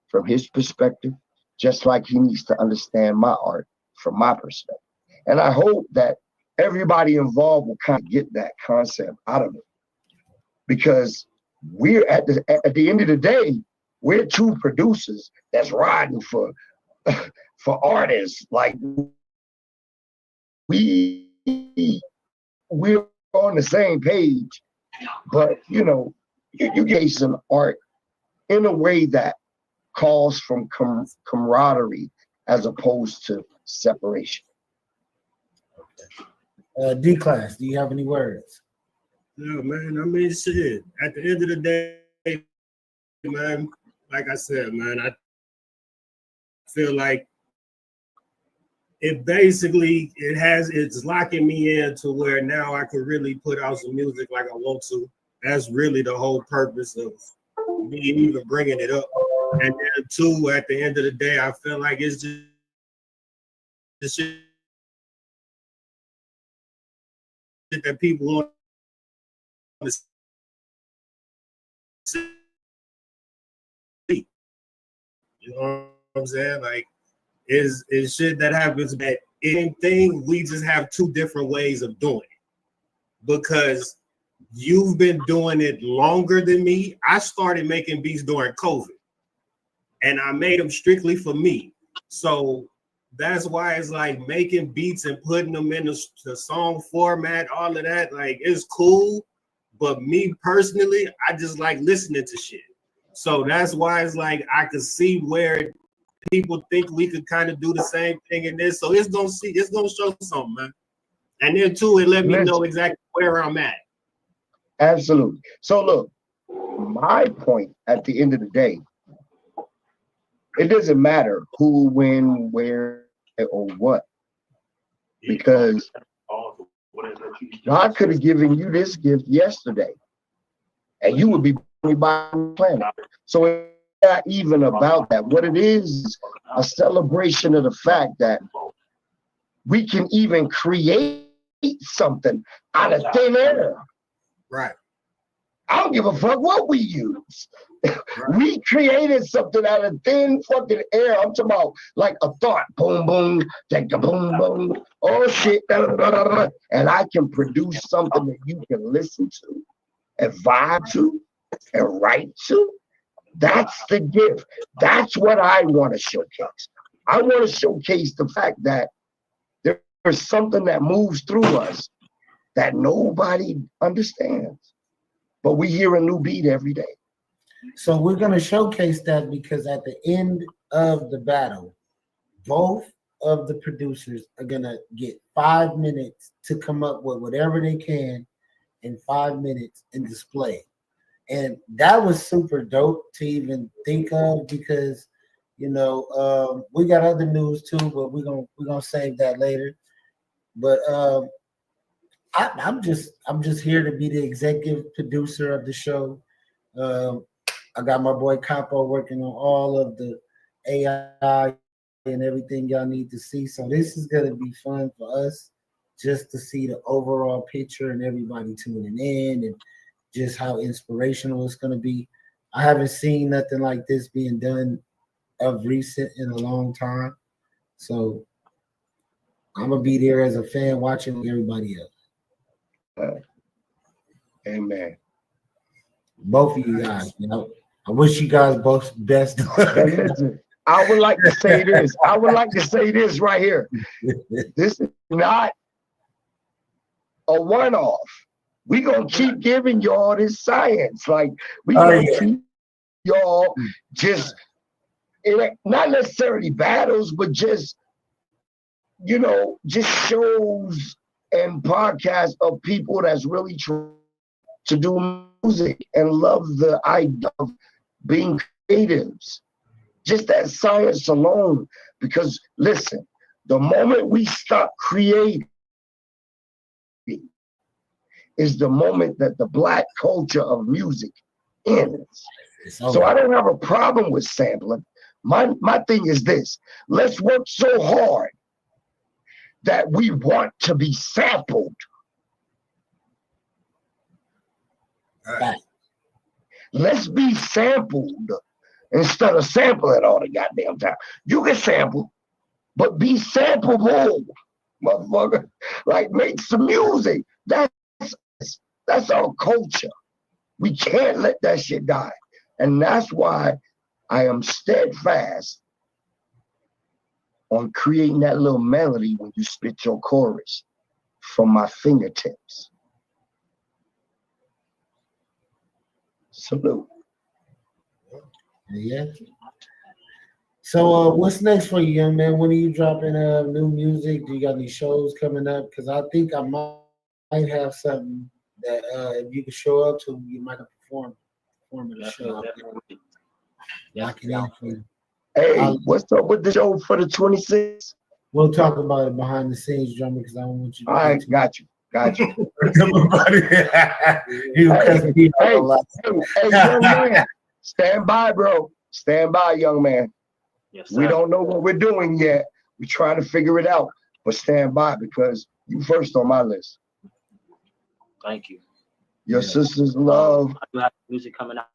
from his perspective, just like he needs to understand my art from my perspective. And I hope that everybody involved will kind of get that concept out of it. Because we're at the end of the day, we're two producers that's riding for artists. Like, we're on the same page, but you get some art in a way that calls from camaraderie as opposed to separation. D-Class, do you have any words? No, man. I mean, shit. At the end of the day, man, like I said, man, I feel like it's locking me in to where now I can really put out some music like I want to. That's really the whole purpose of me even bringing it up. And then two, at the end of the day, I feel like it's just the shit that people want to see. You know what I'm saying? Like, is shit that happens that anything, we just have two different ways of doing it. Because you've been doing it longer than me. I started making beats during COVID. And I made them strictly for me. So that's why it's like making beats and putting them in the song format, all of that, like, it's cool. But me personally, I just like listening to shit. So that's why it's like I could see where people think we could kind of do the same thing in this. So it's gonna show something, man. And then too, it let me know exactly where I'm at. Absolutely. So look, my point at the end of the day, it doesn't matter who, when, where, or what. Because God could have given you this gift yesterday, and you would be by the planet. So not even about that. What it is a celebration of the fact that we can even create something out of thin air. Right. I don't give a fuck what we use. We created something out of thin fucking air. I'm talking about like a thought. Boom, boom, take the boom, boom. Oh shit. Da, da, da, da. And I can produce something that you can listen to and vibe to and write to. That's the gift. That's what I want to showcase. I want to showcase the fact that there's something that moves through us that nobody understands. But we hear a new beat every day. So we're going to showcase that because at the end of the battle, both of the producers are going to get 5 minutes to come up with whatever they can in 5 minutes and display. And that was super dope to even think of because, you know, we got other news too, but we're gonna save that later. But I'm just here to be the executive producer of the show. I got my boy Capo working on all of the AI and everything y'all need to see. So this is gonna be fun for us just to see the overall picture and everybody tuning in and just how inspirational it's gonna be. I haven't seen nothing like this being done of recent in a long time. So I'm gonna be there as a fan watching everybody else. Amen. Both of you guys, you know. I wish you guys both best. Listen, I would like to say this. I would like to say this right here. This is not a one-off. We gonna keep giving y'all this science. Like we gonna keep y'all just not necessarily battles, but just just shows and podcasts of people that's really trying to do music and love the idea of being creatives. Just that science alone. Because listen, the moment we stop creating is the moment that the Black culture of music ends. So I don't have a problem with sampling. My thing is this: let's work so hard that we want to be sampled. Right. Let's be sampled instead of sampling all the goddamn time. You can sample, but be sampleable, motherfucker. Like make some music. That's our culture. We can't let that shit die. And that's why I am steadfast on creating that little melody when you spit your chorus from my fingertips. Salute. Yeah. So what's next for you, young man? When are you dropping new music? Do you got any shows coming up? Because I think I might have something that if you could show up to, you might have performed at the show. Lock it in for you. Hey, what's up with the show for the 26th? We'll talk about it behind the scenes, drummer, because I don't want you to. All right, got you. Hey, young man, stand by, bro. Stand by, young man. Yes, we don't know what we're doing yet. We're trying to figure it out, but stand by because you first on my list. Thank you. Your sister's love. I do have music coming out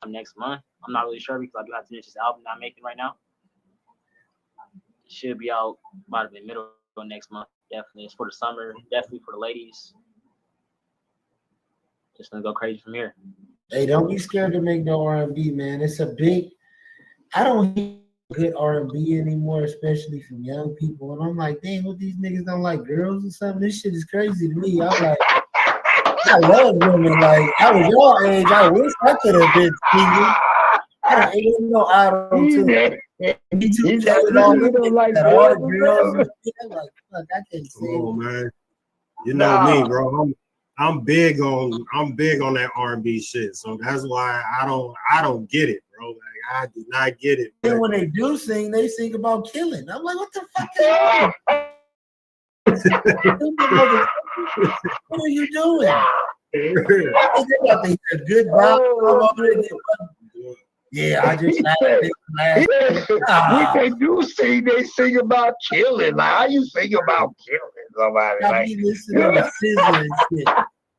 next month. I'm not really sure because I do have to finish this album that I'm making right now. It should be out by the middle of next month. Definitely. It's for the summer. Definitely for the ladies. Just gonna go crazy from here. Hey, don't be scared to make no R&B, man. It's a big. I don't hear good R&B anymore, especially from young people. And I'm like, dang, what these niggas don't like girls or something? This shit is crazy to me. I'm like, I love women. Like, I was your age. I wish I could have been single. I ain't no idol too. Me too. Don't like girls. I'm like, fuck, I can't say it. Oh man, you know me, bro. I'm big on that R&B shit. So that's why I don't get it, bro. Like I do not get it. And when they do sing, they sing about killing. I'm like, what the fuck is that? What are you doing? They got the good vibe. Yeah, I just had a big laugh. When they do sing, they sing about killing. Like, how you sing about killing somebody? I Like, be listening to Scissor and shit.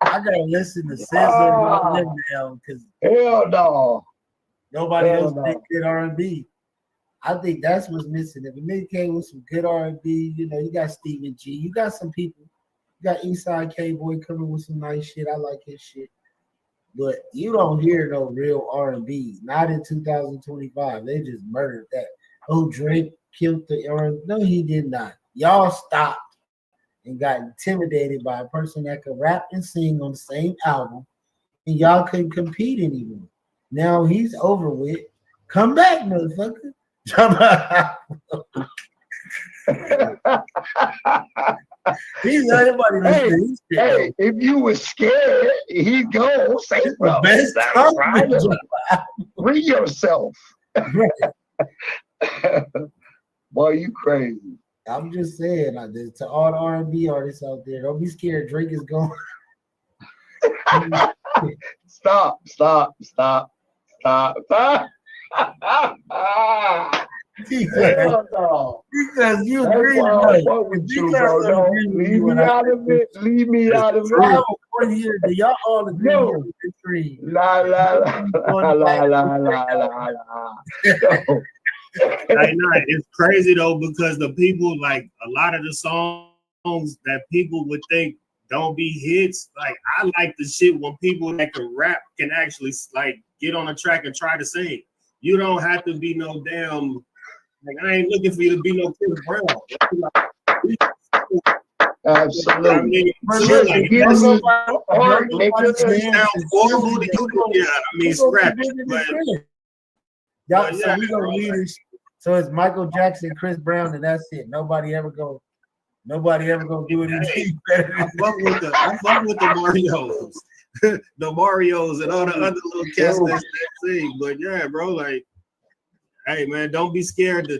I gotta listen to Scissor and them now because hell no. nobody Hell else did good R&B. I think that's what's missing. If a nigga came with some good R&B, you know, you got Stephen G. You got some people. You got Eastside K-Boy coming with some nice shit. I like his shit. But you don't hear no real R&B. Not in 2025. They just murdered that. Oh, Drake killed the R&B. No, he did not. Y'all stopped and got intimidated by a person that could rap and sing on the same album, and y'all couldn't compete anymore. Now he's over with. Come back, motherfucker. He's everybody listen. Hey, if you were scared, he'd go say bro. Best Free yourself. Boy, you crazy. I'm just saying, to all the R&B artists out there, don't be scared. Drake is gone. Stop. Hell no. Because you That's agree why I fuck with you, bro. No, leave me out of it. Leave me out of I have it. a point here. Do y'all all agree? No. La la la. No. It's crazy though, because the people, like a lot of the songs that people would think don't be hits, like I like the shit when people that can rap can actually like get on a track and try to sing. You don't have to be no damn, like I ain't looking for you to be no Chris Brown. Absolutely. I mean, scrap it. Y'all, so we gonna leave this. So it's Michael Jackson, Chris Brown, and that's it. Nobody ever gonna do anything better. I fuck with the Marios. The Marios and all the other little cats that sing. But yeah, bro, like, hey man, don't be scared to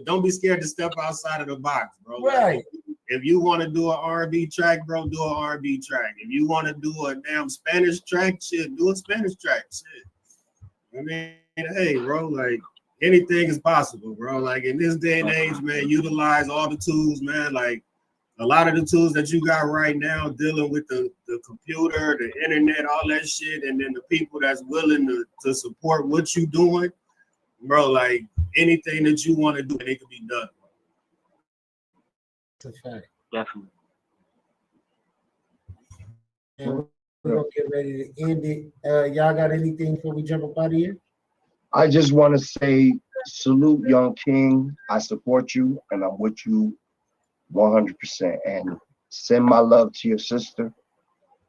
step outside of the box, bro. Right. Like, if you want to do an R&B track, bro, do an R&B track. If you want to do a damn Spanish track, shit, do a Spanish track. Shit. I mean, hey, bro, like anything is possible, bro. Like in this day and age, man, utilize all the tools, man. Like a lot of the tools that you got right now dealing with the computer, the internet, all that shit, and then the people that's willing to support what you doing, bro, like anything that you want to do, it can be done. That's a fact. Definitely. And we're gonna get ready to end it. Y'all got anything before we jump up out of here? I just want to say salute, Young King. I support you and I'm with you 100%. And send my love to your sister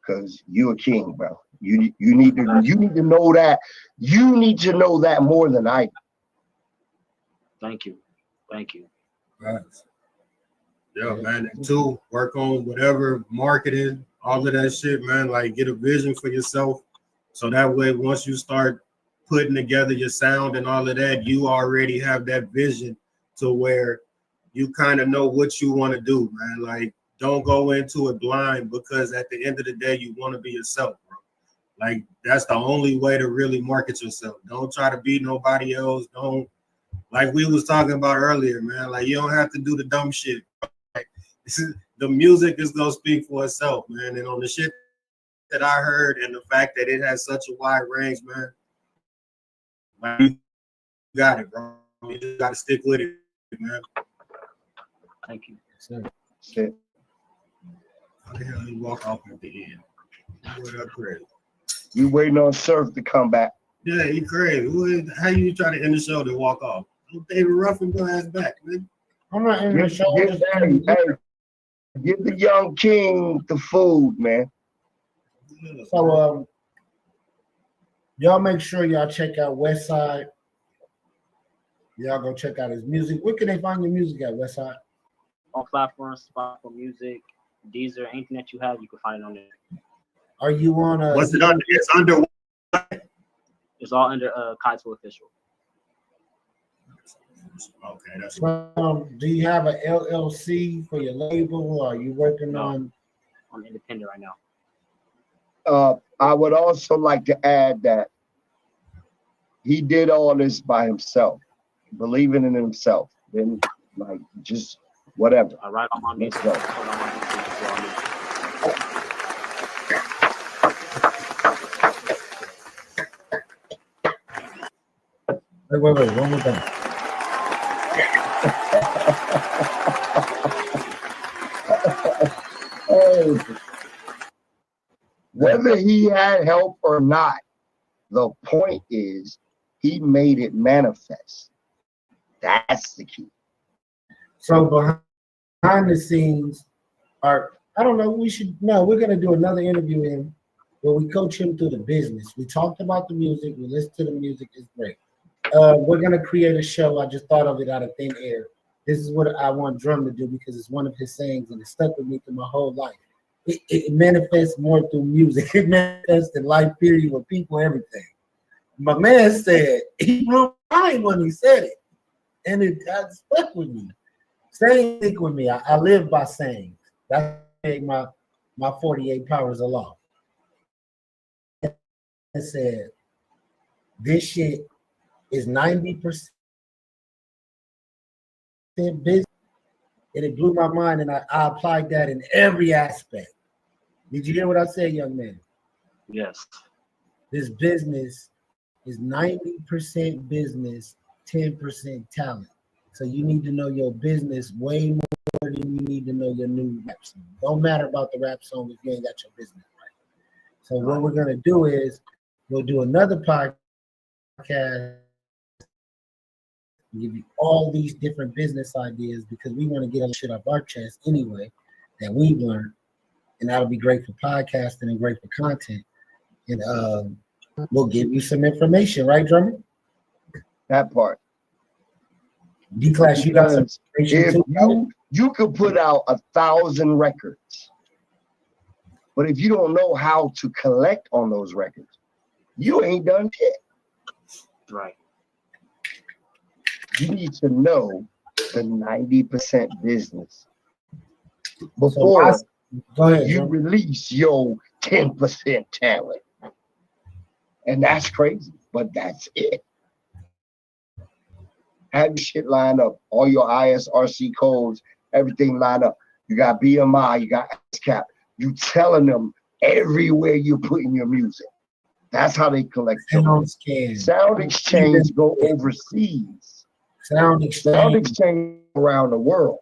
because you a king, bro. You need to know that. You need to know that more than I do. Thank you. Right. Yeah, man. And two, work on whatever marketing, all of that shit, man. Like get a vision for yourself. So that way, once you start putting together your sound and all of that, you already have that vision to where you kind of know what you want to do, man. Like don't go into it blind because at the end of the day, you want to be yourself, bro. Like that's the only way to really market yourself. Don't try to be nobody else. Don't, like we was talking about earlier, man. Like you don't have to do the dumb shit. Like, the music is gonna speak for itself, man. And on the shit that I heard and the fact that it has such a wide range, man, like, you got it, bro. You just gotta stick with it, man. Thank you. Shit. How the hell you walk off at the end? What up, crazy? You waiting on Surf to come back. Yeah, he crazy. How you try to end the show to walk off? David Ruffin go ass back, man. I'm not ending the show. Give the Young King the food, man. So y'all make sure y'all check out Westside. Y'all go check out his music. Where can they find your music at, Westside? On platforms, Spotify Music, Deezer, anything that you have, you can find it on there. Are you on a? What's it under? It's under. It's all under Kaito Official. Okay, that's. Do you have an LLC for your label, or are you working on? I'm independent right now. I would also like to add that he did all this by himself, believing in himself. Then like just whatever. I write on my Let's music. go. Wait, one more time. Hey, whether he had help or not, the point is he made it manifest. That's the key. So behind the scenes are, I don't know, we're gonna do another interview where we coach him through the business. We talked about the music, we listened to the music, it's great. We're gonna create a show. I just thought of it out of thin air. This is what I want Drum to do because it's one of his sayings and it stuck with me through my whole life. It manifests more through music. It manifests in life, period, with people, everything. My man said, he blew my mind when he said it. And it stuck with me. Saying stick with me. I live by sayings. That's my 48 powers of law. I said, this shit is 90% business. And it blew my mind, and I applied that in every aspect. Did you hear what I said, young man? Yes. This business is 90% business, 10% talent. So you need to know your business way more than you need to know your new rap song. Don't matter about the rap song if you ain't got your business right. So what we're gonna do is we'll do another podcast, give you all these different business ideas because we want to get all shit off our chest anyway that we've learned, and that'll be great for podcasting and great for content. And we'll give you some information, right, Drummer? That part. D-Class, you got some information if too? you could put out 1,000 records, but if you don't know how to collect on those records, you ain't done shit. Right. You need to know the 90% business before you release your 10% talent. And that's crazy, but that's it. Have your shit lined up, all your ISRC codes, everything lined up. You got BMI, you got ASCAP. You telling them everywhere you're putting your music. That's how they collect your money. Sound exchange go overseas. Sound exchange around the world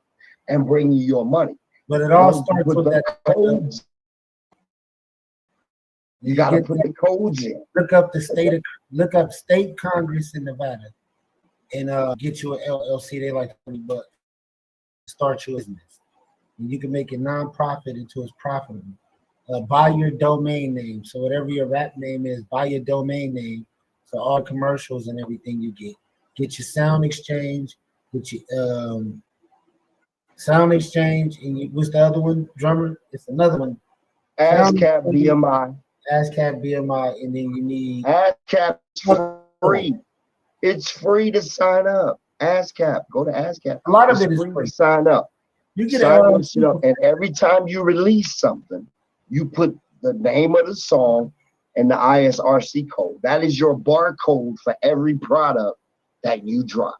and bring you your money. But it all starts with that codes. You got to put the codes in. Look up state Congress in Nevada and get you an LLC. They like $20. Start your business. And you can make it non-profit until it's profitable. Buy your domain name. So whatever your rap name is, buy your domain name. So all commercials and everything you get. Get your sound exchange. Get your sound exchange. And what's the other one? Drummer? It's another one. ASCAP BMI. ASCAP BMI. And then you need ASCAP free. It's free to sign up. ASCAP. Go to ASCAP. A lot of it is free to sign up. You get sign shit up, and every time you release something, you put the name of the song and the ISRC code. That is your barcode for every product that you drop.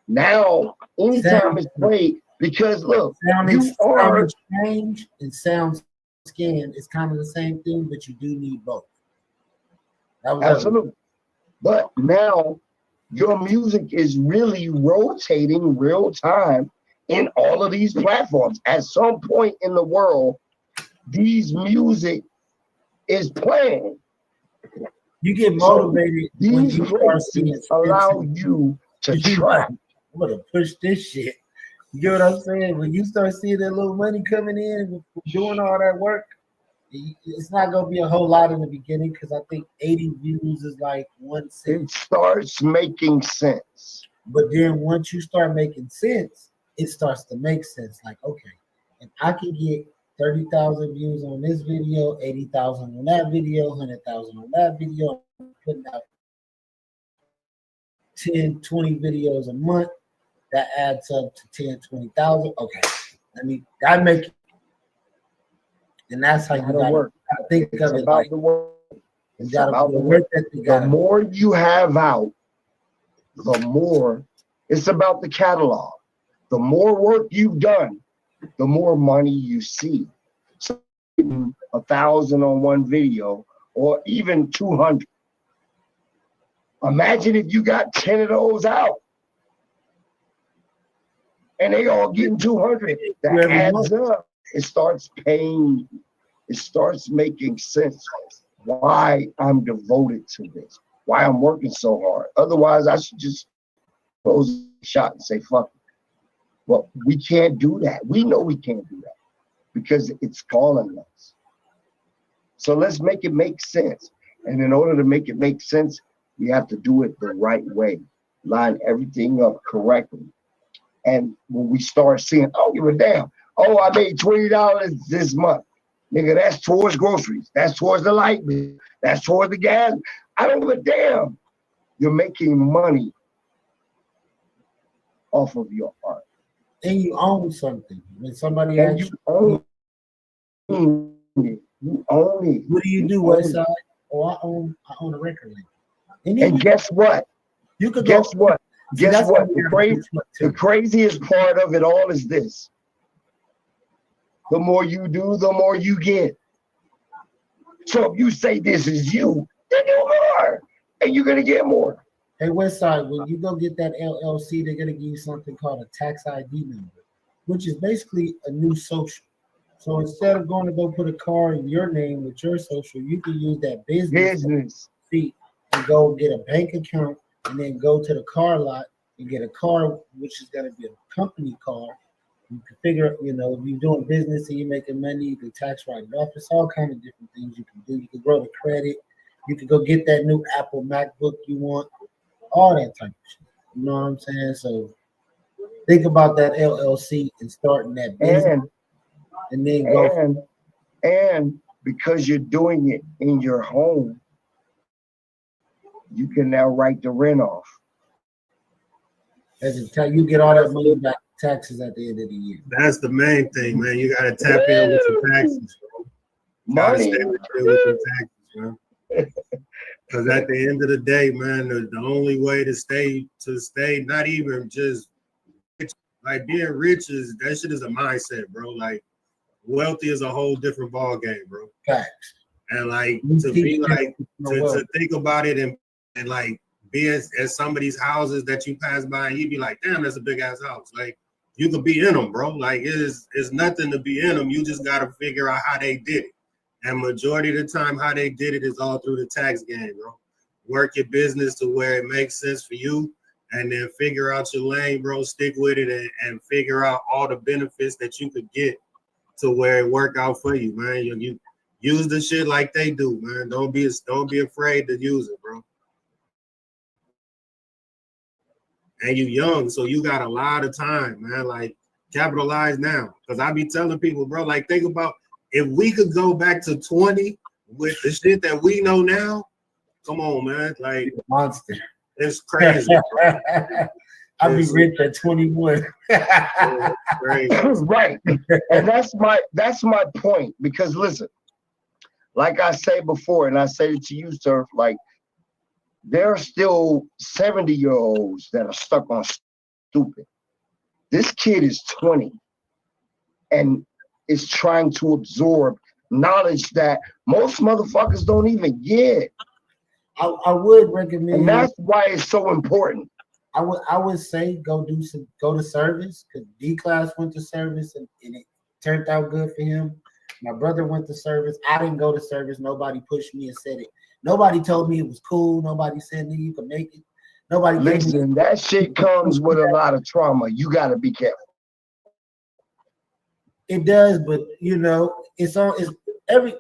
Now, anytime it's played, because look, sound exchange and sound scan is kind of the same thing, but you do need both. Absolutely. But now your music is really rotating real time in all of these platforms. At some point in the world, these music is playing. You get motivated. So these places allow you to track. I'm gonna push this shit. You get what I'm saying? When you start seeing that little money coming in, doing all that work, it's not gonna be a whole lot in the beginning because I think 80 views is like 1 cent. It starts making sense. But then once you start making sense, it starts to make sense. Like, okay, if I can get 30,000 views on this video, 80,000 on that video, 100,000 on that video, I'm putting out 10, 20 videos a month, that adds up to 10, 20,000. Okay, that make it. And that's how you gotta work. Think of it like the work. It's about the work. The more you have out, the more it's about the catalog. The more work you've done, the more money you see. So 1,000 on one video, or even 200. Imagine if you got 10 of those out, and they all getting 200. That adds up. It starts paying. It starts making sense why I'm devoted to this, why I'm working so hard. Otherwise, I should just close the shot and say, fuck it. But we can't do that. We know we can't do that because it's calling us. So let's make it make sense. And in order to make it make sense, we have to do it the right way, line everything up correctly. And when we start seeing, I don't give a damn. Oh, I made $20 this month. Nigga, that's towards groceries. That's towards the light bill. That's towards the gas. I don't give a damn. You're making money off of your art. And you own something. When somebody and asks you own it. You own it. What do you do, Westside? Oh, I own a record label. And guess what? You could guess what? See, guess what? The craziest part of it all is this. The more you do, the more you get. So if you say this is you, then do more. And you're gonna get more. Hey, Westside, when you go get that LLC, they're gonna give you something called a tax ID number, which is basically a new social. So instead of going to go put a car in your name with your social, you can use that business fee and go get a bank account and then go to the car lot and get a car, which is gonna be a company car. You can figure, if you're doing business and you're making money, you can tax write it off. It's all kind of different things you can do. You can grow the credit. You can go get that new Apple MacBook you want. All that type of shit. You know what I'm saying? So think about that LLC and starting that business. And then go. And because you're doing it in your home, you can now write the rent off. As you get all that money back taxes at the end of the year. That's the main thing, man. You gotta tap in with the taxes, bro. Money. Stay with the taxes, man. Because at the end of the day, man, the only way to stay, not even just rich, like being rich that shit is a mindset, bro. Like wealthy is a whole different ball game, bro. Facts. And like to be like to think about it and like be at some of these houses that you pass by and you be like, damn, that's a big ass house. Like you could be in them, bro. Like it's nothing to be in them. You just gotta figure out how they did it. And majority of the time, how they did it is all through the tax game, bro. Work your business to where it makes sense for you, and then figure out your lane, bro. Stick with it and figure out all the benefits that you could get to where it work out for you, man. You use the shit like they do, man. Don't be afraid to use it, bro. And you young, so you got a lot of time, man. Like capitalize now, because I be telling people, bro, like think about if we could go back to 20 with the shit that we know now. Come on, man, like monster. It's crazy. I'll be rich at 21. Right, and that's my point. Because listen, like I say before, and I say it to you, sir, like there are still 70-year-olds that are stuck on stupid. This kid is 20 and is trying to absorb knowledge that most motherfuckers don't even get. I would recommend, and that's why it's so important. I would say go to service, because D-Class went to service and it turned out good for him. My brother went to service. I didn't go to service. Nobody pushed me and said it. Nobody told me it was cool. Nobody said that you could make it. Nobody. Listen, that shit comes with a lot of trauma. You got to be careful. It does, but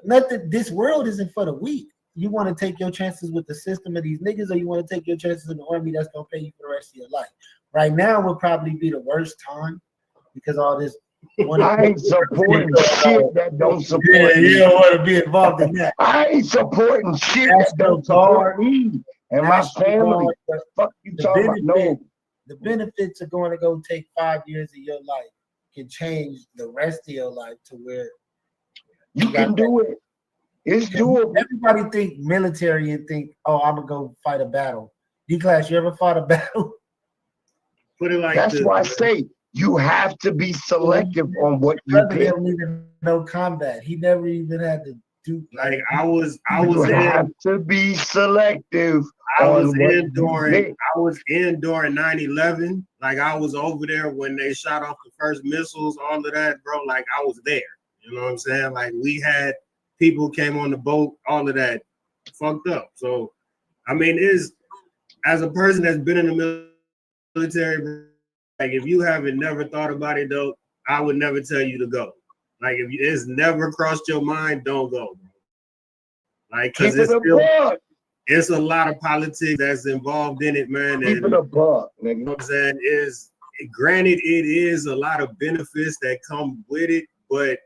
nothing. This world isn't for the weak. You want to take your chances with the system of these niggas, or you want to take your chances in the army that's gonna pay you for the rest of your life. Right now would probably be the worst time because all this. I ain't supporting shit that don't support me. Yeah, you don't want to be involved in that. I ain't supporting shit that don't support me and my family. Fuck you talking about? No. The benefits of going to go take 5 years of your life can change the rest of your life to where you can do it. It's doable. Everybody think military and think, oh, I'm gonna go fight a battle. D-Class, you ever fought a battle? Put it like That's this. why I say you have to be selective on what you Brother pick. don't even know combat. He never even had to do Like I was You in. have to be selective. I was on what in you during pick. 9/11. Like I was over there when they shot off the first missiles, all of that, bro. Like I was there. You know what I'm saying? Like we had people came on the boat, all of that fucked up. So I mean, as a person that's been in the military, like if you haven't never thought about it though, I would never tell you to go. Like if it's never crossed your mind, don't go, bro. Like because it's a lot of politics that's involved in it, man. Keep And it a buck, nigga. you know what I'm saying? Granted, it is a lot of benefits that come with it, but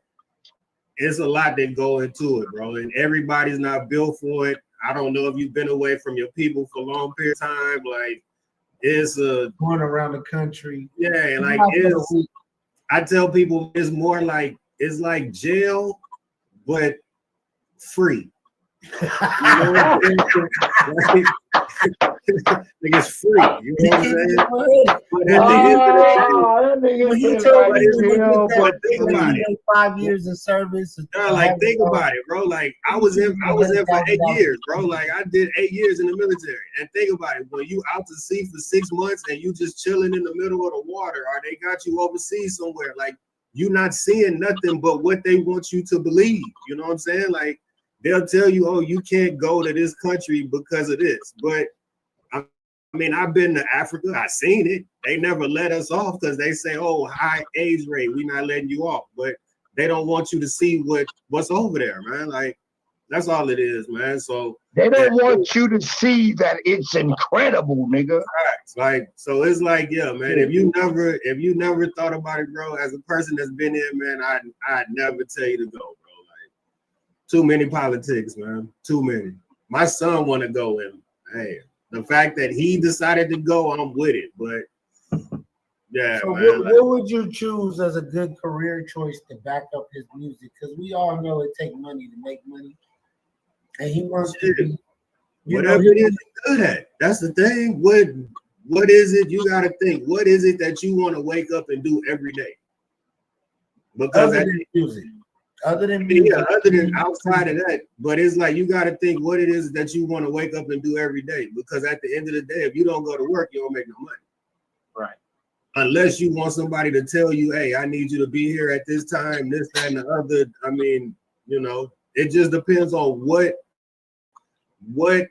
it's a lot that go into it, bro. And everybody's not built for it. I don't know if you've been away from your people for a long period of time. Like it's going around the country. Yeah, like I tell people it's more like it's like jail, but free. You know what I'm saying? Like, it's free. You know what I'm saying? But at the end of the day, he told me but think about it. 5 years of service. No, like think about it, bro. Like I was in for 8 years, bro. Like I did 8 years in the military. And think about it, when you out to sea for 6 months and you just chilling in the middle of the water, or they got you overseas somewhere, like you not seeing nothing but what they want you to believe. You know what I'm saying? Like they'll tell you, oh, you can't go to this country because of this. But I mean, I've been to Africa. I seen it. They never let us off because they say, oh, high age rate. We're not letting you off. But they don't want you to see what's over there, man. Like, that's all it is, man. So they don't want you to see that it's incredible, nigga. Like, so it's like, yeah, man. If you never thought about it, bro, as a person that's been here, man, I'd never tell you to go, bro. Like, too many politics, man. Too many. My son want to go in. Hey, the fact that he decided to go, I'm with it. But yeah, so man. What would you choose as a good career choice to back up his music? Because we all know it takes money to make money, and he wants to be. Whatever it is you're good at. That's the thing. What is it? You got to think. What is it that you want to wake up and do every day? Because other than music. Other than outside of that, but it's like you got to think what it is that you want to wake up and do every day. Because at the end of the day, if you don't go to work, you don't make no money. Right. Unless you want somebody to tell you, hey, I need you to be here at this time, this, that, and the other. I mean, you know, it just depends on what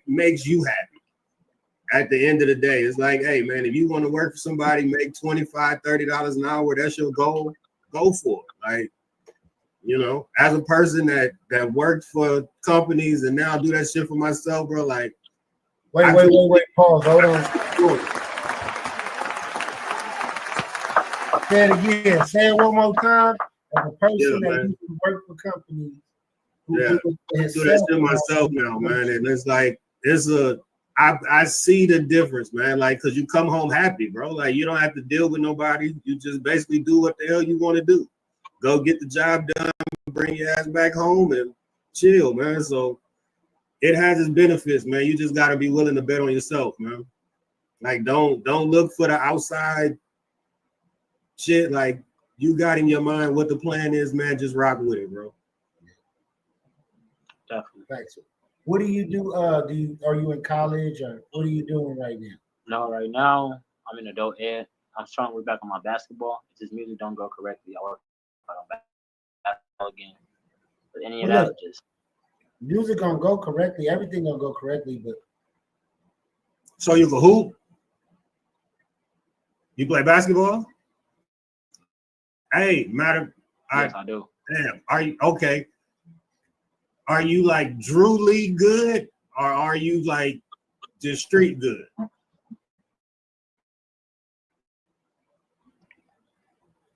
makes you happy. At the end of the day, it's like, hey, man, if you want to work for somebody, make $25, $30 an hour, that's your goal, go for it. Like, you know, as a person that worked for companies and now do that shit for myself, bro, like. Wait, pause, hold on. Say it again. Say it one more time. As a person that used to work for companies. Yeah, I do that shit myself now, man. And it's like, I see the difference, man. Like, cause you come home happy, bro. Like, you don't have to deal with nobody. You just basically do what the hell you want to do. Go get the job done, bring your ass back home and chill, man. So it has its benefits, man. You just gotta be willing to bet on yourself, man. Like, don't look for the outside shit. Like, you got in your mind what the plan is, man. Just rock with it, bro. Definitely. Thanks. What do you do? Are you in college or what are you doing right now? No, right now I'm in adult ed. I'm trying to work back on my basketball. If this music don't go correctly, I work on basketball again. But any of that, just music gonna go correctly. Everything gonna go correctly, but so you can hoop? You play basketball? Hey, matter. Yes, I do. Damn. Are you okay? Are you like Drew League good, or are you like just street good?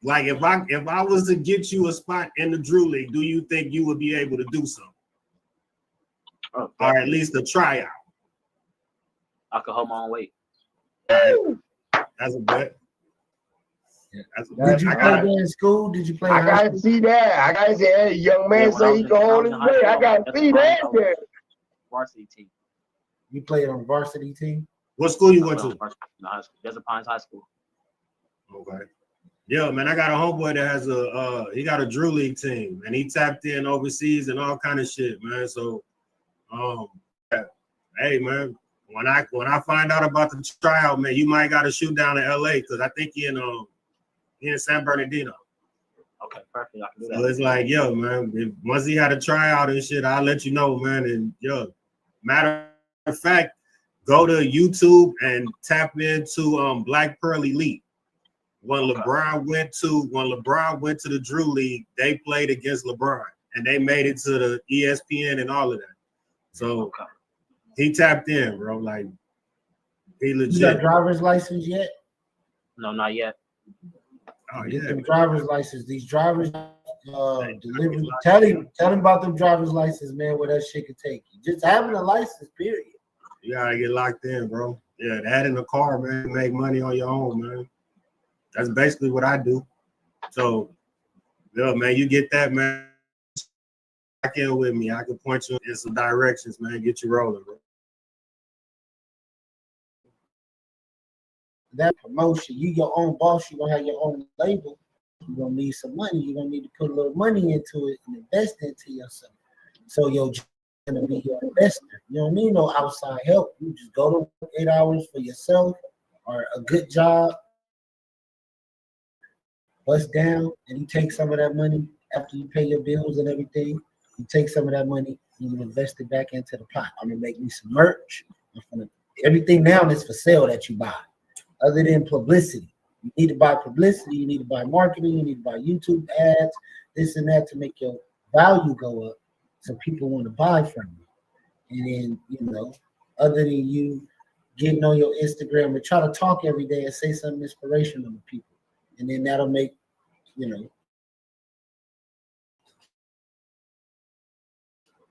Like if I was to get you a spot in the Drew League, do you think you would be able to do something? Or at least a tryout? I could hold my own weight. That's a bet. Did you play there in school? Did you play? I gotta see that. I gotta say, hey, young man say he can hold his weight. I gotta see that there. Varsity team. You played on varsity team? What school you went to? Desert Pines High School. Okay. Yeah, man, I got a homeboy that has he got a Drew League team, and he tapped in overseas and all kind of shit, man. So, hey, man, when I find out about the tryout, man, you might got to shoot down in LA because I think he in San Bernardino. Okay, perfect. I can do that. So it's like, yo, man, once he had a tryout and shit, I'll let you know, man. And yo, matter of fact, go to YouTube and tap into Black Pearl Elite. When LeBron went to the Drew League, they played against LeBron and they made it to the ESPN and all of that. So he tapped in, bro. Like he legit. You got driver's license yet? No, not yet. Oh Get yeah, them driver's license. These drivers delivery. Tell him about them driver's license, man. Where that shit could take you. Just having a license, period. you gotta get locked in, bro. Yeah, that in the car, man. Make money on your own, man. That's basically what I do. So, yeah, man, you get that, man. Back in with me. I can point you in some directions, man. Get you rolling, bro. That promotion, you your own boss. You gonna have your own label. You're gonna need some money. You're gonna need to put a little money into it and invest into yourself. So you're gonna be your investor. You don't need no outside help. You just go to work 8 hours for yourself or a good job. Bust down, and you take some of that money after you pay your bills and everything. You take some of that money and you invest it back into the pot. I'm gonna make me some merch. Everything now is for sale that you buy, other than publicity. You need to buy publicity. You need to buy marketing. You need to buy YouTube ads, this and that to make your value go up, so people want to buy from you. And then other than you getting on your Instagram and try to talk every day and say something inspirational to people. And then that'll make,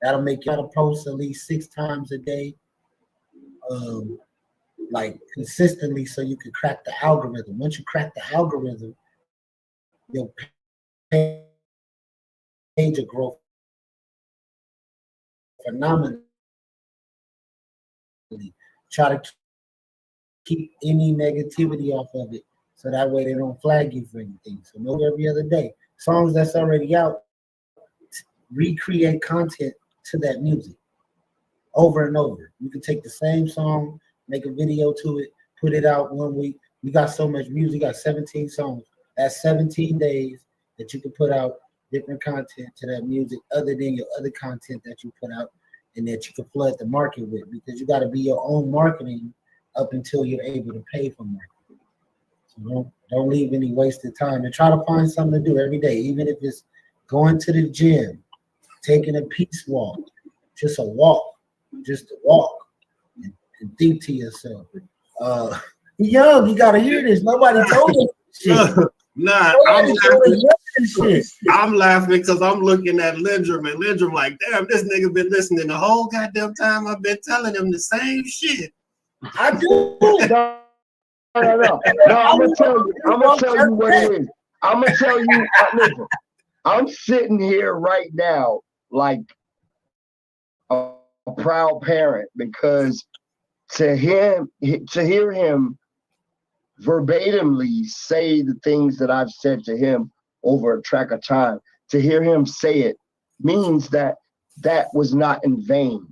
that'll make you to post at least 6 times a day, like consistently, so you can crack the algorithm. Once you crack the algorithm, your page will grow phenomenally. Try to keep any negativity off of it, so that way they don't flag you for anything. So know every other day. Songs that's already out, recreate content to that music over and over. You can take the same song, make a video to it, put it out 1 week. You got so much music, you got 17 songs. That's 17 days that you can put out different content to that music other than your other content that you put out and that you can flood the market with, because you got to be your own marketing up until you're able to pay for marketing. So don't leave any wasted time, and try to find something to do every day, even if it's going to the gym, taking a peace walk, just a walk, just to walk and think to yourself. Young, you gotta hear this. Nobody told us shit. Nah, I'm laughing because I'm looking at Lyndrum, and Lyndrum like, damn, this nigga been listening the whole goddamn time. I've been telling him the same shit. I do. No, I'm gonna tell you what it is. I'm gonna tell you, listen, I'm sitting here right now like a proud parent, because to hear him verbatimly say the things that I've said to him over a track of time, to hear him say it means that was not in vain.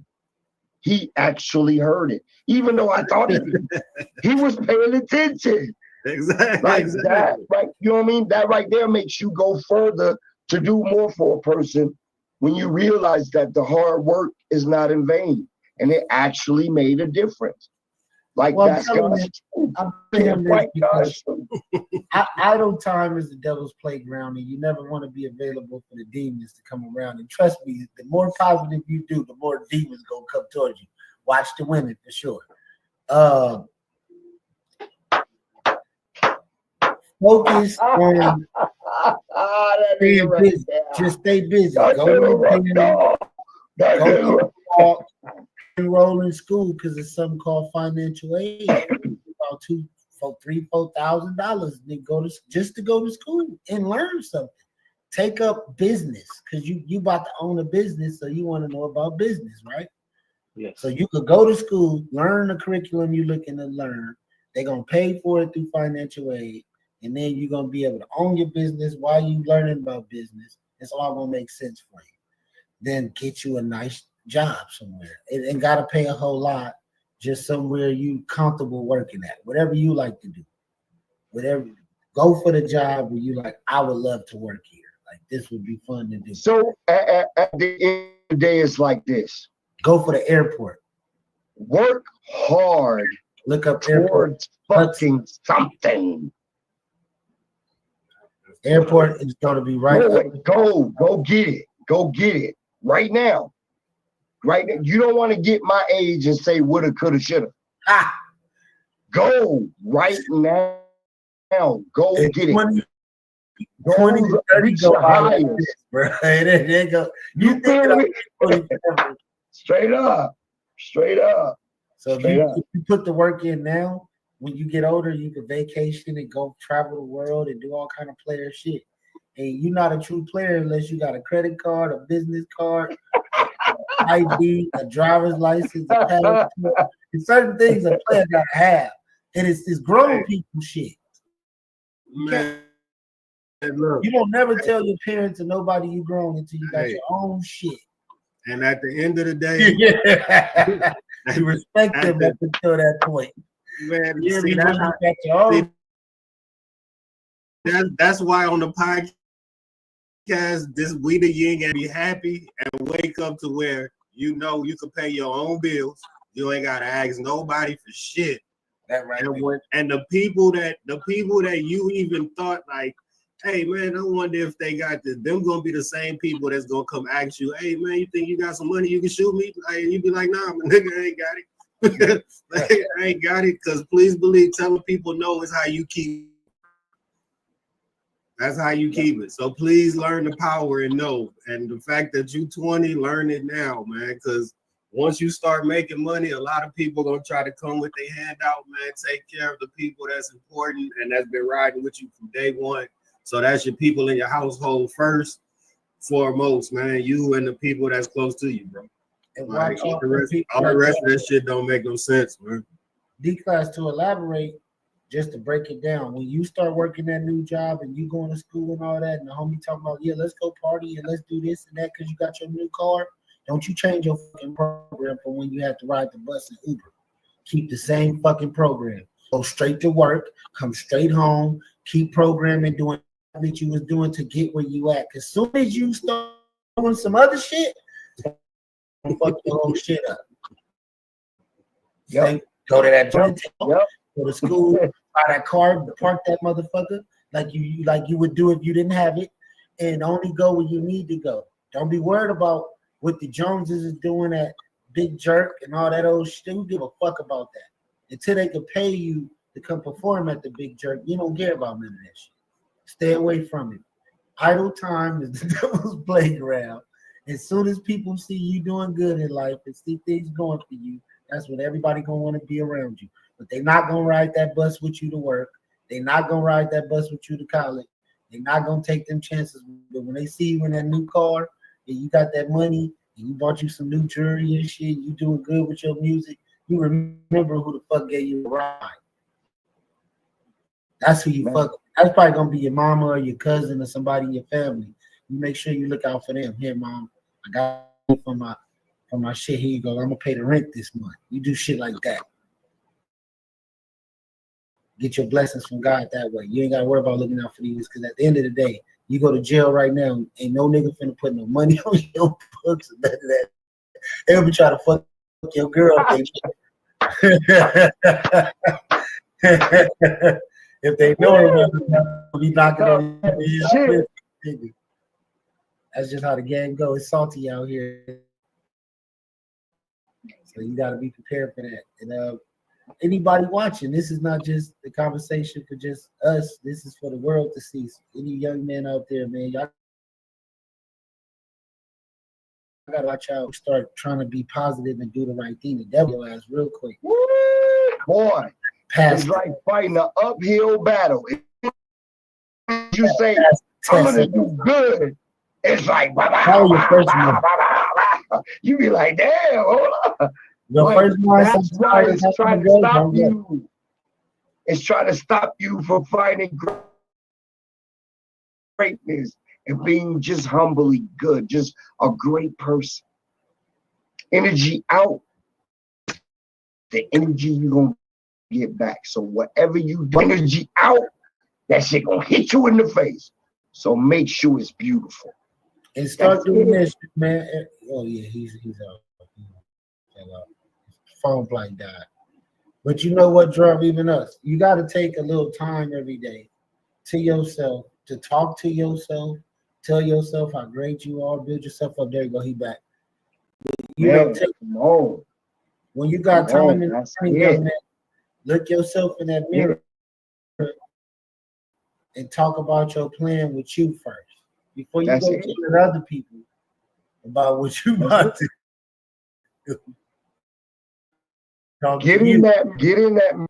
He actually heard it, even though I thought he was paying attention. Exactly. Like that, right? You know what I mean? That right there makes you go further to do more for a person when you realize that the hard work is not in vain and it actually made a difference. Like, well, that's idle time is the devil's playground, and you never want to be available for the demons to come around. And trust me, the more positive you do, the more demons gonna come towards you. Watch the women for sure. Focus on staying busy. Just stay busy. Go enroll in school, because it's something called financial aid. About for $3,000-$4,000 to go to school and learn something. Take up business because you about to own a business, so you want to know about business, right? Yes. So you could go to school, learn the curriculum you're looking to learn. They're gonna pay for it through financial aid, and then you're gonna be able to own your business while you learning about business. It's all gonna make sense for you. Then get you a nice job somewhere. It ain't gotta pay a whole lot, just somewhere you comfortable working at. Whatever you like to do. Whatever, go for the job where you like, I would love to work here. Like this would be fun to do. So at the end of the day, it's like this. Go for the airport. Work hard. Look up airport. Fucking something. Airport is going to be right. Go get it. Go get it right now. Right now. You don't want to get my age and say woulda, coulda, shoulda. Go right now. Go get it. 20 to 30 go higher, bro. There go. You think straight up. So if you put the work in now, when you get older, you can vacation and go travel the world and do all kind of player shit. And you're not a true player unless you got a credit card, a business card, ID, a driver's license, a passport. And certain things a player gotta have. And it's grown people shit. Man, look, you don't never tell your parents or nobody you grown until you got your own shit. And at the end of the day, you respect them up until that point. Man, see, that's why on the podcast, this we the yin and be happy and wake up to where you know you can pay your own bills. You ain't gotta ask nobody for shit. That right. And the people that you even thought like, hey man, I wonder if they got this. Them gonna be the same people that's gonna come ask you, hey man, you think you got some money you can shoot me? And you be like, nah, my nigga, I ain't got it. Like, I ain't got it, because please believe, telling people no is how you keep. That's how you keep it. So please learn the power and know. And the fact that you 20, learn it now, man. Because once you start making money, a lot of people gonna try to come with their hand out, man. Take care of the people that's important and that's been riding with you from day one. So that's your people in your household first, foremost, man. You and the people that's close to you, bro. And like, all the rest of that shit don't make no sense, man. D-Class, to elaborate, just to break it down, when you start working that new job and you going to school and all that, and the homie talking about, yeah, let's go party and let's do this and that because you got your new car, don't you change your fucking program from when you had to ride the bus and Uber. Keep the same fucking program. Go straight to work, come straight home, keep programming, doing what you was doing to get where you at. Because soon as you start doing some other shit, fuck the whole shit up. Yep. Go to that joint, go to school, buy that car, park that motherfucker like you would do if you didn't have it, and only go where you need to go. Don't be worried about what the Joneses is doing at Big Jerk and all that old shit. Don't give a fuck about that. Until they can pay you to come perform at the Big Jerk, you don't care about none of that shit. Stay away from it. Idle time is the devil's playground. As soon as people see you doing good in life and see things going for you, that's when everybody gonna want to be around you. But they're not gonna ride that bus with you to work. They're not gonna ride that bus with you to college. They're not gonna take them chances. But when they see you in that new car and you got that money and you bought you some new jewelry and shit, you doing good with your music, you remember who the fuck gave you a ride. That's who you fuck with. That's probably gonna be your mama or your cousin or somebody in your family. You make sure you look out for them. Here, mom, I got it for my shit. Here you go. I'm gonna pay the rent this month. You do shit like that. Get your blessings from God that way. You ain't gotta worry about looking out for these, because at the end of the day, you go to jail right now, ain't no nigga finna put no money on your books or none of that. They'll be trying to fuck your girl. If they know it, they'll be knocking on your shit. That's just how the game goes. It's salty out here. So you got to be prepared for that. And anybody watching, this is not just the conversation for just us. This is for the world to see. So any young men out there, man, y'all got to watch out. Start trying to be positive and do the right thing. The devil ass real quick. Boy, Past It's like fighting an uphill battle. If you say, I'm gonna do good, it's like you be like, damn, hold up. Like, that's why it's trying to stop you. It's trying to stop you from finding greatness and being just humbly good, just a great person. Energy out, the energy you're gonna get back. So whatever you do, energy out, that shit gonna hit you in the face. So make sure it's beautiful. And start doing this, man. Oh yeah, he's out. Phone blind died. But you know what, Drum, even us, you got to take a little time every day to yourself, to talk to yourself, tell yourself how great you are, build yourself up. There you go, he back. You know, when you got time in the morning, young man, look yourself in that mirror and talk about your plan with you first. Before you go to other people about what you about to do. Get in that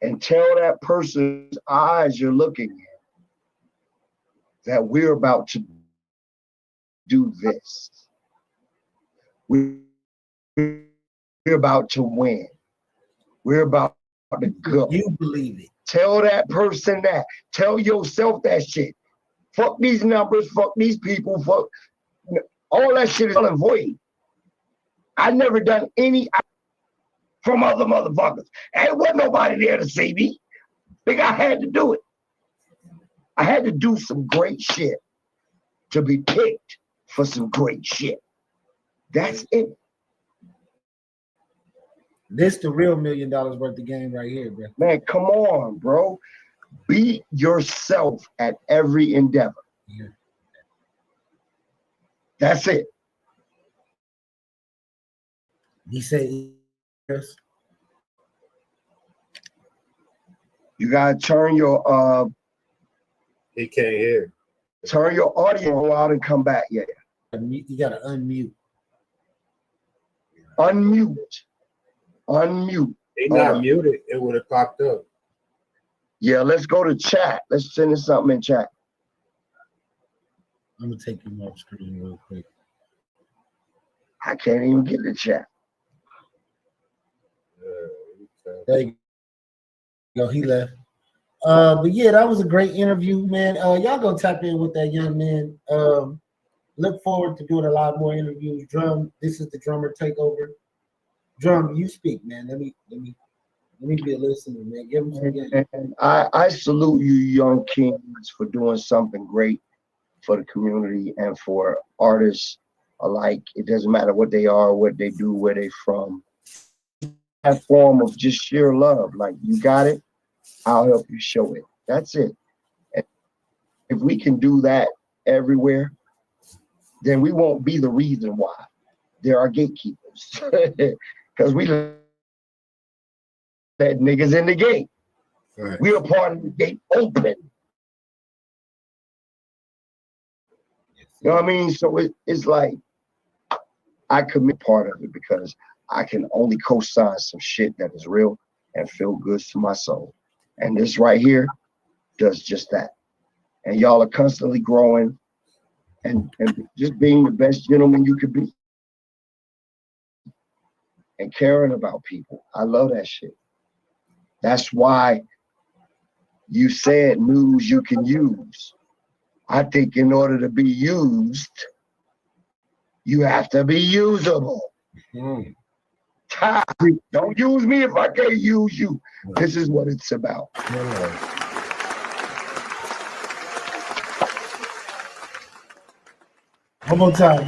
and tell that person's eyes you're looking at that we're about to do this. We're about to win. We're about to go. You believe it. Tell that person that. Tell yourself that shit. Fuck these numbers, fuck these people, fuck all that shit is null and void. I never done any from other motherfuckers. Ain't wasn't nobody there to see me. Think I had to do it. I had to do some great shit to be picked for some great shit. That's it. This the real $1 million worth of game right here, bro. Man, come on, bro. Be yourself at every endeavor. Yeah. That's it. He said yes. You gotta turn your he can't hear. Turn your audio out and come back. Yeah. You gotta unmute. Unmute. He not muted, it would have popped up. Yeah, let's go to chat. Let's send us something in chat. I'm gonna take him off screen real quick. I can't even get the chat. There you go. He left. But yeah, that was a great interview, man. Y'all go tap in with that young man. Look forward to doing a lot more interviews. Drum, this is the Drummer Takeover. Drum, you speak, man. Let me be a listener, man. Give him some game. And I salute you, young kings, for doing something great for the community and for artists alike. It doesn't matter what they are, what they do, where they from. That form of just sheer love. Like, you got it, I'll help you show it. That's it. And if we can do that everywhere, then we won't be the reason why there are gatekeepers. Because we let niggas in the gate. Right. We are part of the gate open. You know what I mean? So it's like I commit part of it because I can only co-sign some shit that is real and feel good to my soul. And this right here does just that. And y'all are constantly growing and just being the best gentleman you could be. And caring about people. I love that shit. That's why you said news you can use. I think in order to be used, you have to be usable. Mm. Don't use me if I can't use you. This is what it's about. One more time.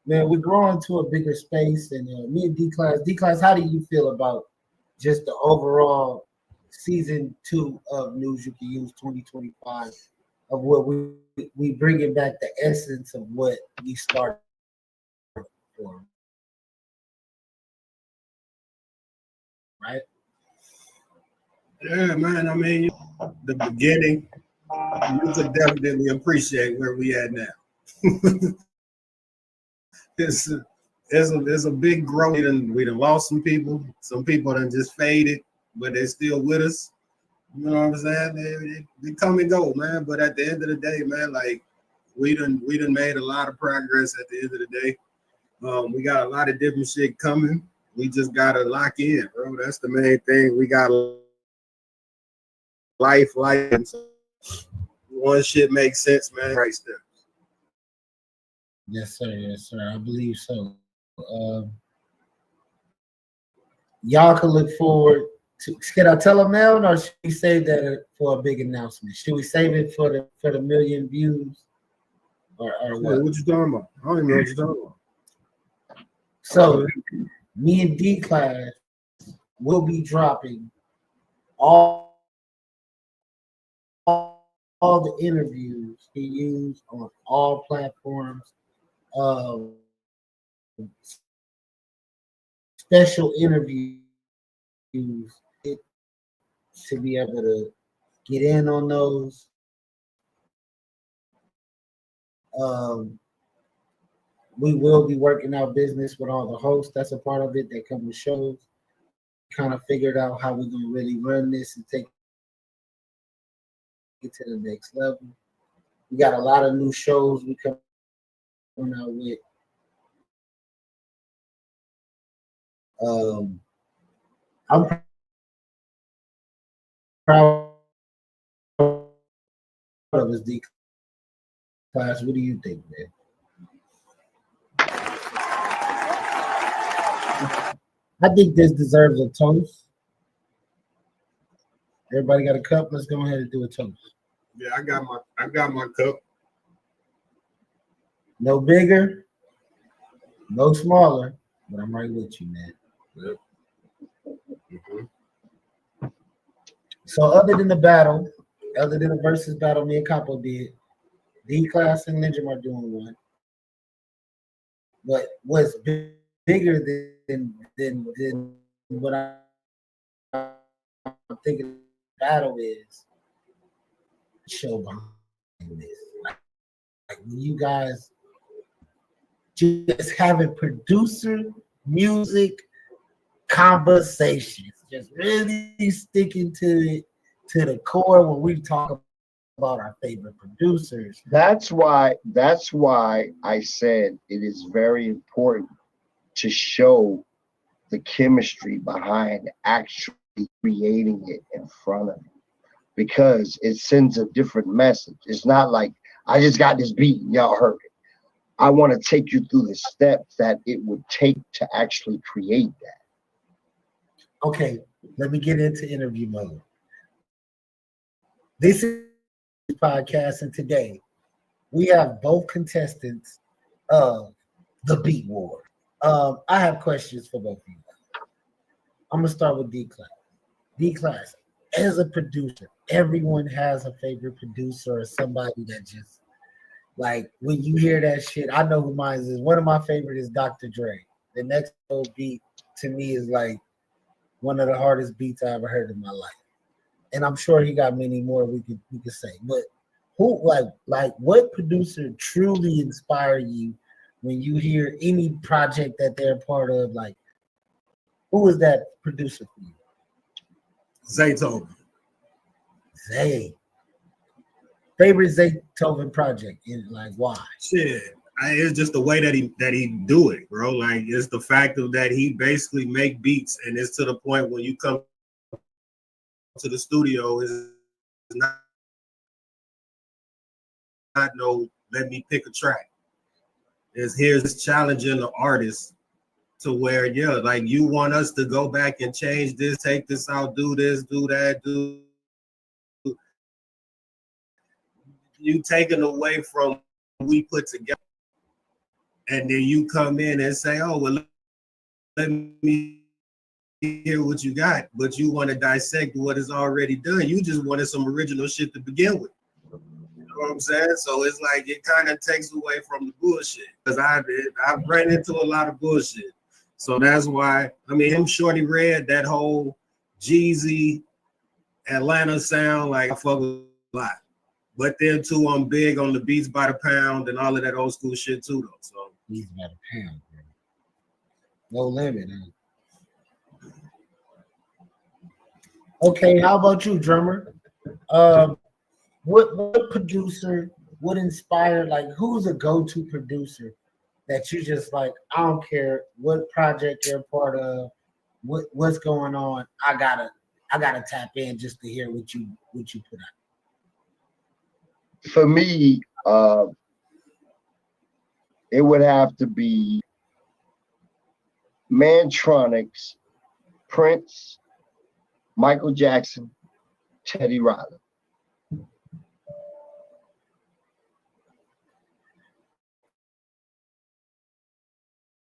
Man, we're growing to a bigger space, and me and D-Class, how do you feel about just the overall season 2 of News You Can Use 2025, of what we bringing back the essence of what we started for, right? Yeah, man. I mean, the beginning, you could definitely appreciate where we at now. it's it's a big growth. We done lost some people. Some people done just faded, but they still with us. You know what I'm saying? They come and go, man. But at the end of the day, man, like we done made a lot of progress at the end of the day. We got a lot of different shit coming. We just gotta lock in, bro. That's the main thing. We got life. One shit makes sense, man. Right there. Yes, sir. Yes, sir. I believe so. Y'all can look forward to. Should I tell them now, or should we save that for a big announcement? Should we save it for the million views, or what? Yeah, what you talking about? I don't even know what you're talking about. So, me and D-Class will be dropping all the interviews he used on all platforms. Special interviews to be able to get in on those. We will be working out business with all the hosts. That's a part of it that come with shows. Kind of figured out how we're gonna really run this and take it to the next level. We got a lot of new shows we coming out with. I'm proud of his D-Class. What do you think, man? I think this deserves a toast. Everybody got a cup? Let's go ahead and do a toast. Yeah, I got my cup. No bigger, no smaller, but I'm right with you, man. Yep. Mm-hmm. So other than the battle, other than the versus battle me and Capo did, D-Class and Lyndrum are doing one. But what's bigger than what I'm thinking the battle is the show behind this. Like when you guys just having producer music conversations, just really sticking to the core when we talk about our favorite producers. That's why I said it is very important to show the chemistry behind actually creating it in front of you, because it sends a different message. It's not like I just got this beat and y'all heard it. I want to take you through the steps that it would take to actually create that. Okay, let me get into interview mode. This is podcast, and today we have both contestants of the Beat War. I have questions for both of you. I'm gonna start with D-Class. D-Class, as a producer, everyone has a favorite producer or somebody that just like when you hear that shit. I know who mine is. One of my favorite is Dr. Dre. The next beat to me is like one of the hardest beats I ever heard in my life. And I'm sure he got many more we could say. But who like what producer truly inspire you when you hear any project that they're part of? Like, who is that producer for you? Zaytoven. Zay. Favorite Zaytoven project? And like why? Shit. It's just the way that he do it, bro. Like it's the fact of that he basically make beats, and it's to the point when you come to the studio is not no let me pick a track. Here's challenging the artist to where like you want us to go back and change this, take this out, do this, do that, do you taken away from what we put together, and then you come in and say, oh well, let me hear what you got, but you want to dissect what is already done. You just wanted some original shit to begin with. You know what I'm saying? So it's like it kind of takes away from the bullshit, because I've ran into a lot of bullshit. So that's why, I mean, him Shorty Red, that whole Jeezy Atlanta sound, like I fuck with a lot. But then too, I'm big on the beats by the pound and all of that old school shit too, though. So beats by the pound, bro. No limit. Huh? Okay, how about you, drummer? What producer would inspire? Like, who's a go-to producer that you just like? I don't care what project you're a part of, what's going on. I gotta tap in just to hear what you put out. For me, it would have to be Mantronics, Prince, Michael Jackson, Teddy Riley.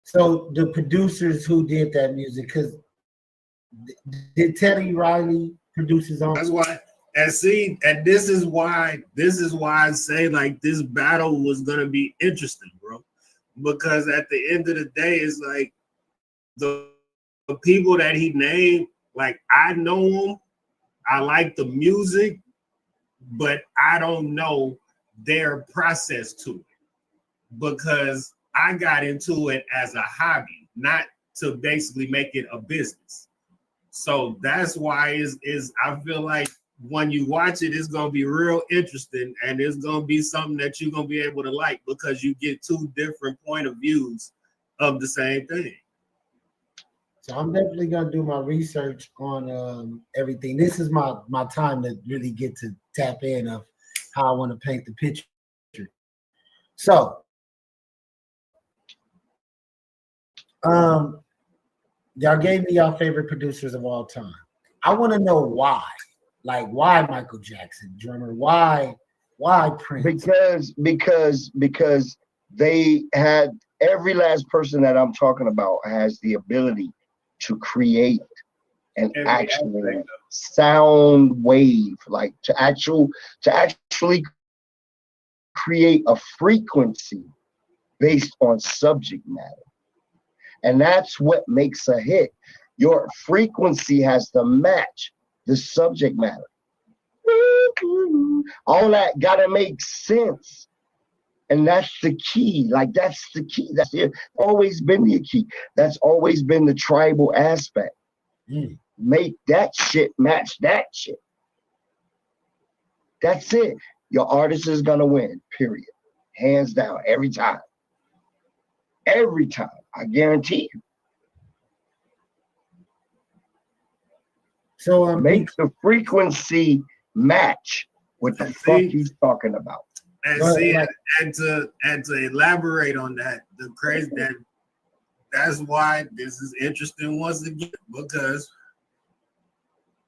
So the producers who did that music, because did Teddy Riley produce his own? that's why. And see, and this is why I say like this battle was gonna be interesting, bro. Because at the end of the day, it's like the people that he named, like I know them, I like the music, but I don't know their process to it because I got into it as a hobby, not to basically make it a business. So that's why is I feel like when you watch it, it's gonna be real interesting and it's gonna be something that you're gonna be able to like because you get two different point of views of the same thing. So I'm definitely gonna do my research on everything. This is my time to really get to tap in of how I want to paint the picture. So, y'all gave me y'all favorite producers of all time. I want to know why. Like, why Michael Jackson, drummer? Why Prince? Because they had every last person that I'm talking about has the ability to create an actual sound wave, like to actually create a frequency based on subject matter. And that's what makes a hit. Your frequency has to match the subject matter. All that gotta make sense. And that's the key. Like that's the key. That's always been the key. That's always been the tribal aspect. Make that shit match that shit. That's it. Your artist is gonna win, period. Hands down, every time. Every time. I guarantee you. So make the frequency match what the fuck he's talking about. And see, and to elaborate on that, the crazy that's why this is interesting once again, because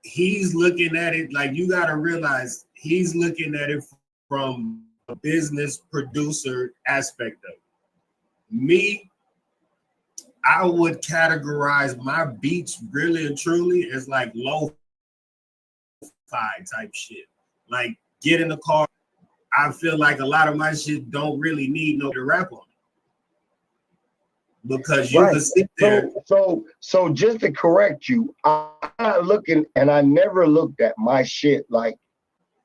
he's looking at it like you gotta realize he's looking at it from a business producer aspect of it. Me, I would categorize my beats really and truly as like lo-fi type shit. Like get in the car. I feel like a lot of my shit don't really need no to rap on it. Because you can sit there. So just to correct you, I'm not looking, and I never looked at my shit like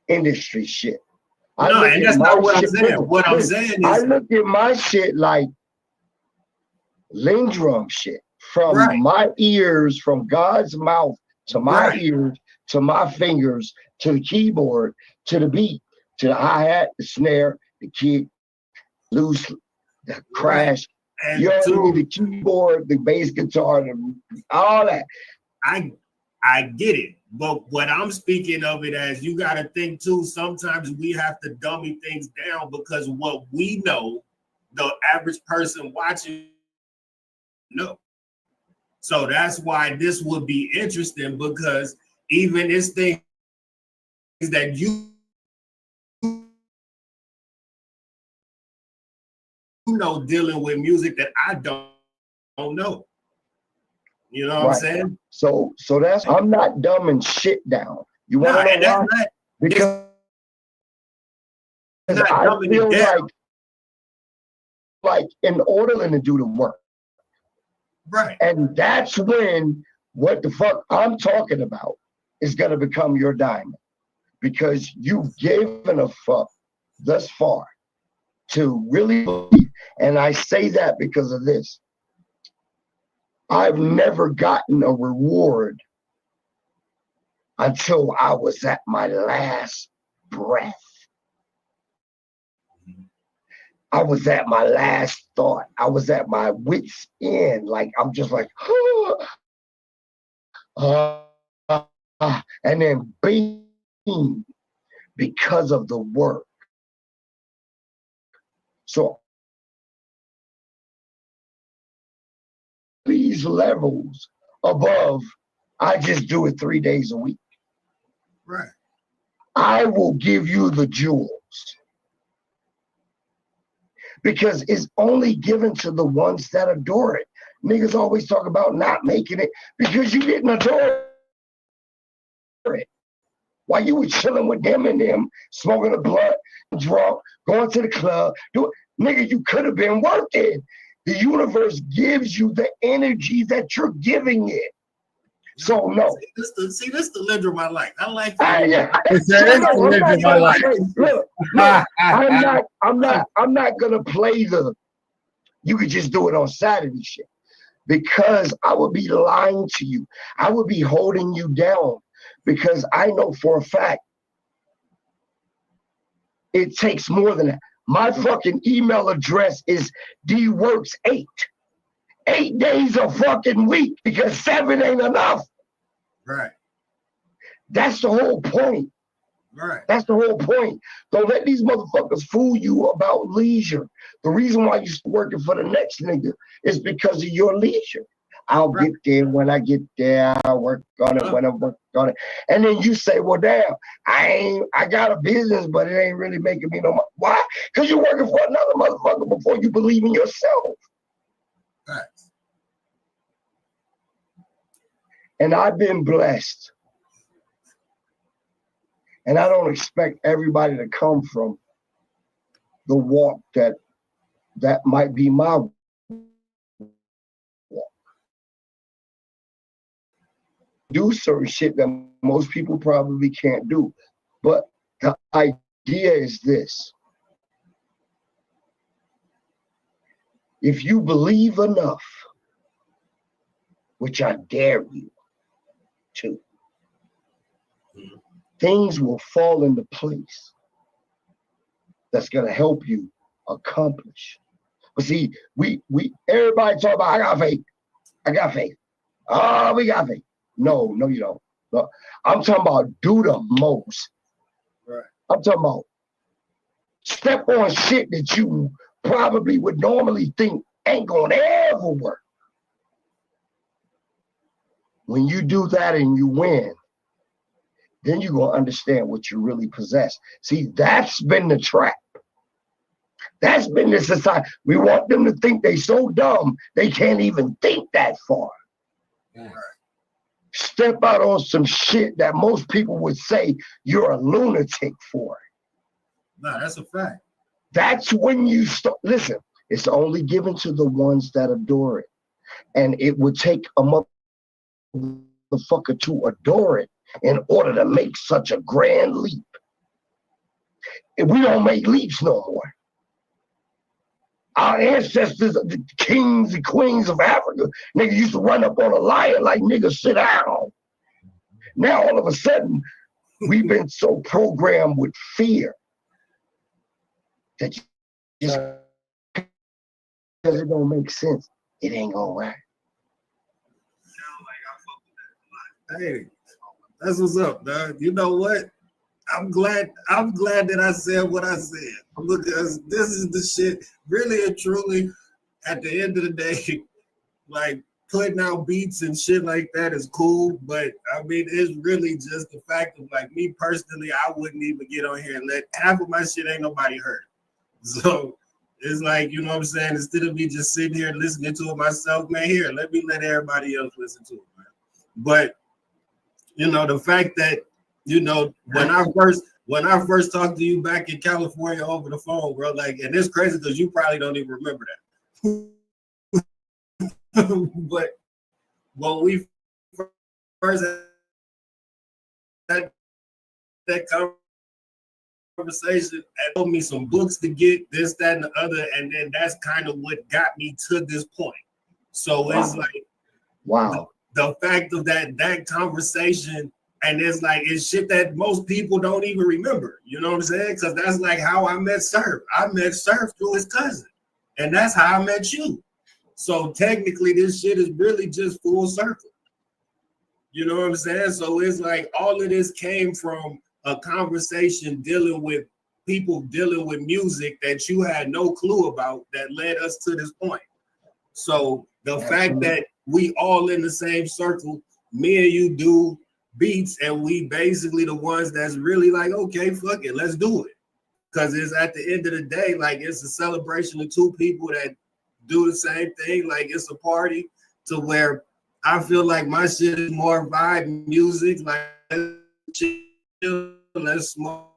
industry shit. No, and that's not what I'm saying. What I'm saying is I look at my shit like Lyndrum shit. From my ears, from God's mouth to my ears, to my fingers, to the keyboard, to the beat, to the hi-hat, the snare, the kick, loose, the crash. And you know, the keyboard, the bass guitar, all that. I get it. But what I'm speaking of it as, you got to think too, sometimes we have to dummy things down because what we know, the average person watching, no. So that's why this would be interesting, because even this thing is that you know dealing with music that I don't know. You know what I'm saying? So that's, I'm not dumbing shit down. You want to know why? Because I feel like in order to do the work. Right. And that's when what the fuck I'm talking about is going to become your diamond, because you've given a fuck thus far to really believe. And I say that because of this. I've never gotten a reward until I was at my last breath. I was at my last thought. I was at my wit's end. Like, I'm just like, and then bing, because of the work. So these levels above, I just do it 3 days a week. Right. I will give you the jewels, because it's only given to the ones that adore it. Niggas always talk about not making it because you didn't adore it. While you were chilling with them and them, smoking a blunt, drunk, going to the club, nigga, you could have been working. The universe gives you the energy that you're giving it. So no. This the Lyndrum I like. I like I'm not gonna play the you could just do it on Saturday shit, because I would be lying to you. I would be holding you down, because I know for a fact it takes more than that. My fucking email address is dworks8. 8 days a fucking week, because 7 ain't enough. Right. That's the whole point. Right. That's the whole point. Don't let these motherfuckers fool you about leisure. The reason why you're working for the next nigga is because of your leisure. I'll get there when I get there. I'll work on it when I work on it. And then you say, well, damn, I got a business, but it ain't really making me no money. Why? Because you're working for another motherfucker before you believe in yourself. Right. And I've been blessed. And I don't expect everybody to come from the walk that might be my walk. Do certain shit that most people probably can't do. But the idea is this. If you believe enough, which I dare you to, things will fall into place that's gonna help you accomplish. But see, we everybody talk about I got faith. I got faith. Oh, we got faith. No, you don't. No, I'm talking about do the most. Right. I'm talking about step on shit that you probably would normally think ain't gonna ever work. When you do that and you win, then you're gonna understand what you really possess. See, that's been the trap. That's been the society. We want them to think they so dumb they can't even think that far. Yeah. Step out on some shit that most people would say you're a lunatic for. No, that's a fact. That's when you start. Listen, it's only given to the ones that adore it. And it would take a motherfucker to adore it in order to make such a grand leap. And we don't make leaps no more. Our ancestors, the kings and queens of Africa, niggas used to run up on a lion like, nigga, sit down. Now all of a sudden, we've been so programmed with fear that just because it don't make sense, it ain't gonna work. Hey, that's what's up, dog. You know what? I'm glad that I said what I said. Because this is the shit, really and truly, at the end of the day, like putting out beats and shit like that is cool, but I mean, it's really just the fact of like me personally, I wouldn't even get on here and let half of my shit ain't nobody heard. So it's like, you know what I'm saying? Instead of me just sitting here listening to it myself, man, here, let me let everybody else listen to it, man. But, you know, the fact that, you know, when I first talked to you back in California over the phone, bro, like, and it's crazy because you probably don't even remember that. But when we first that conversation and told me some books to get, this, that, and the other, and then that's kind of what got me to this point. So it's like, wow, the fact of that conversation, and it's like it's shit that most people don't even remember. You know what I'm saying? Because that's like how I met Surf. I met Surf through his cousin, and that's how I met you. So technically, this shit is really just full circle. You know what I'm saying? So it's like all of this came from a conversation dealing with people dealing with music that you had no clue about that led us to this point. So the fact that we all in the same circle, me and you do beats, and we basically the ones that's really like, okay, fuck it, let's do it. Because it's at the end of the day, like it's a celebration of two people that do the same thing. Like it's a party to where I feel like my shit is more vibe music, like chill, let's smoke.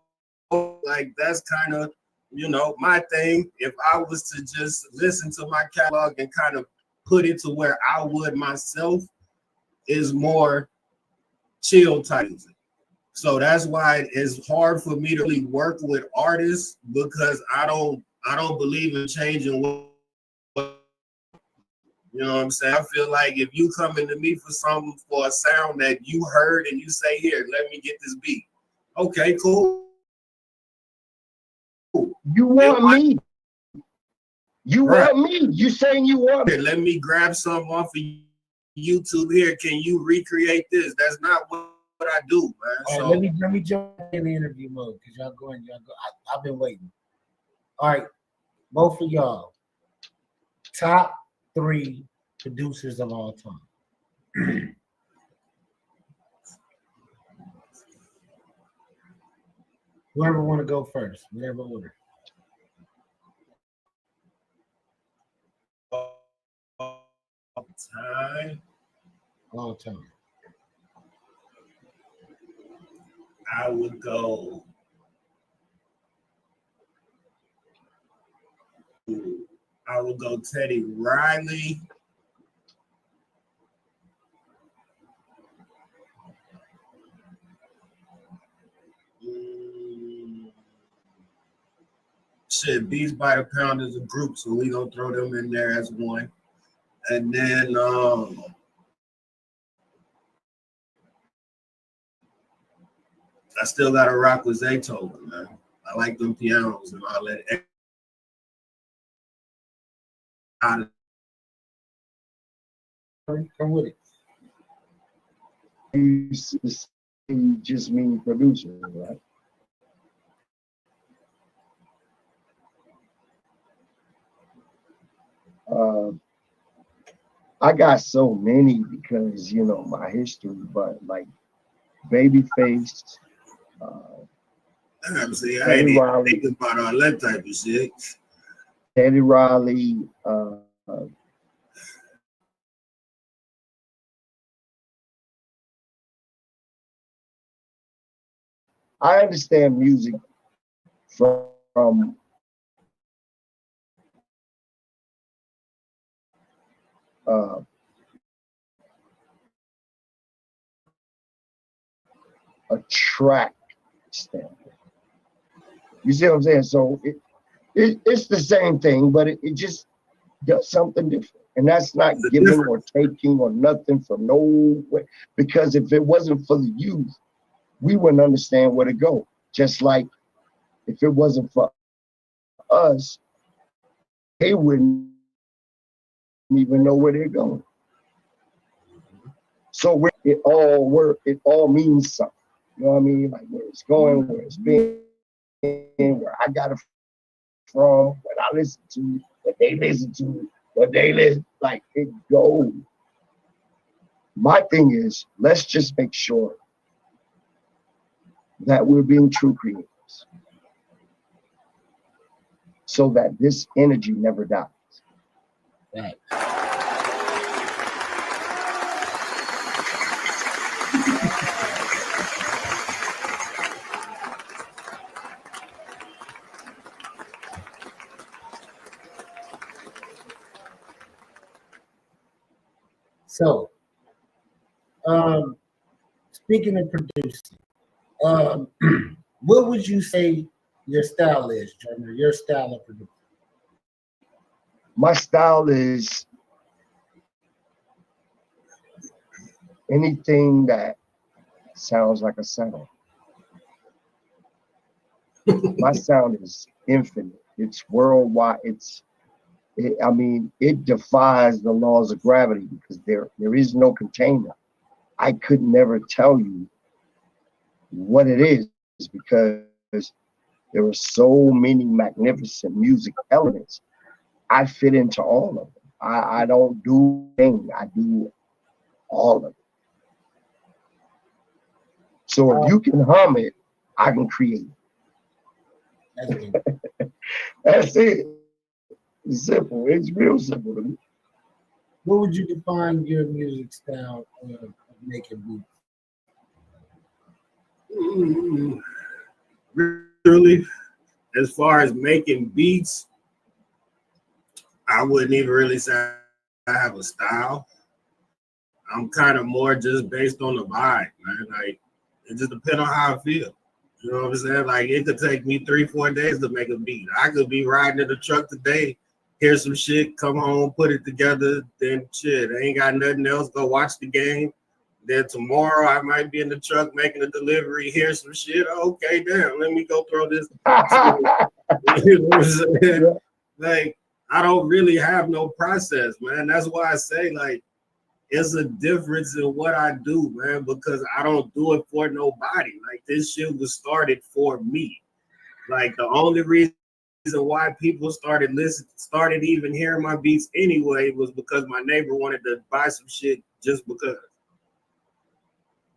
Like that's kind of, you know, my thing. If I was to just listen to my catalog and kind of put it to where I would myself, is more chill type music. So that's why it's hard for me to really work with artists, because I don't believe in changing what you know what I'm saying. I feel like if you coming to me for something, for a sound that you heard and you say, here, let me get this beat. Okay, cool. You want me? You want me? You saying you want me? Let me grab something off of YouTube here. Can you recreate this? That's not what I do, man. All So right, let me jump in the interview mode because y'all go. I've been waiting. All right, both of y'all, top 3 producers of all time. Whoever want to go first, whatever order. All time. I would go. I would go Teddy Riley. Shit, Beats by the Pound is a group, so we gonna throw them in there as one. And then I still gotta rock with Zaytoven, man. I like them pianos and all that. Come with it. You just mean producer, right? I got so many because, you know, my history, but like Babyface, See, I ain't even thinking about all that type of shit. Teddy Riley, I understand music from a track standpoint. You see what I'm saying? So it's the same thing, but it just does something different. And that's not giving or taking or nothing from nowhere. Because if it wasn't for the youth, we wouldn't understand where to go. Just like if it wasn't for us, they wouldn't even know where they're going. So it all means something. You know what I mean? Like where it's going, where it's been, where I got it from, what I listen to, what they listen to, what they listen, like it goes. My thing is, let's just make sure that we're being true creators so that this energy never dies. Right. So, speaking of producing, What would you say your style is, Drummer? Your style of producing? My style is anything that sounds like a sound. My sound is infinite. It's worldwide. It defies the laws of gravity because there is no container. I could never tell you what it is because there are so many magnificent music elements. I fit into all of them. I don't do things. I do all of it. So if you can hum it, I can create. That's it. It's simple. It's real simple to me. What would you define your music style of making beats? Really, as far as making beats, I wouldn't even really say I have a style. I'm kind of more just based on the vibe, man. Like, it just depends on how I feel. You know what I'm saying? Like, it could take me 3-4 days to make a beat. I could be riding in the truck today, hear some shit, come home, put it together, then shit, I ain't got nothing else, go watch the game. Then tomorrow I might be in the truck making a delivery, hear some shit. Okay, damn, let me go throw this. You know what I'm saying? Like, I don't really have no process, man. That's why I say, like, it's a difference in what I do, man, because I don't do it for nobody. Like, this shit was started for me. Like, the only reason why people started even hearing my beats anyway was because my neighbor wanted to buy some shit just because.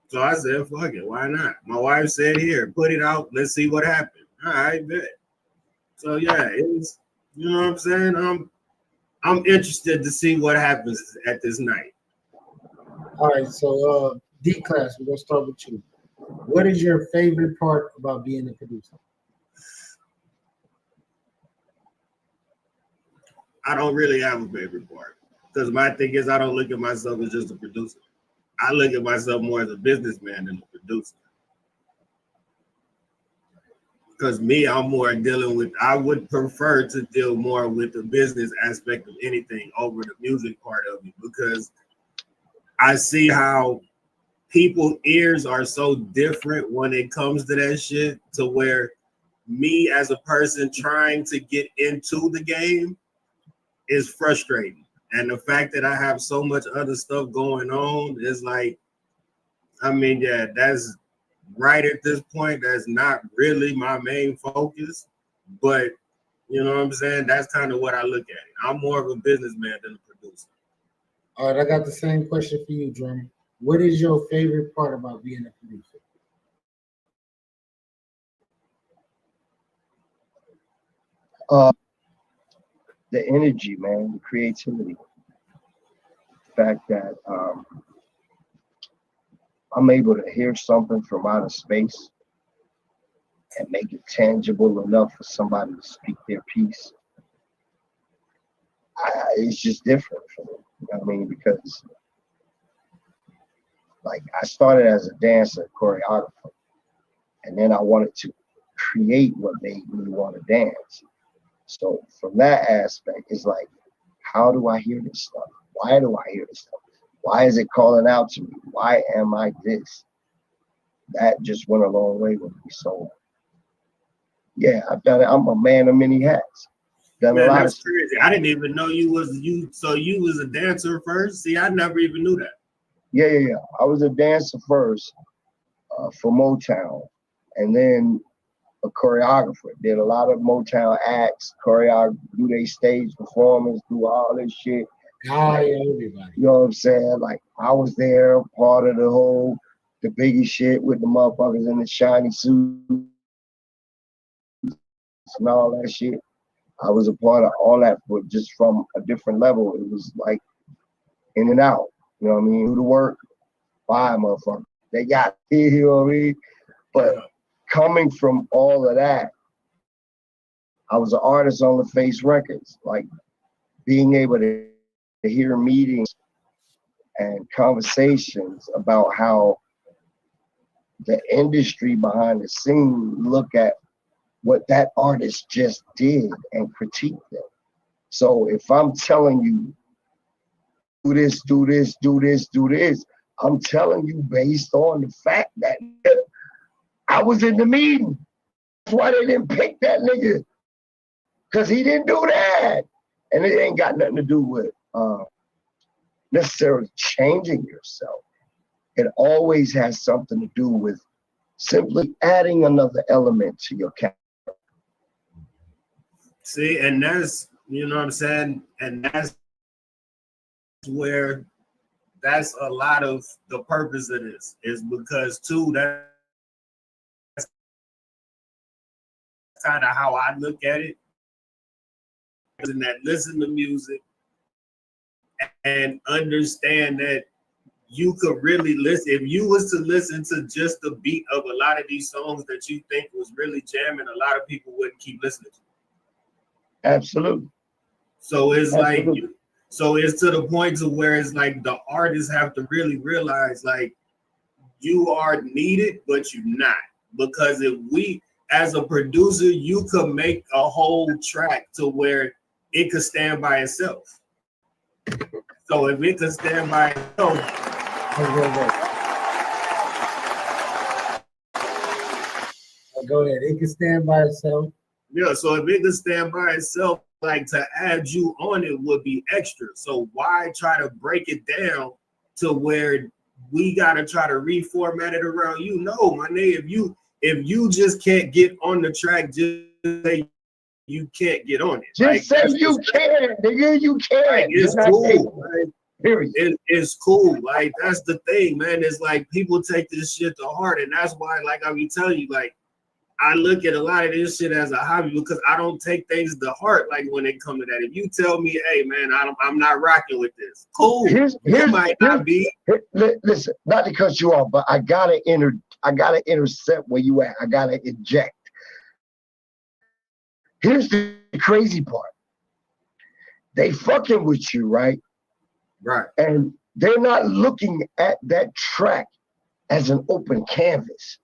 So I said, fuck it, why not? My wife said, here, put it out, let's see what happens. All right, bet. So yeah, it's, you know what I'm saying? I'm interested to see what happens at this night. All right, so D-Class, we're gonna start with you. What is your favorite part about being a producer? I don't really have a favorite part because my thing is I don't look at myself as just a producer. I look at myself more as a businessman than a producer. Because me, I'm more dealing with, I would prefer to deal more with the business aspect of anything over the music part of it because I see how people's ears are so different when it comes to that shit to where me as a person trying to get into the game is frustrating. And the fact that I have so much other stuff going on is like, I mean, yeah, that's right at this point. That's not really my main focus, but you know what I'm saying? That's kind of what I look at it. I'm more of a businessman than a producer. All right, I got the same question for you, Drum. What is your favorite part about being a producer? The energy, man, the creativity. The fact that I'm able to hear something from outer space and make it tangible enough for somebody to speak their piece. It's just different for me. You know what I mean? Because like I started as a dancer, choreographer, and then I wanted to create what made me want to dance. So from that aspect, it's like, how do I hear this stuff? Why do I hear this stuff? Why is it calling out to me? Why am I this? That just went a long way with me. So yeah, I've done it. I'm a man of many hats. Done Man, a lot that's of crazy. I didn't even know you was you. So you was a dancer first? See, I never even knew that. Yeah. I was a dancer first for Motown, and then a choreographer. Did a lot of Motown acts, choreograph, do they stage performance, do all this shit. Everybody. You know what I'm saying? Like I was there, part of the Biggie shit with the motherfuckers in the shiny suits and all that shit. I was a part of all that, but just from a different level. It was like in and out. You know what I mean? Do the work, bye, motherfucker. They got it, you know what I mean? But coming from all of that, I was an artist on the Face Records. Like being able to hear meetings and conversations about how the industry behind the scene look at what that artist just did and critique them. So if I'm telling you, do this, do this, do this, do this, I'm telling you based on the fact that I was in the meeting. That's why they didn't pick that nigga, because he didn't do that. And it ain't got nothing to do with necessarily changing yourself. It always has something to do with simply adding another element to your character. See, and that's, you know what I'm saying? And that's where, that's a lot of the purpose of this, is because too, that's kind of how I look at it. And that listen to music and understand that you could really listen. If you was to listen to just the beat of a lot of these songs that you think was really jamming, a lot of people wouldn't keep listening to. Absolutely. So it's Absolutely. like, so it's to the point to where it's like the artists have to really realize like you are needed, but you're not. Because if we, as a producer, you could make a whole track to where it could stand by itself. So if it could stand by itself, go ahead. It can stand by itself. yeah, so if it could stand by itself, like to add you on it would be extra. So why try to break it down to where we gotta try to reformat it around you? No, my nigga, if you just can't get on the track, just say you can't get on it. Just like, say you can, nigga, you can. Like, it's You're not cool. capable. Like, Period. It's cool. Like, that's the thing, man. It's like people take this shit to heart, and that's why, like I be telling you, like, I look at a lot of this shit as a hobby because I don't take things to heart. Like when it comes to that, if you tell me, "Hey, man, I'm not rocking with this," cool. You might not be. Listen, not to cut you off, but I gotta intercept where you at. I gotta inject. Here's the crazy part. They fucking with you, right? Right. And they're not looking at that track as an open canvas.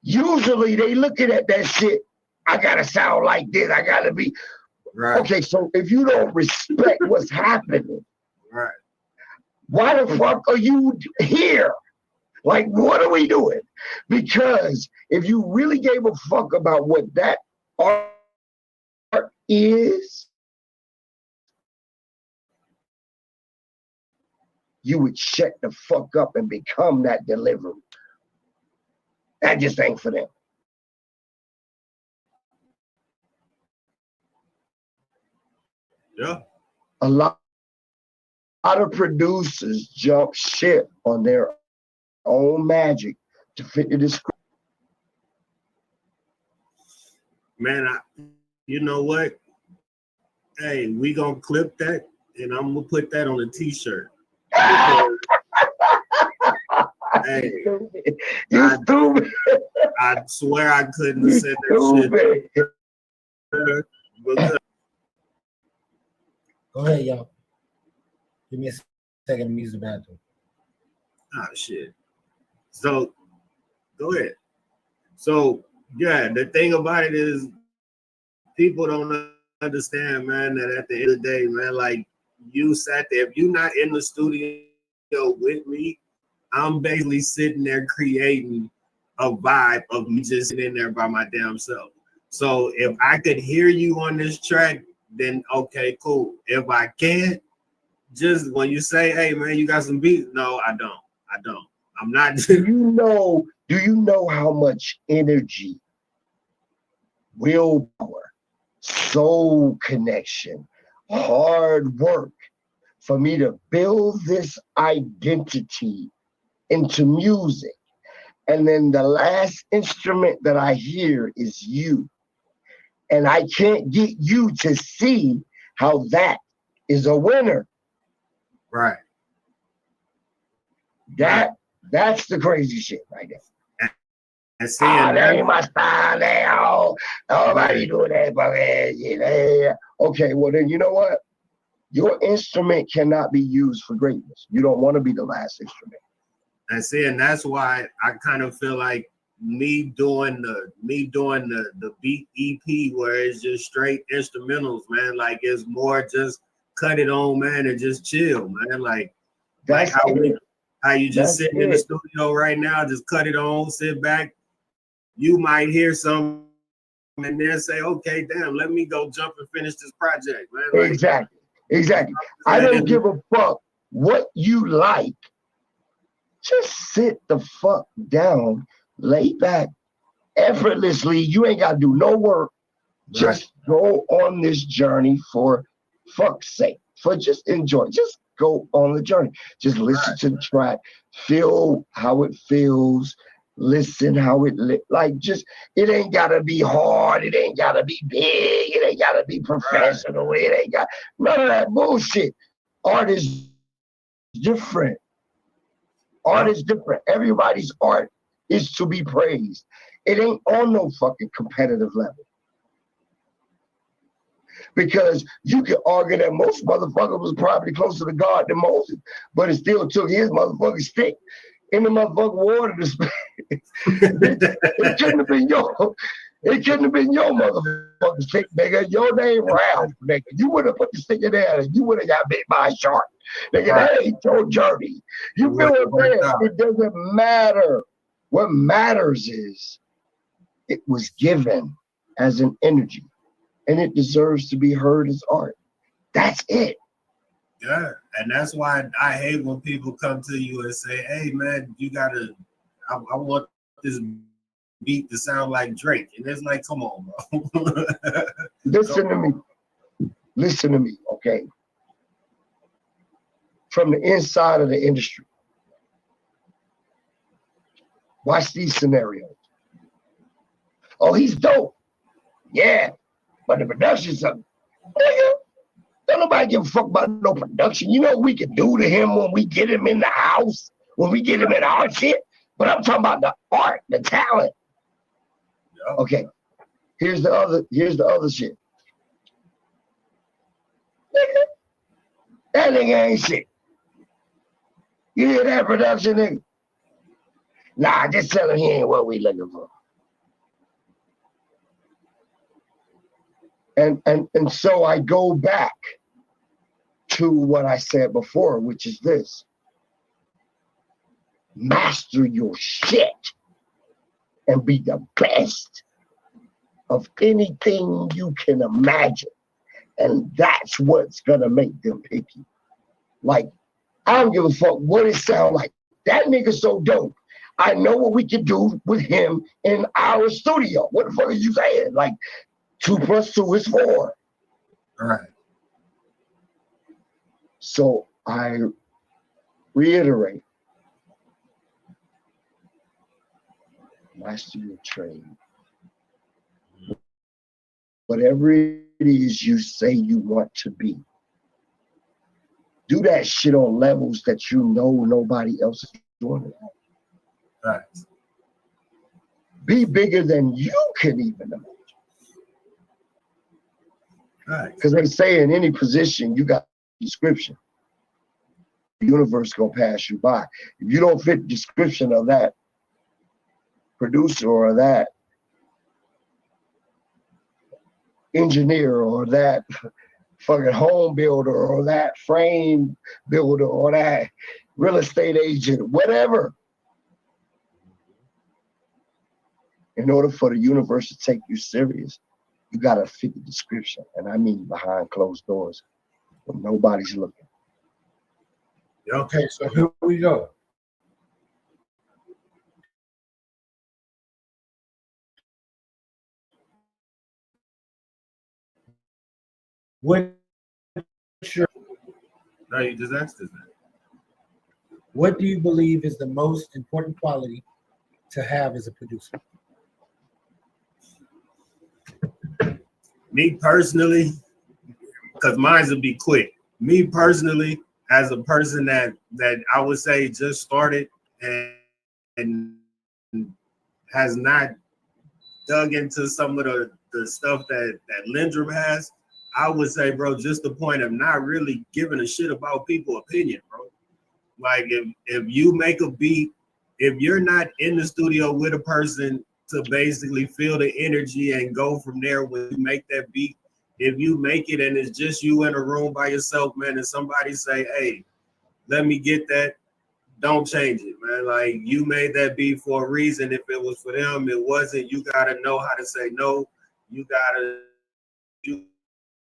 Usually they looking at that shit, I gotta sound like this, I gotta be. Right. Okay, so if you don't respect what's happening, right, why the fuck are you here? Like, what are we doing? Because if you really gave a fuck about what that art is, you would shut the fuck up and become that delivery. That just ain't for them. Yeah. A lot of producers jump ship on their own magic to fit the script. Man, you know what? Hey, we gonna clip that, and I'm gonna put that on a T-shirt. Hey, you stupid. I swear I couldn't have said that shit. Go ahead, y'all. Give me a second to use the bathroom. Ah, shit. So, go ahead. So, yeah, the thing about it is people don't understand, man, that at the end of the day, man, like you sat there, if you're not in the studio with me, I'm basically sitting there creating a vibe of me just sitting in there by my damn self. So if I could hear you on this track, then okay, cool. If I can't, just when you say, "Hey, man, you got some beats," no, I don't. I'm not. Do you know how much energy, willpower, soul connection, hard work for me to build this identity into music? And then the last instrument that I hear is you. And I can't get you to see how that is a winner. Right. That's the crazy shit right there. And seeing that ain't my style now. Nobody do that fucking shit. Okay, well then you know what? Your instrument cannot be used for greatness. You don't want to be the last instrument. And see, and that's why I kind of feel like me doing the beat EP where it's just straight instrumentals, man. Like it's more just cut it on, man, and just chill, man. Like how you just sitting in the studio right now, just cut it on, sit back. You might hear some and then say, okay, damn, let me go jump and finish this project, man. Like, exactly. I don't give a fuck what you like. Just sit the fuck down, lay back, effortlessly. You ain't got to do no work. Just go on this journey for fuck's sake. For just enjoy. Just go on the journey. Just listen to the track. Feel how it feels. Listen how it like. Just it ain't gotta be hard. It ain't gotta be big. It ain't gotta be professional. It ain't got none of that bullshit. Art is different. Art is different. Everybody's art is to be praised. It ain't on no fucking competitive level. Because you can argue that most motherfucker was probably closer to God than Moses, but it still took his motherfucking stick in the motherfucking water to spit. It couldn't have been your motherfucking stick, nigga. Your name Ralph, nigga. You would have put the stick in there and you would have got bit by a shark. Nigga, that ain't your journey. You feel what I'm saying? It doesn't matter. What matters is it was given as an energy and it deserves to be heard as art. That's it. Yeah, and that's why I hate when people come to you and say, hey, man, you gotta, I want this beat to sound like Drake. And it's like, come on, bro. Listen to me, okay? From the inside of the industry. Watch these scenarios. Oh, he's dope. Yeah, but the production's something. Don't nobody give a fuck about no production. You know what we can do to him when we get him in the house, when we get him in our shit? But I'm talking about the art, the talent. Okay, here's the other shit. That nigga ain't shit. You hear that production, nigga? Nah, just tell him he ain't what we looking for. And so I go back to what I said before, which is this. Master your shit and be the best of anything you can imagine. And that's what's gonna make them pick you. Like, I don't give a fuck what it sound like. That nigga's so dope. I know what we can do with him in our studio. What the fuck are you saying? Like, 2 + 2 is 4. All right. So I reiterate, master your trade. Whatever it is you say you want to be, do that shit on levels that you know nobody else is doing it. Right. Be bigger than you can even imagine. Right. Because they say in any position, you got a description. The universe gonna pass you by. If you don't fit the description of that producer or that engineer or that fucking home builder or that frame builder or that real estate agent, whatever. In order for the universe to take you serious, you gotta fit the description. And I mean behind closed doors when nobody's looking. Okay, so here we go. What? No, you just asked us that. What do you believe is the most important quality to have as a producer? Me personally, because mine will be quick. Me personally, as a person that I would say just started and has not dug into some of the stuff that Lyndrum has, I would say, bro, just the point of not really giving a shit about people's opinion, bro. Like if you make a beat if you're not in the studio with a person to basically feel the energy and go from there when you make that beat, if you make it and it's just you in a room by yourself, man, and somebody say, hey, let me get that, don't change it, man. Like, you made that beat for a reason. If it was for them, it wasn't. You gotta know how to say no. You gotta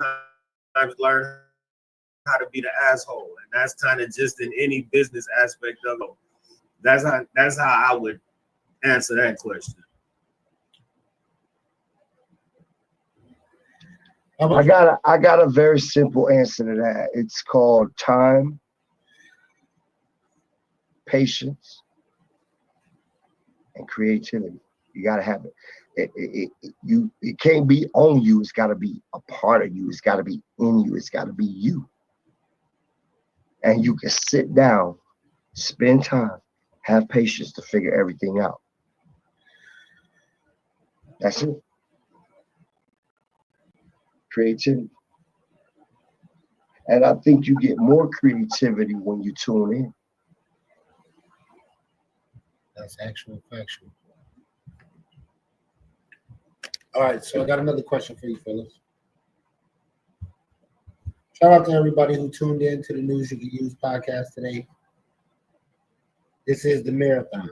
sometimes learn how to be the asshole, and that's kind of just in any business aspect of it. That's how I would answer that question. I got a very simple answer to that. It's called time, patience, and creativity. You gotta have it. It can't be on you. It's gotta be a part of you. It's gotta be in you. It's gotta be you. And you can sit down, spend time, have patience to figure everything out. That's it. Creativity. And I think you get more creativity when you tune in. That's actual factual. All right, so I got another question for you, fellas. Shout out to everybody who tuned in to the News You Can Use podcast today. This is the marathon.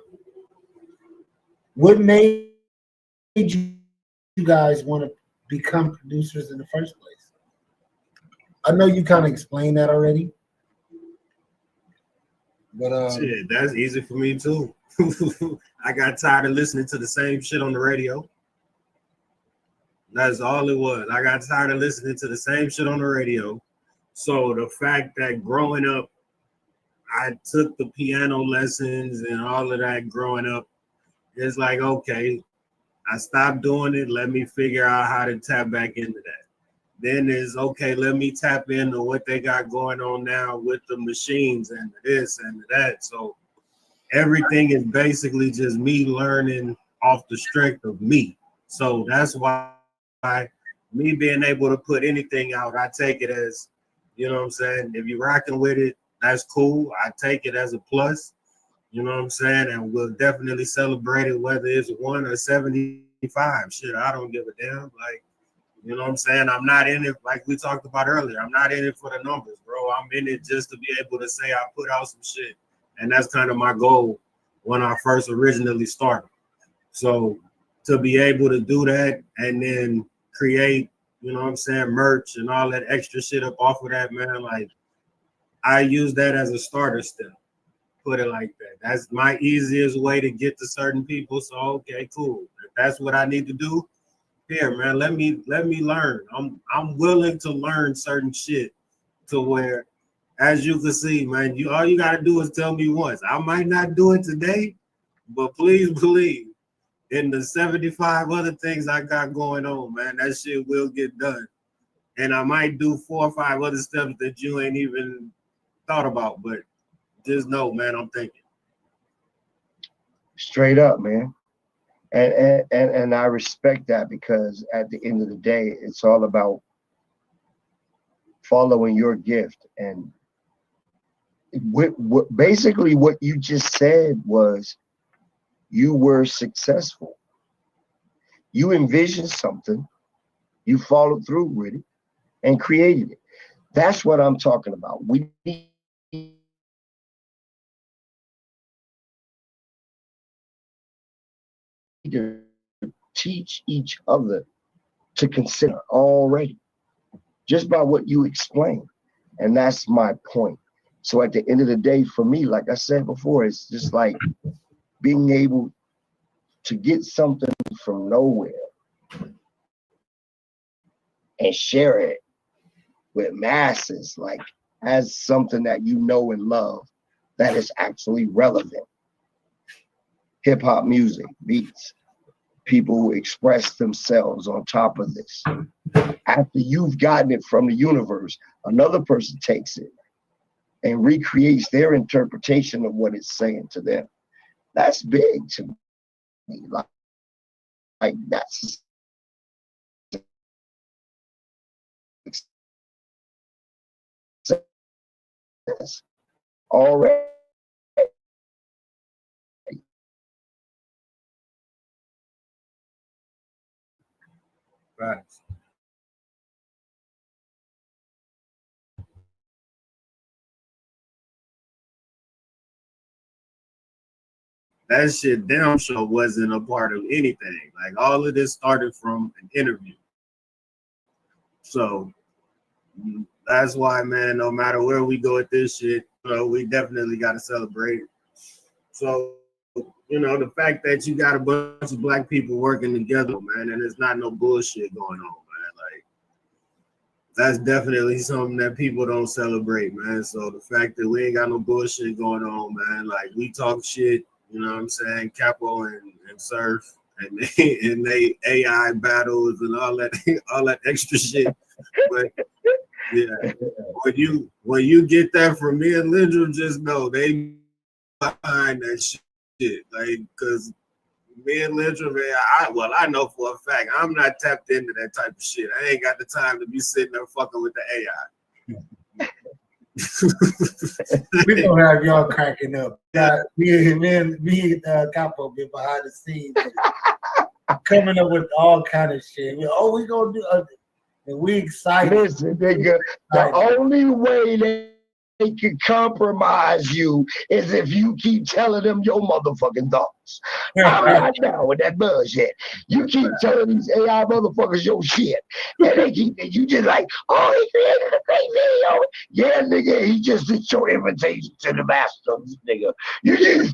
What made you guys want to become producers in the first place? I know you kind of explained that already. But shit, that's easy for me too. I got tired of listening to the same shit on the radio. That's all it was. I got tired of listening to the same shit on the radio. So the fact that growing up, I took the piano lessons and all of that growing up, it's like, okay, I stopped doing it. Let me figure out how to tap back into that. Then it's okay, let me tap into what they got going on now with the machines and this and that. So everything is basically just me learning off the strength of me. So that's why me being able to put anything out, I take it as, you know what I'm saying? If you're rocking with it, that's cool. I take it as a plus, you know what I'm saying? And we'll definitely celebrate it, whether it's 1 or 75. Shit, I don't give a damn. Like, you know what I'm saying? I'm not in it, like we talked about earlier. I'm not in it for the numbers, bro. I'm in it just to be able to say I put out some shit. And that's kind of my goal when I first originally started. So to be able to do that and then create, you know what I'm saying, merch and all that extra shit up off of that, man, like, I use that as a starter step. Put it like that. That's my easiest way to get to certain people. So okay, cool. If that's what I need to do, here, man, let me learn. I'm willing to learn certain shit to where, as you can see, man, all you gotta do is tell me once. I might not do it today, but please believe in the 75 other things I got going on, man, that shit will get done. And I might do 4 or 5 other steps that you ain't even thought about, but just know, man, I'm thinking. Straight up, man. And I respect that, because at the end of the day, it's all about following your gift. And basically what you just said was you were successful. You envisioned something, you followed through with it, and created it. That's what I'm talking about. We need to teach each other to consider already, just by what you explained. And that's my point. So at the end of the day, for me, like I said before, it's just like being able to get something from nowhere and share it with masses, like as something that you know and love, that is actually relevant. Hip hop music, beats, people who express themselves on top of this. After you've gotten it from the universe, another person takes it and recreates their interpretation of what it's saying to them. That's big to me. Like that's success already. Right. That shit damn sure wasn't a part of anything. Like all of this started from an interview. So that's why, man, no matter where we go with this shit, we definitely got to celebrate. So, the fact that you got a bunch of black people working together, man, and there's not no bullshit going on, man. Like, that's definitely something that people don't celebrate, man. So the fact that we ain't got no bullshit going on, man, like we talk shit, you know what I'm saying? Capo and Surf and they AI battles and all that extra shit. But yeah, when you get that from me and Lyndrum, just know they behind that shit. Like, cause me and Lyndrum, man, I know for a fact I'm not tapped into that type of shit. I ain't got the time to be sitting there fucking with the AI. We gonna have y'all cracking up. Me and Capo been behind the scenes, coming up with all kind of shit. We gonna do, and we excited. Listen, nigga, the only way they can compromise you is if you keep telling them your motherfucking thoughts. I'm not down with that bullshit. You keep telling these AI motherfuckers your shit, and you just like, oh, he created a great video. Yeah, nigga, he just did your invitation to the masters, nigga. You just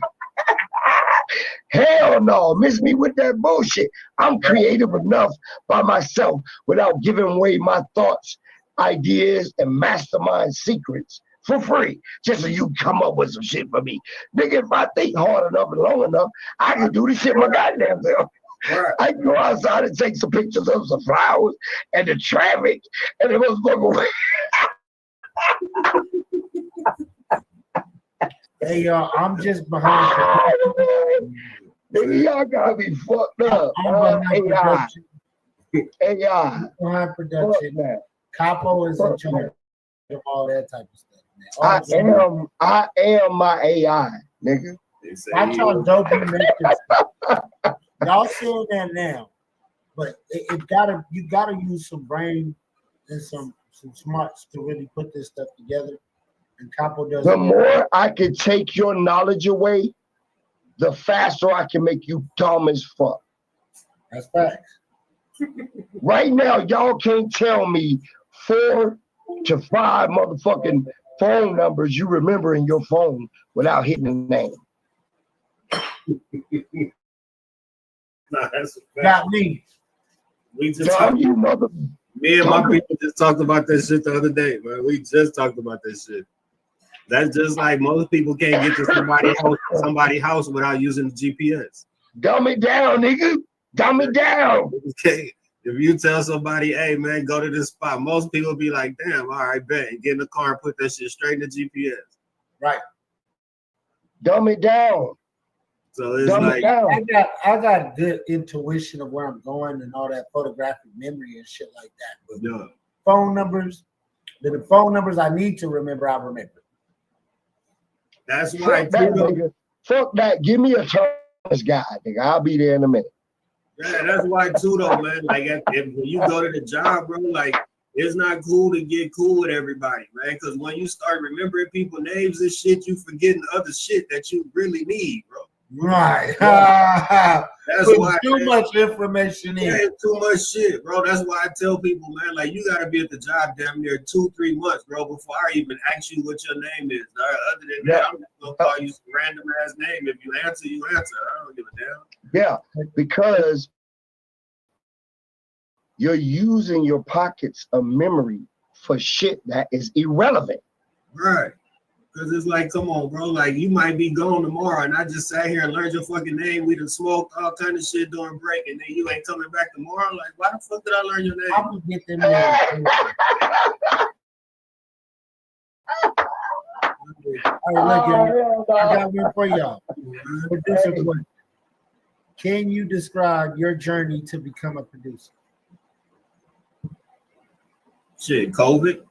hell no, miss me with that bullshit. I'm creative enough by myself without giving away my thoughts, ideas, and mastermind secrets for free, just so you come up with some shit for me. Nigga, if I think hard enough and long enough, I can do this shit my goddamn self. Right. I can go outside and take some pictures of some flowers and the traffic and the motherfucker. Hey, y'all, I'm just behind. Nigga, y'all gotta be fucked up. AI. Behind production. Capo is in charge of all that type of stuff, man. I am my AI, nigga. Watch how dope you make this. Y'all saying that now, but you gotta use some brain and some smarts to really put this stuff together. And Capo does. The more I can take your knowledge away, the faster I can make you dumb as fuck. That's facts. Right now, y'all can't tell me 4 to 5 motherfucking phone numbers you remember in your phone without hitting the name. Nah, that's a fact. Got me. We just me and my people just talked about that shit the other day, man. We just talked about that shit. That's just like most people can't get to somebody's house without using the GPS. Dumb it down, nigga. Dumb it down. Okay. If you tell somebody, hey man, go to this spot, most people be like, damn, all right, bet. And get in the car and put that shit straight in the GPS. Right. Dumb it down. So it's like I got good intuition of where I'm going and all that photographic memory and shit like that. But yeah. Phone numbers, the phone numbers I need to remember, I remember. That's why fuck that. Give me a Thomas guy, nigga. I'll be there in a minute. Yeah, that's why too, though, man. Like, when you go to the job, bro, like, it's not cool to get cool with everybody, man. Because when you start remembering people's names and shit, you forgetting other shit that you really need, bro. Right. That's why too much information in. Yeah, too much shit, bro. That's why I tell people, man, like, you gotta be at the job damn near 2-3 months, bro, before I even ask you what your name is. Other than that, I'm just gonna call you some random ass name. If you answer, you answer. I don't give a damn. Yeah, because you're using your pockets of memory for shit that is irrelevant. Right. Because it's like, come on, bro. Like, you might be gone tomorrow, and I just sat here and learned your fucking name. We done smoked all kind of shit during break, and then you ain't coming back tomorrow. Like, why the fuck did I learn your name? I'm gonna get them names. All right, look, y'all. I got one for y'all. Producer question. Can you describe your journey to become a producer? Shit, COVID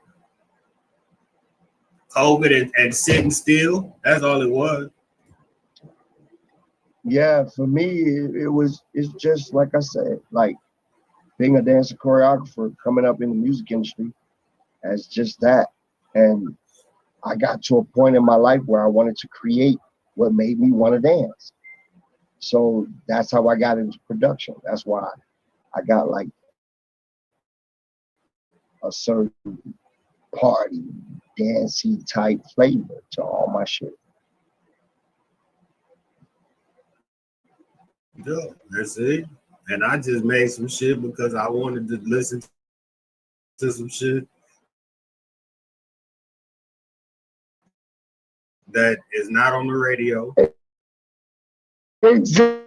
and sitting still. That's all it was. Yeah, for me, it's just like I said, like being a dancer choreographer, coming up in the music industry as just that. And I got to a point in my life where I wanted to create what made me want to dance. So that's how I got into production. That's why I got like a certain party, dancey type flavor to all my shit. Yeah, that's it. And I just made some shit because I wanted to listen to some shit that is not on the radio. Exactly.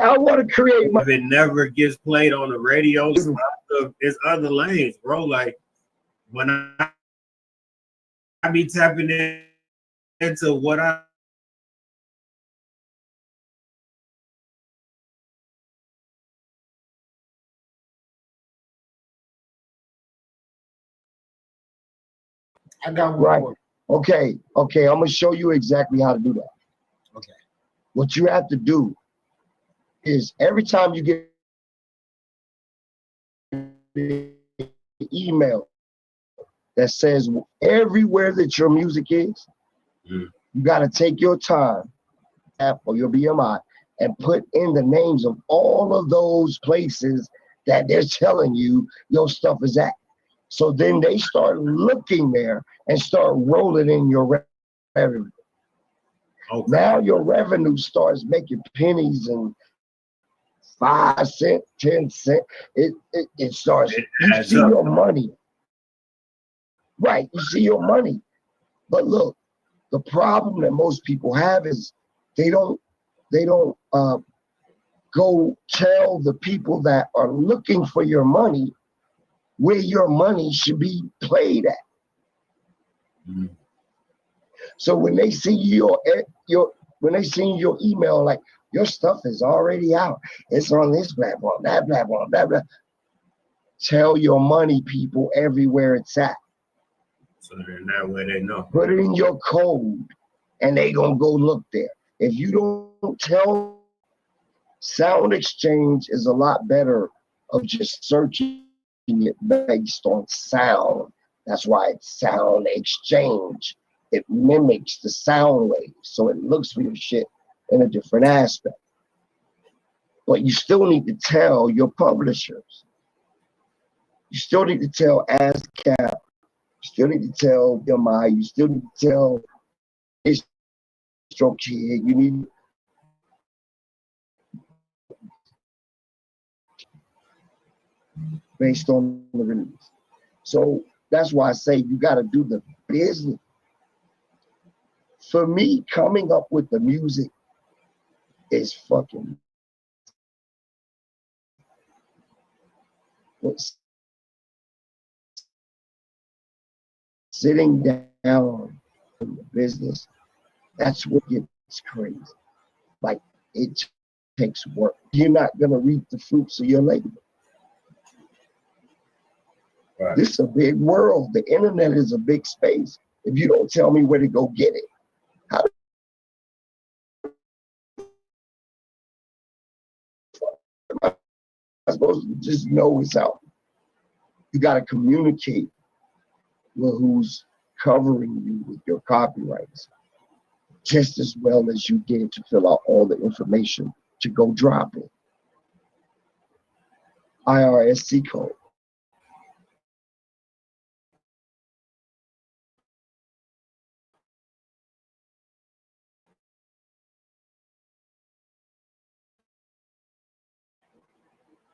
I want to create my. If it never gets played on the radio, it's other lanes, bro. Like when I be tapping into what I got one Right. more. Okay. I'm gonna show you exactly how to do that. Okay. What you have to do is every time you get an email that says everywhere that your music is, you got to take your time, app or your BMI, and put in the names of all of those places that they're telling you your stuff is at. So then they start looking there and start rolling in your revenue. Okay. Now your revenue starts making pennies and 5 cents, 10 cents. It starts, you see your money. Right, you see your money. But look, the problem that most people have is they don't go tell the people that are looking for your money where your money should be played at. Mm-hmm. So when they see your email, like your stuff is already out, it's on this platform, that platform, blah blah. Tell your money people everywhere it's at. So then that way they know. Put it in your code, and they gonna go look there. If you don't tell, Sound Exchange is a lot better of just searching it based on sound. That's why it's Sound Exchange. It mimics the sound waves, so it looks for your shit in a different aspect. But you still need to tell your publishers. You still need to tell ASCAP. You still need to tell MI. You still need to tell Stroke Kid. You need based on the release. So that's why I say you got to do the business. For me, coming up with the music is fucking. Sitting down in the business, that's what gets crazy. Like, it takes work. You're not going to reap the fruits of your labor. Right. This is a big world. The internet is a big space. If you don't tell me where to go get it, how am I supposed to just know it's out? You got to communicate with who's covering you with your copyrights just as well as you did to fill out all the information to go drop it. IRSC code.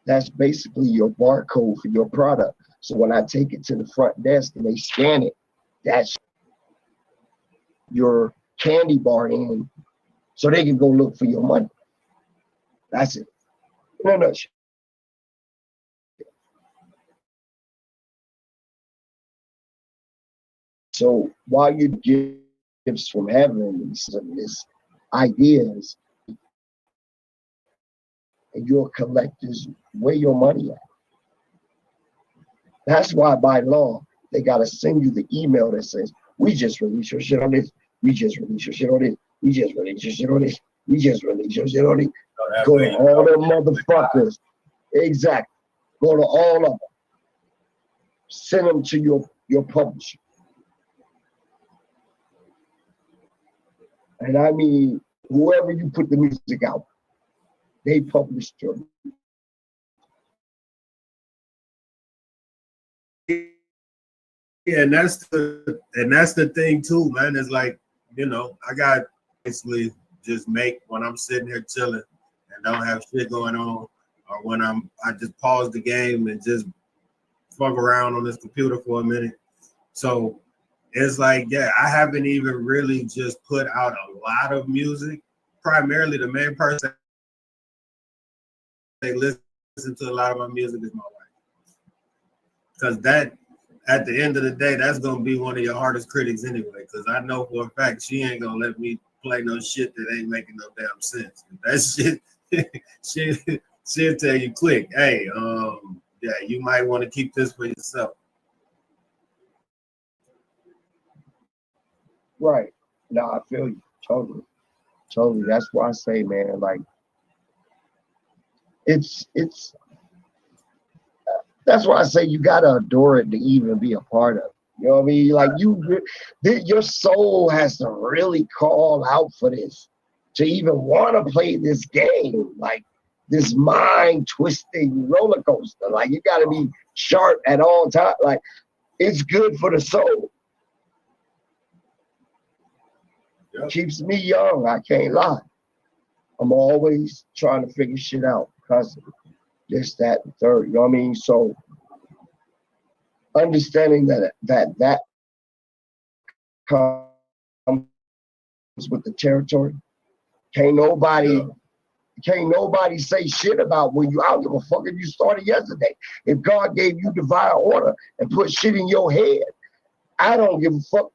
That's basically your barcode for your product. So when I take it to the front desk and they scan it, that's your candy bar in, so they can go look for your money. That's it. In a nutshell. So while you give gifts from heaven, these ideas, and your collectors, where your money at? That's why by law, they gotta send you the email that says, we just release your shit on this. We just release your shit on this. We just release your shit on this. We just release your shit on this. Go to all the motherfuckers. Exactly. Go to all of them. Send them to your publisher. And I mean, whoever you put the music out, they published your music. Yeah, and that's the thing too, man. It's like, you know, I got basically just make when I'm sitting here chilling and don't have shit going on, or when I just pause the game and just fuck around on this computer for a minute. So it's like, yeah, I haven't even really just put out a lot of music. Primarily, the main person they listen to a lot of my music is my wife, because that. At the end of the day, that's gonna be one of your hardest critics anyway. Because I know for a fact she ain't gonna let me play no shit that ain't making no damn sense. That shit, she'll tell you quick, hey, yeah, you might want to keep this for yourself. Right. No, I feel you. Totally. That's why I say, man, like, it's that's why I say you gotta adore it to even be a part of it. You know what I mean? Like your soul has to really call out for this to even want to play this game. Like this mind twisting roller coaster. Like you gotta be sharp at all times. Like it's good for the soul. Yep. Keeps me young. I can't lie. I'm always trying to figure shit out constantly. This, that, and third, you know what I mean? So understanding that comes with the territory. Can't nobody say shit about when you out. Give a fuck if you started yesterday. If God gave you divine order and put shit in your head, I don't give a fuck.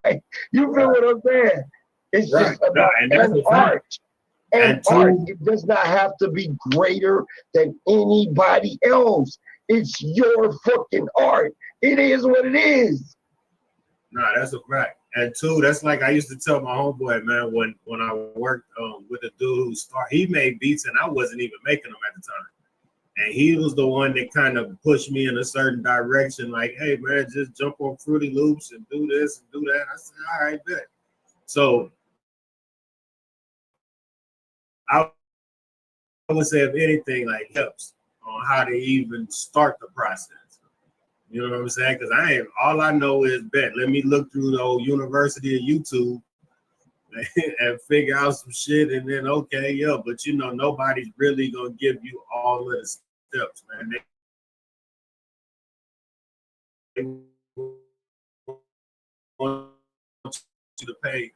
Like, you feel what I'm saying? It's just about an art. And art, it does not have to be greater than anybody else. It's your fucking art. It is what it is. Nah, that's a fact. And two, that's like I used to tell my homeboy, man, when I worked with a dude who he made beats and I wasn't even making them at the time. And he was the one that kind of pushed me in a certain direction, like, hey, man, just jump on Fruity Loops and do this and do that. I said, all right, bet. So I would say, if anything, like helps on how to even start the process. You know what I'm saying? Because all I know is bet. Let me look through the old University of YouTube and figure out some shit, and then okay, yeah. But you know, nobody's really gonna give you all of the steps, man. They want you to pay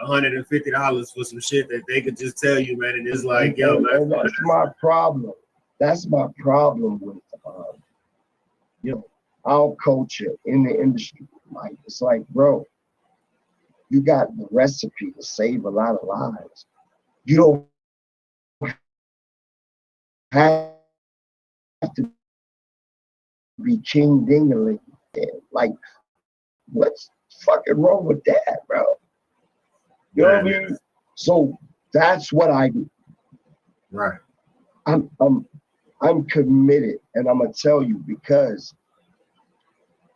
$150 for some shit that they could just tell you, man, and it's like, yo, man. And that's my problem. That's my problem with our culture in the industry. Like it's like, bro, you got the recipe to save a lot of lives. You don't have to be king dingling. Like, what's fucking wrong with that, bro? You know what I mean? So that's what I do. Right. I'm committed, and I'm gonna tell you, because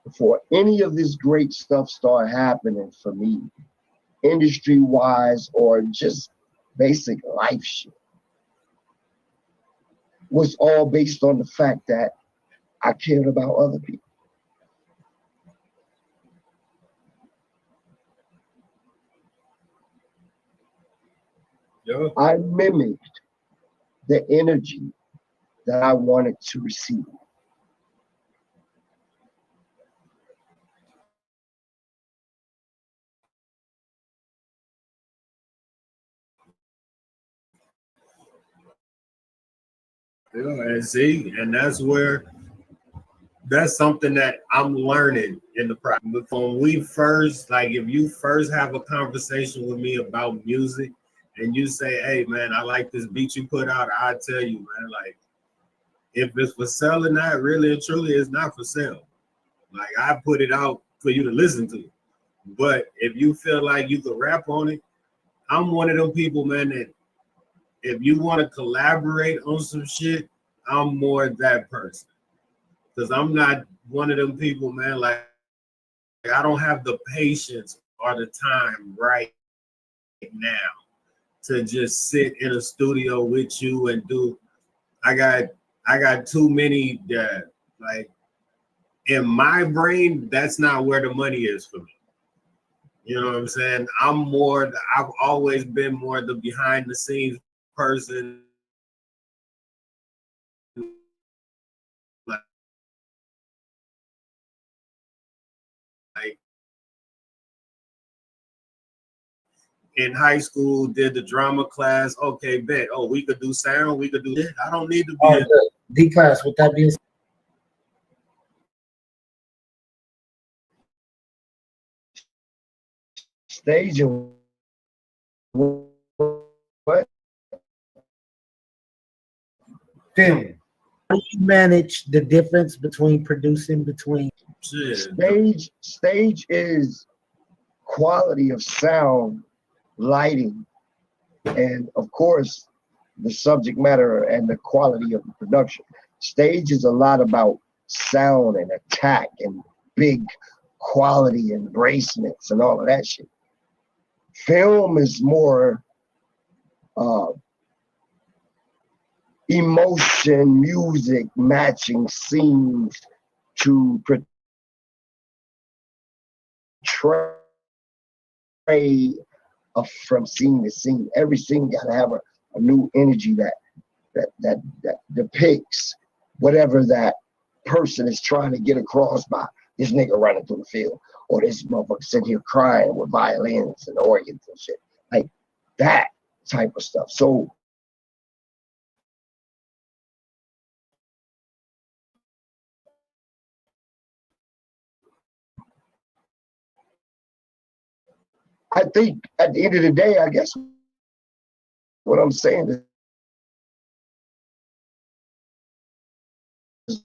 before any of this great stuff started happening for me, industry-wise or just basic life shit, was all based on the fact that I cared about other people. Yeah. I mimicked the energy that I wanted to receive. Yeah, and see, and that's something that I'm learning in the process. When we first, like, if you first have a conversation with me about music and you say, hey, man, I like this beat you put out, I tell you, man, like, If it's for sale or not, really and truly, it's not for sale. Like, I put it out for you to listen to. But if you feel like you could rap on it, I'm one of them people, man, that if you want to collaborate on some shit, I'm more that person. Because I'm not one of them people, man, like I don't have the patience or the time right now to just sit in a studio with you and do. I got too many that, like, in my brain, that's not where the money is for me. You know what I'm saying? I've always been more the behind the scenes person. Like in high school, did the drama class. Okay, bet. Oh, we could do sound. We could do this. I don't need to be in D class. With that being said, Stage and what? film. How do you manage the difference between producing between shit. Stage is quality of sound, lighting, and of course the subject matter and the quality of the production. Stage is a lot about sound and attack and big quality embracements and all of that shit. Film is more emotion, music, matching scenes to portray from scene to scene. Every scene got to have a new energy that depicts whatever that person is trying to get across by this nigga running through the field, or this motherfucker sitting here crying with violins and organs and shit. Like that type of stuff. So I think at the end of the day, I guess what I'm saying is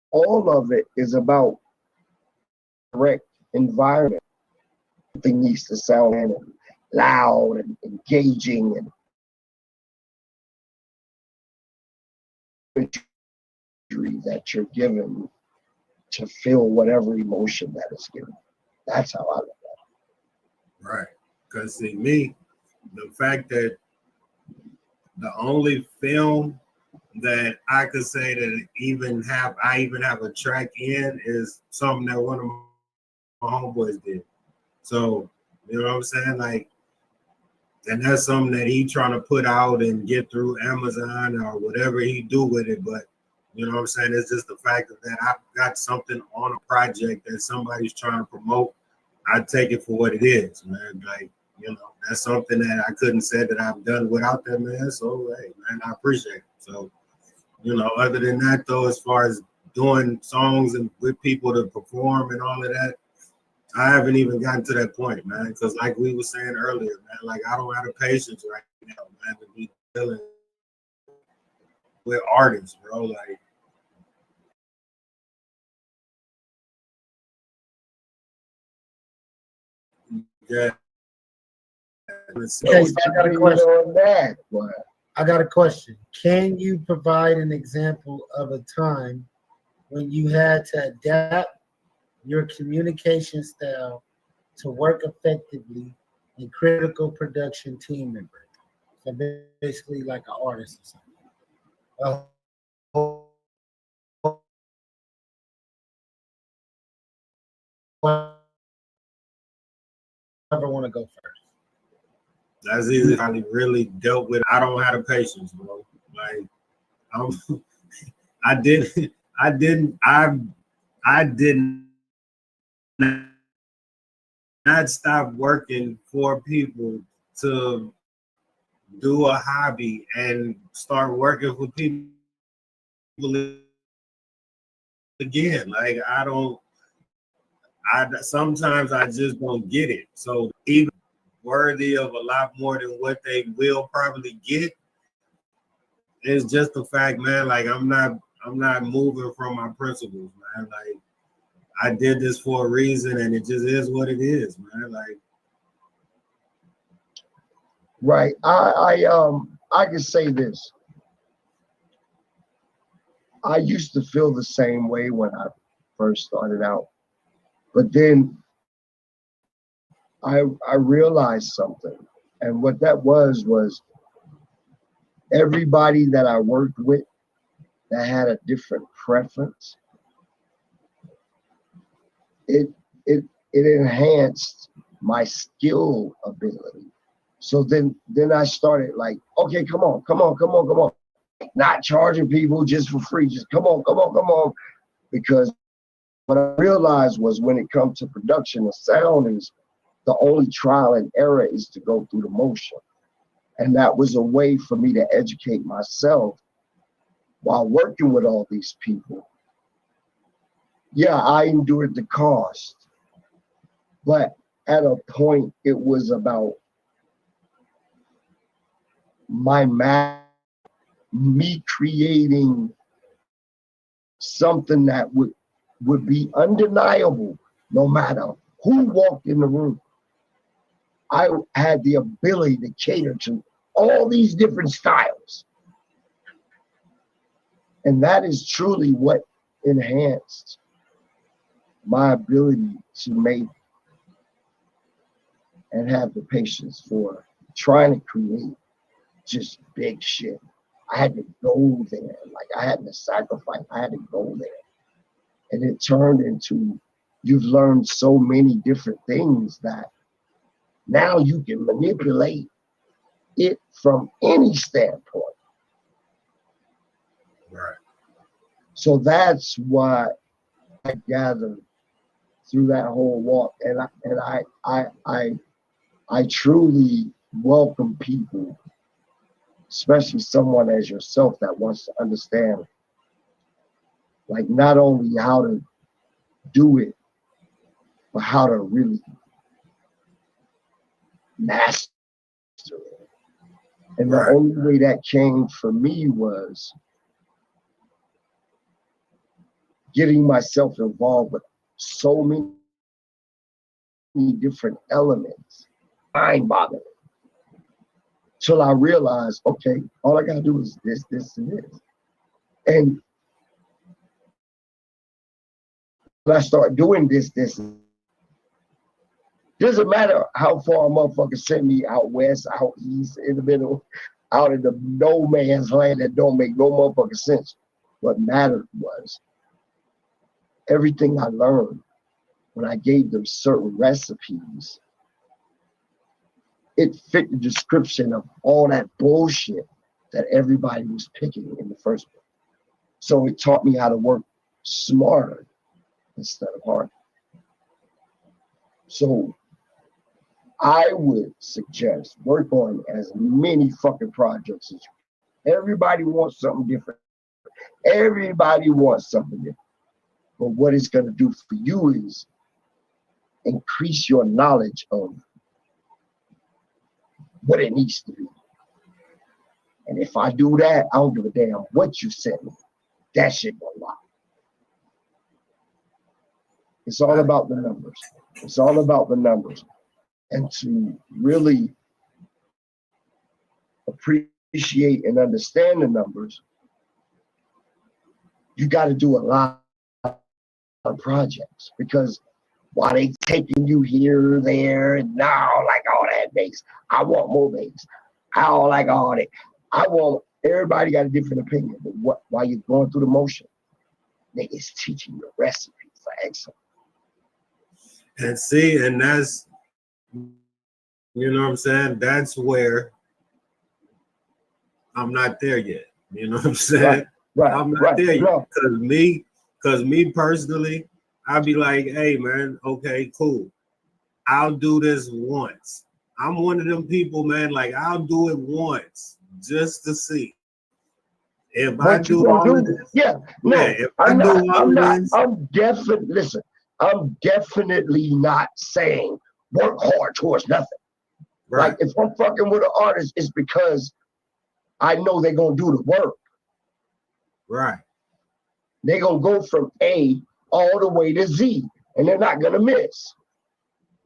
all of it is about correct environment. Everything needs to sound loud and engaging and imagery that you're given to feel whatever emotion that is given. That's how I look at it. Right. Because see, me, the fact that the only film that I could say that I even have a track in is something that one of my homeboys did. So, you know what I'm saying? Like, and that's something that he trying to put out and get through Amazon or whatever he do with it. But you know what I'm saying? It's just the fact that I've got something on a project that somebody's trying to promote. I take it for what it is, man. Like, you know, that's something that I couldn't say that I've done without that, man. So, hey, man, I appreciate it. So, you know, other than that, though, as far as doing songs and with people to perform and all of that, I haven't even gotten to that point, man. Because like we were saying earlier, man, like I don't have the patience right now, man, to be dealing with artists, bro. Like, yeah. Okay, so I got a question. On that, I got a question. Can you provide an example of a time when you had to adapt your communication style to work effectively in critical production team member? So basically like an artist or something. Whoever want to go first. That's easy. I really dealt with. I don't have the patience, bro. Like, I didn't not stop working for people to do a hobby and start working for people again. Like, sometimes I just don't get it. So even worthy of a lot more than what they will probably get, it's just the fact, man. Like I'm not moving from my principles, man. Like I did this for a reason, and it just is what it is, man. Like right. I can say this. I used to feel the same way when I first started out, but then I realized something, and what that was everybody that I worked with that had a different preference. It enhanced my skill ability. So then I started like, okay, come on. Not charging people just for free. Just come on. Because what I realized was when it comes to production, the sound is the only trial and error is to go through the motion. And that was a way for me to educate myself while working with all these people. Yeah, I endured the cost, but at a point it was about me creating something that would be undeniable no matter who walked in the room. I had the ability to cater to all these different styles. And that is truly what enhanced my ability to make and have the patience for trying to create just big shit. I had to go there. Like I had to sacrifice. I had to go there. And it turned into, you've learned so many different things that now you can manipulate it from any standpoint. right. So that's what I gathered through that whole walk. And I truly welcome people, especially someone as yourself that wants to understand, like not only how to do it, but how to really master it. And the only way that came for me was getting myself involved with so many different elements, mind-boggling. Till I realized, okay, all I gotta do is this, and this. And when I start doing this, doesn't matter how far a motherfucker send me out west, out east, in the middle, out in the no man's land that don't make no motherfucking sense. What mattered was everything I learned when I gave them certain recipes. It fit the description of all that bullshit that everybody was picking in the first place. So it taught me how to work smarter instead of harder. So I would suggest work on as many fucking projects as you. Everybody wants something different. Everybody wants something different. But what it's going to do for you is increase your knowledge of what it needs to be. And if I do that, I don't give a damn what you send me. That shit gonna lie. It's all about the numbers. It's all about the numbers. And to really appreciate and understand the numbers, you got to do a lot of projects, because while they taking you here, there, and now, like all that bass, I want more bass. I don't like all that. Everybody got a different opinion, but while you're going through the motion, niggas teaching you recipes for excellence. And see, and that's, you know what I'm saying? That's where I'm not there yet. You know what I'm saying? Right. I'm not there yet. Because me personally, I'd be like, hey man, okay, cool. I'll do this once. I'm one of them people, man, like I'll do it once just to see. If I do all of this, I'm definitely not saying work hard towards nothing. Right. Like if I'm fucking with an artist, it's because I know they're gonna do the work. Right. They're gonna go from A all the way to Z, and they're not gonna miss.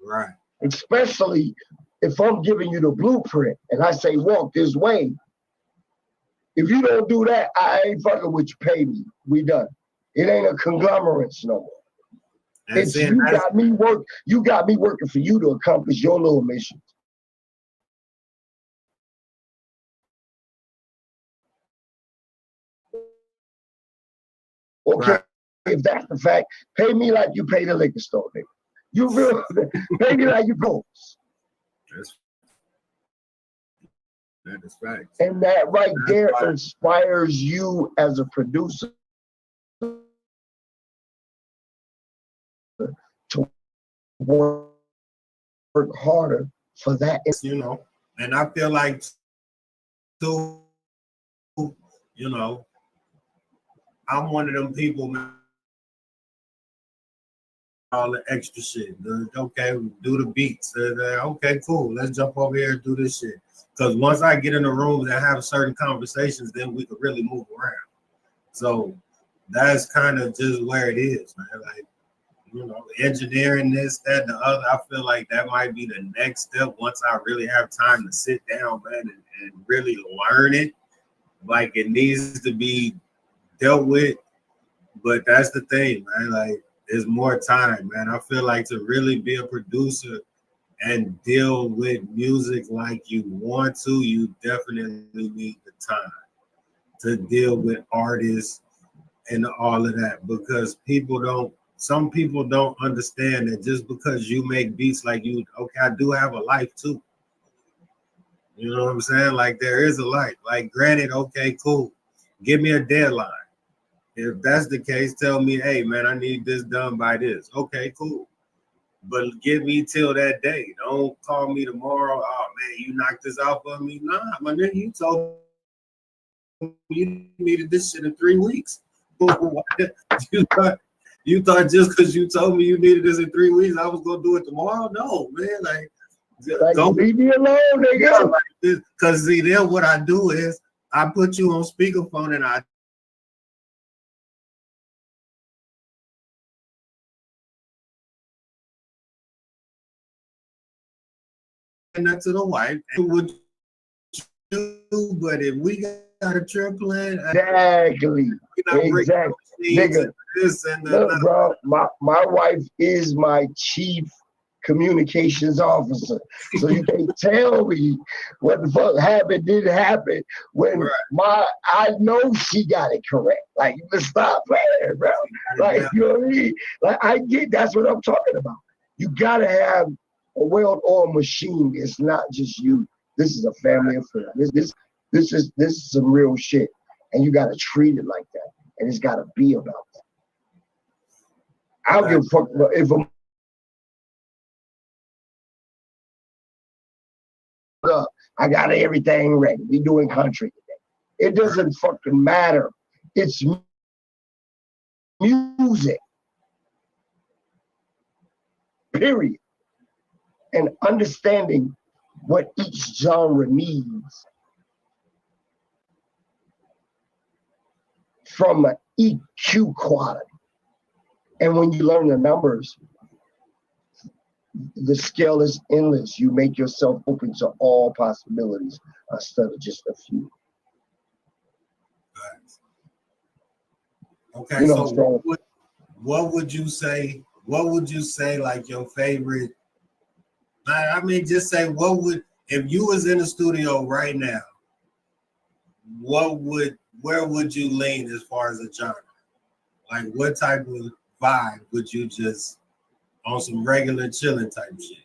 Right. Especially if I'm giving you the blueprint and I say walk this way. If you don't do that, I ain't fucking with you. Pay me. We done. It ain't a conglomerate no more. It's you got me working for you to accomplish your little mission. Okay, right. If that's the fact, pay me like you pay the liquor store, nigga. You feel pay me like you go. That is right. And that right there inspires you as a producer to work harder for that. You know, and I feel like too, you know, I'm one of them people, man, all the extra shit. Okay, do the beats. Okay, cool. Let's jump over here and do this shit. Because once I get in the room and have certain conversations, then we could really move around. So that's kind of just where it is, man. Like, you know, engineering this, that, the other. I feel like that might be the next step once I really have time to sit down, man, and really learn it. Like, it needs to be dealt with. But that's the thing, man. Like, there's more time, man. I feel like to really be a producer and deal with music like you want to, you definitely need the time to deal with artists and all of that, because some people don't understand that just because you make beats like you, okay, I do have a life too. You know what I'm saying? Like, there is a life. Like, granted, okay, cool. Give me a deadline. If that's the case, tell me, hey, man, I need this done by this. Okay, cool. But give me till that day. Don't call me tomorrow. Oh, man, you knocked this out for me. Nah, my nigga, you told me you needed this shit in 3 weeks. You thought just because you told me you needed this in 3 weeks, I was going to do it tomorrow? No, man. Like don't leave me alone, nigga. Because see, then what I do is I put you on speakerphone and I that to the wife and would do, but if we got a trip plan, exactly, nigga. This and look, bro, my wife is my chief communications officer, so you can't tell me what the fuck happened didn't happen when I know she got it correct. Like, you just stop playing, bro. Like, you know what I mean? Like, I get that's what I'm talking about. You gotta have a well-oiled machine. It's not just you. This is a family affair. This is some real shit, and you gotta treat it like that, and it's gotta be about that. I don't give a fuck if I'm up. I got everything ready. We doing country today. It doesn't fucking matter. It's music. Period. And understanding what each genre needs from an EQ quality. And when you learn the numbers, the scale is endless. You make yourself open to all possibilities instead of just a few. Okay, you know, so what would you say? What would you say like your favorite? I mean, just say if you was in the studio right now, where would you lean as far as a genre? Like, what type of vibe would you just on some regular chilling type shit?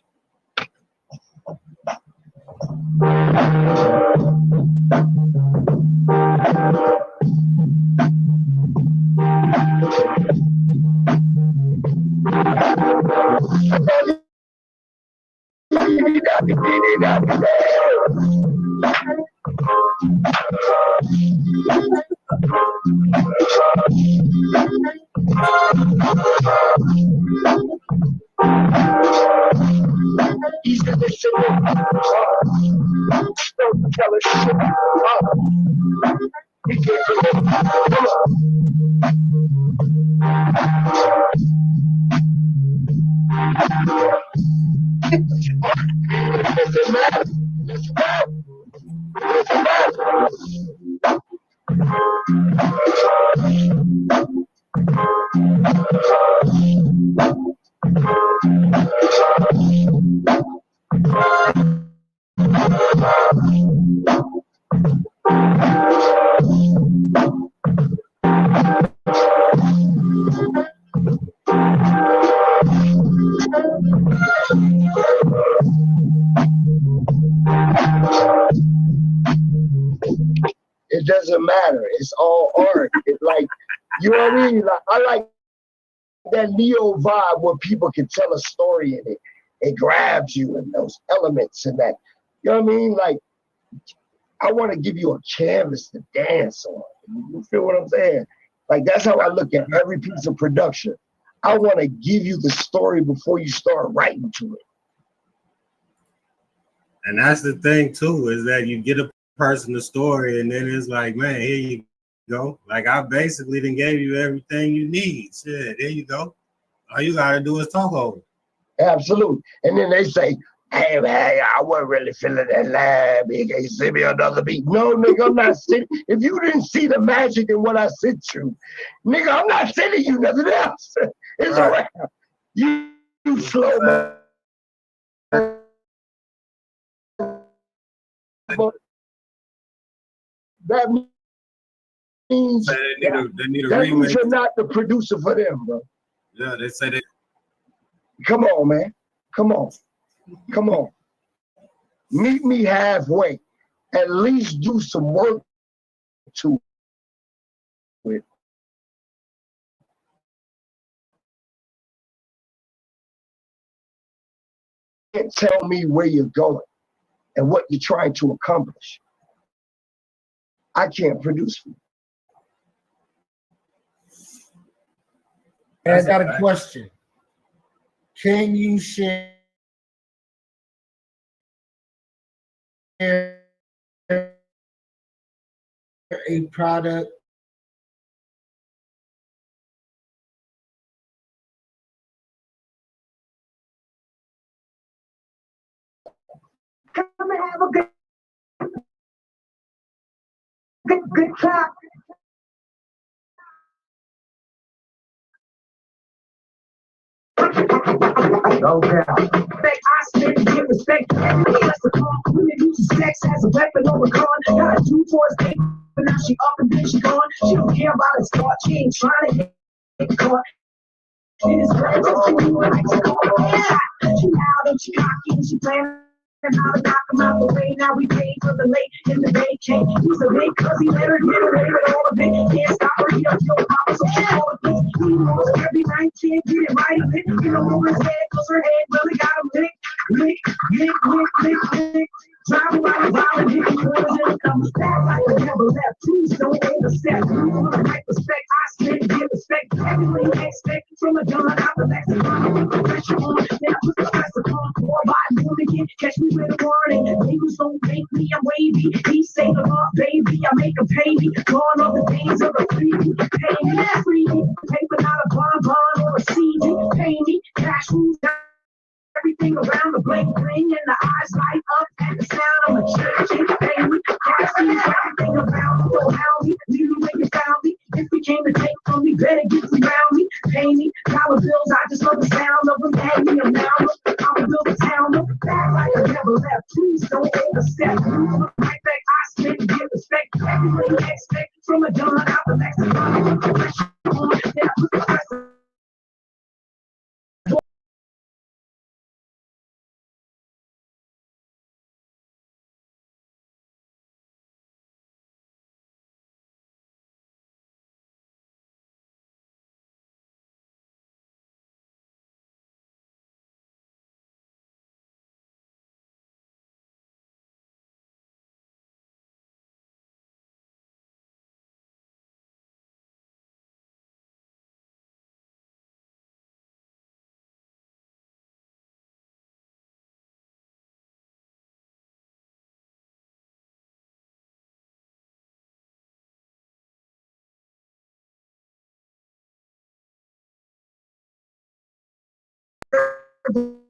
It doesn't matter. It's all art. It's like, you know what I mean? Like, I like that neo vibe where people can tell a story in it. It grabs you in those elements and that. You know what I mean? Like, I want to give you a canvas to dance on. You feel what I'm saying? Like, that's how I look at every piece of production. I want to give you the story before you start writing to it. And that's the thing too, is that you get a person the story and then it's like, man, here you go. Like, I basically then gave you everything you need. Shit, there you go. All you gotta do is talk over. Absolutely. And then they say, hey man, I wasn't really feeling that line. Can you send me another beat? No, nigga, I'm not sending. If you didn't see the magic in what I sent you, nigga, I'm not sending you nothing else. It's all right. You slow man. That means they need a that remake. means you're not the producer for them, bro. Yeah, they say they. Come on, man. Come on. Come on. Meet me halfway. At least do some work to it. Can't tell me where you're going and what you're trying to accomplish. I can't produce for you. I got a question. Can you share a product Come and have a good time. No doubt. Respect, I stand and give respect. Everybody has to call. Women use sex as a weapon over con. Got a two towards me, but now she up and then she gone. She don't care about his thought. She ain't trying to get caught. It is great to see what I call. She loud and she cocky and she playing. How to knock him out the way. Now we paid for the late in the day. Can't use the late cause he let her get away with all of it. Can't stop her, he does your papa, so she call it this. He knows every night, can't get it right. You know over his head, cause her head really got him lick. Drive around, and hit the corners and comes back like a never left. Please don't overstep. Like respect, I stand and give respect. Everything you expect from a gun out the lexicon. Pressure on, then I put the stress upon. More by again, catch me with a warning. Niggas don't make me, I'm wavy. He say the law, baby, I make him pay me. Gone are the days of the free. Pay me, free me. Paper, not a bond or a CD. Pay me, cash moves down. Everything around the bling bling and the eyes light up at the sound of a change. Pay me, cash moves everything around me. Don't hound me, leave me where you found me. If you came to take from me, better get around me. Pay me, dollar bills, I just love the sound of them. Hand me a mound. I will build a town, look back like I never left. Please don't overstep. Right back, I stand and give respect. Everything you expect from a gun out the lexicon. Pressure on, then I put the pressure. MC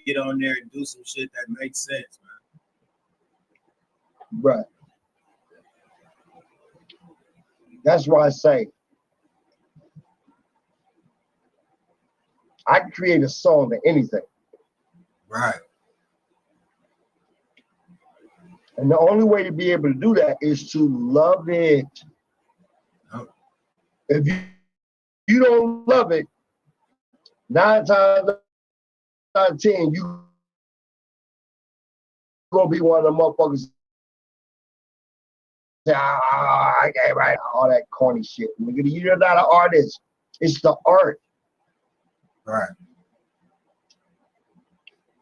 Get on there and do some shit that makes sense, man. Right. That's why I say I can create a song to anything. Right. And the only way to be able to do that is to love it. Oh. If you don't love it, 9 times out of 10, you gonna be one of the motherfuckers. I can't write all that corny shit. Nigga, you're not an artist. It's the art. Right.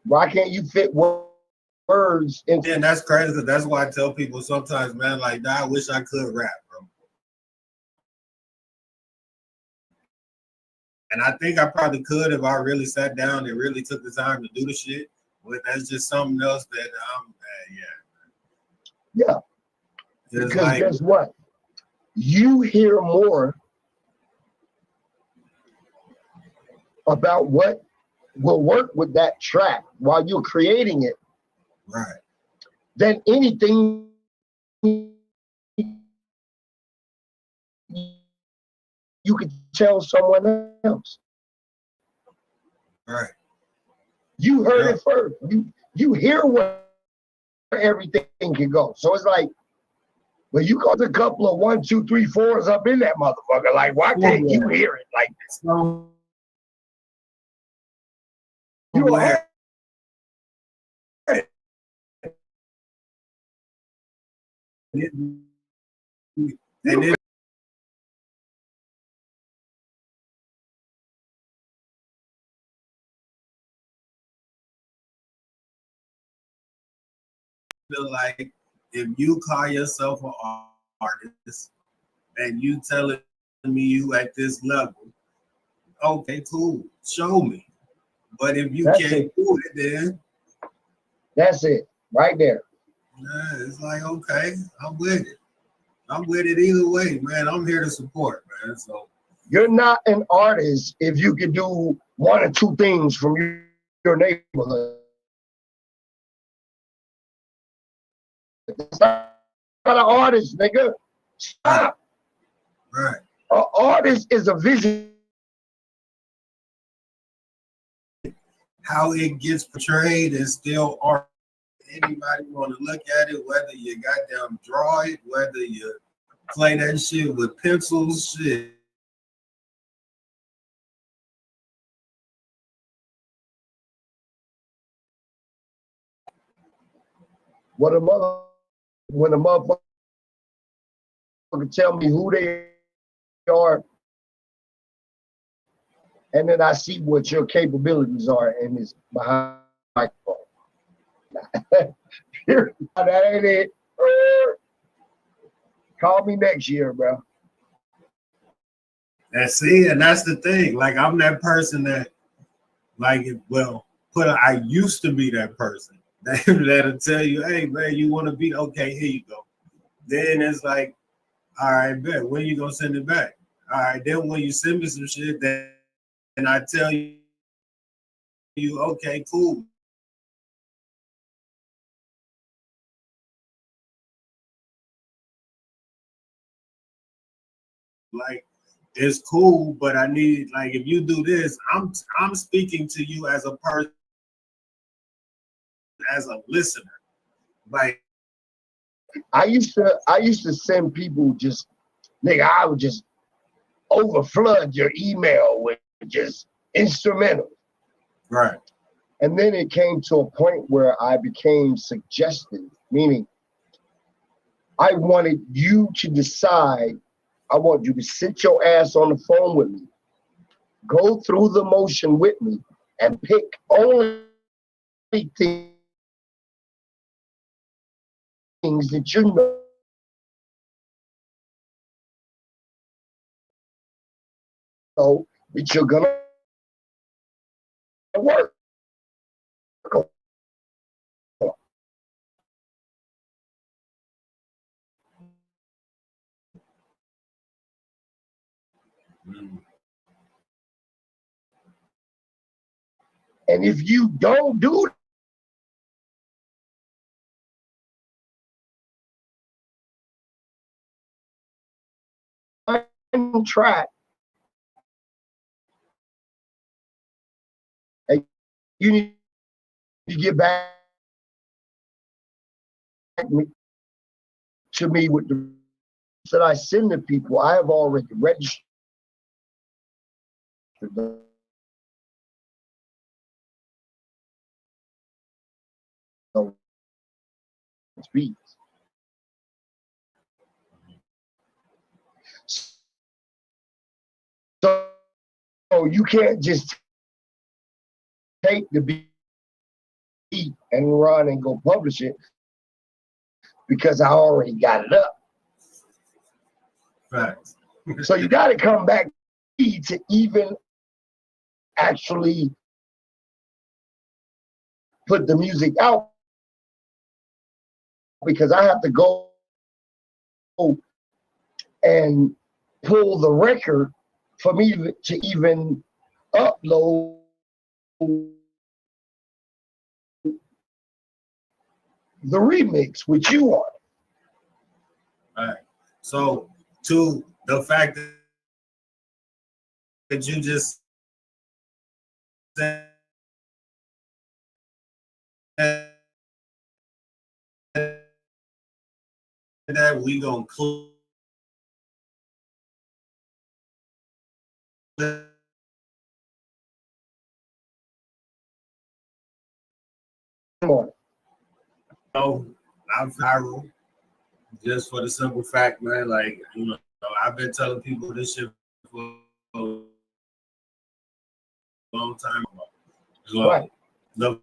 Why can't you fit words into? And that's crazy. That's why I tell people sometimes, man, like, nah, I wish I could rap, bro. And I think I probably could if I really sat down and really took the time to do the shit. But that's just something else that Yeah. Just because like, guess what? You hear more about what will work with that track while you're creating it, right, than anything you could tell someone else. Right. You heard it first. You hear where everything can go. So it's like, well, you got a couple of 1, 2, 3, 4s up in that motherfucker. Like, why can't you hear it? Like, you are. And then feel like if you call yourself an artist and you telling me you at this level, okay, cool, show me. But if you can't do it, then that's it, right there. Yeah, it's like, okay, I'm with it. I'm with it either way, man. I'm here to support, man. So you're not an artist if you can do 1 or 2 things from your neighborhood. It's not an artist, nigga. Stop. Right. An artist is a vision. How it gets portrayed is still art. Anybody want to look at it, whether you goddamn draw it, whether you play that shit with pencils, shit. When a motherfucker tell me who they are, and then I see what your capabilities are, and it's behind the microphone. That ain't it. Call me next year, bro. And see, and that's the thing. Like, I'm that person that, like, I used to be that person that'll tell you, hey, man, you want to be, okay, here you go. Then it's like, all right, bet, when you gonna send it back? All right, then when you send me some shit, then I tell you, okay, cool. Like, it's cool, but I need, like, if you do this, I'm speaking to you as a person, as a listener. Like, I used to send people just, nigga, I would just overflood your email with just instrumental. Right. And then it came to a point where I became suggestive, meaning I wanted you to decide. I want you to sit your ass on the phone with me, go through the motion with me, and pick only things that you know that you're gonna work. And if you don't do track, and you need to get back to me with the that I send to people. I have already registered them. beats. So you can't just take the beat and run and go publish it because I already got it up. Facts. So you got to come back to even actually put the music out, because I have to go and pull the record for me to even upload the remix which you want. All right. So to the fact that you just said that we gonna close I'm viral just for the simple fact, man. Like, you know, I've been telling people this shit for a long time ago. So, Right. the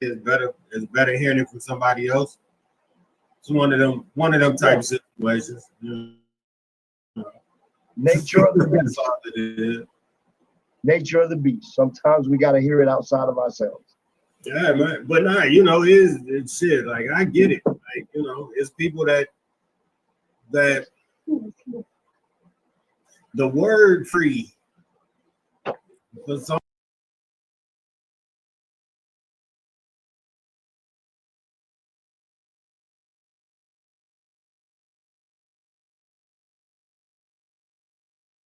it's better hearing it from somebody else. It's one of them type of situations. You know. Nature of the That's beast. all it is. Nature of the beast. Sometimes we gotta hear it outside of ourselves. Yeah, man. But nah, you know, it's shit. Like I get it. Like, you know, it's people that the word free for some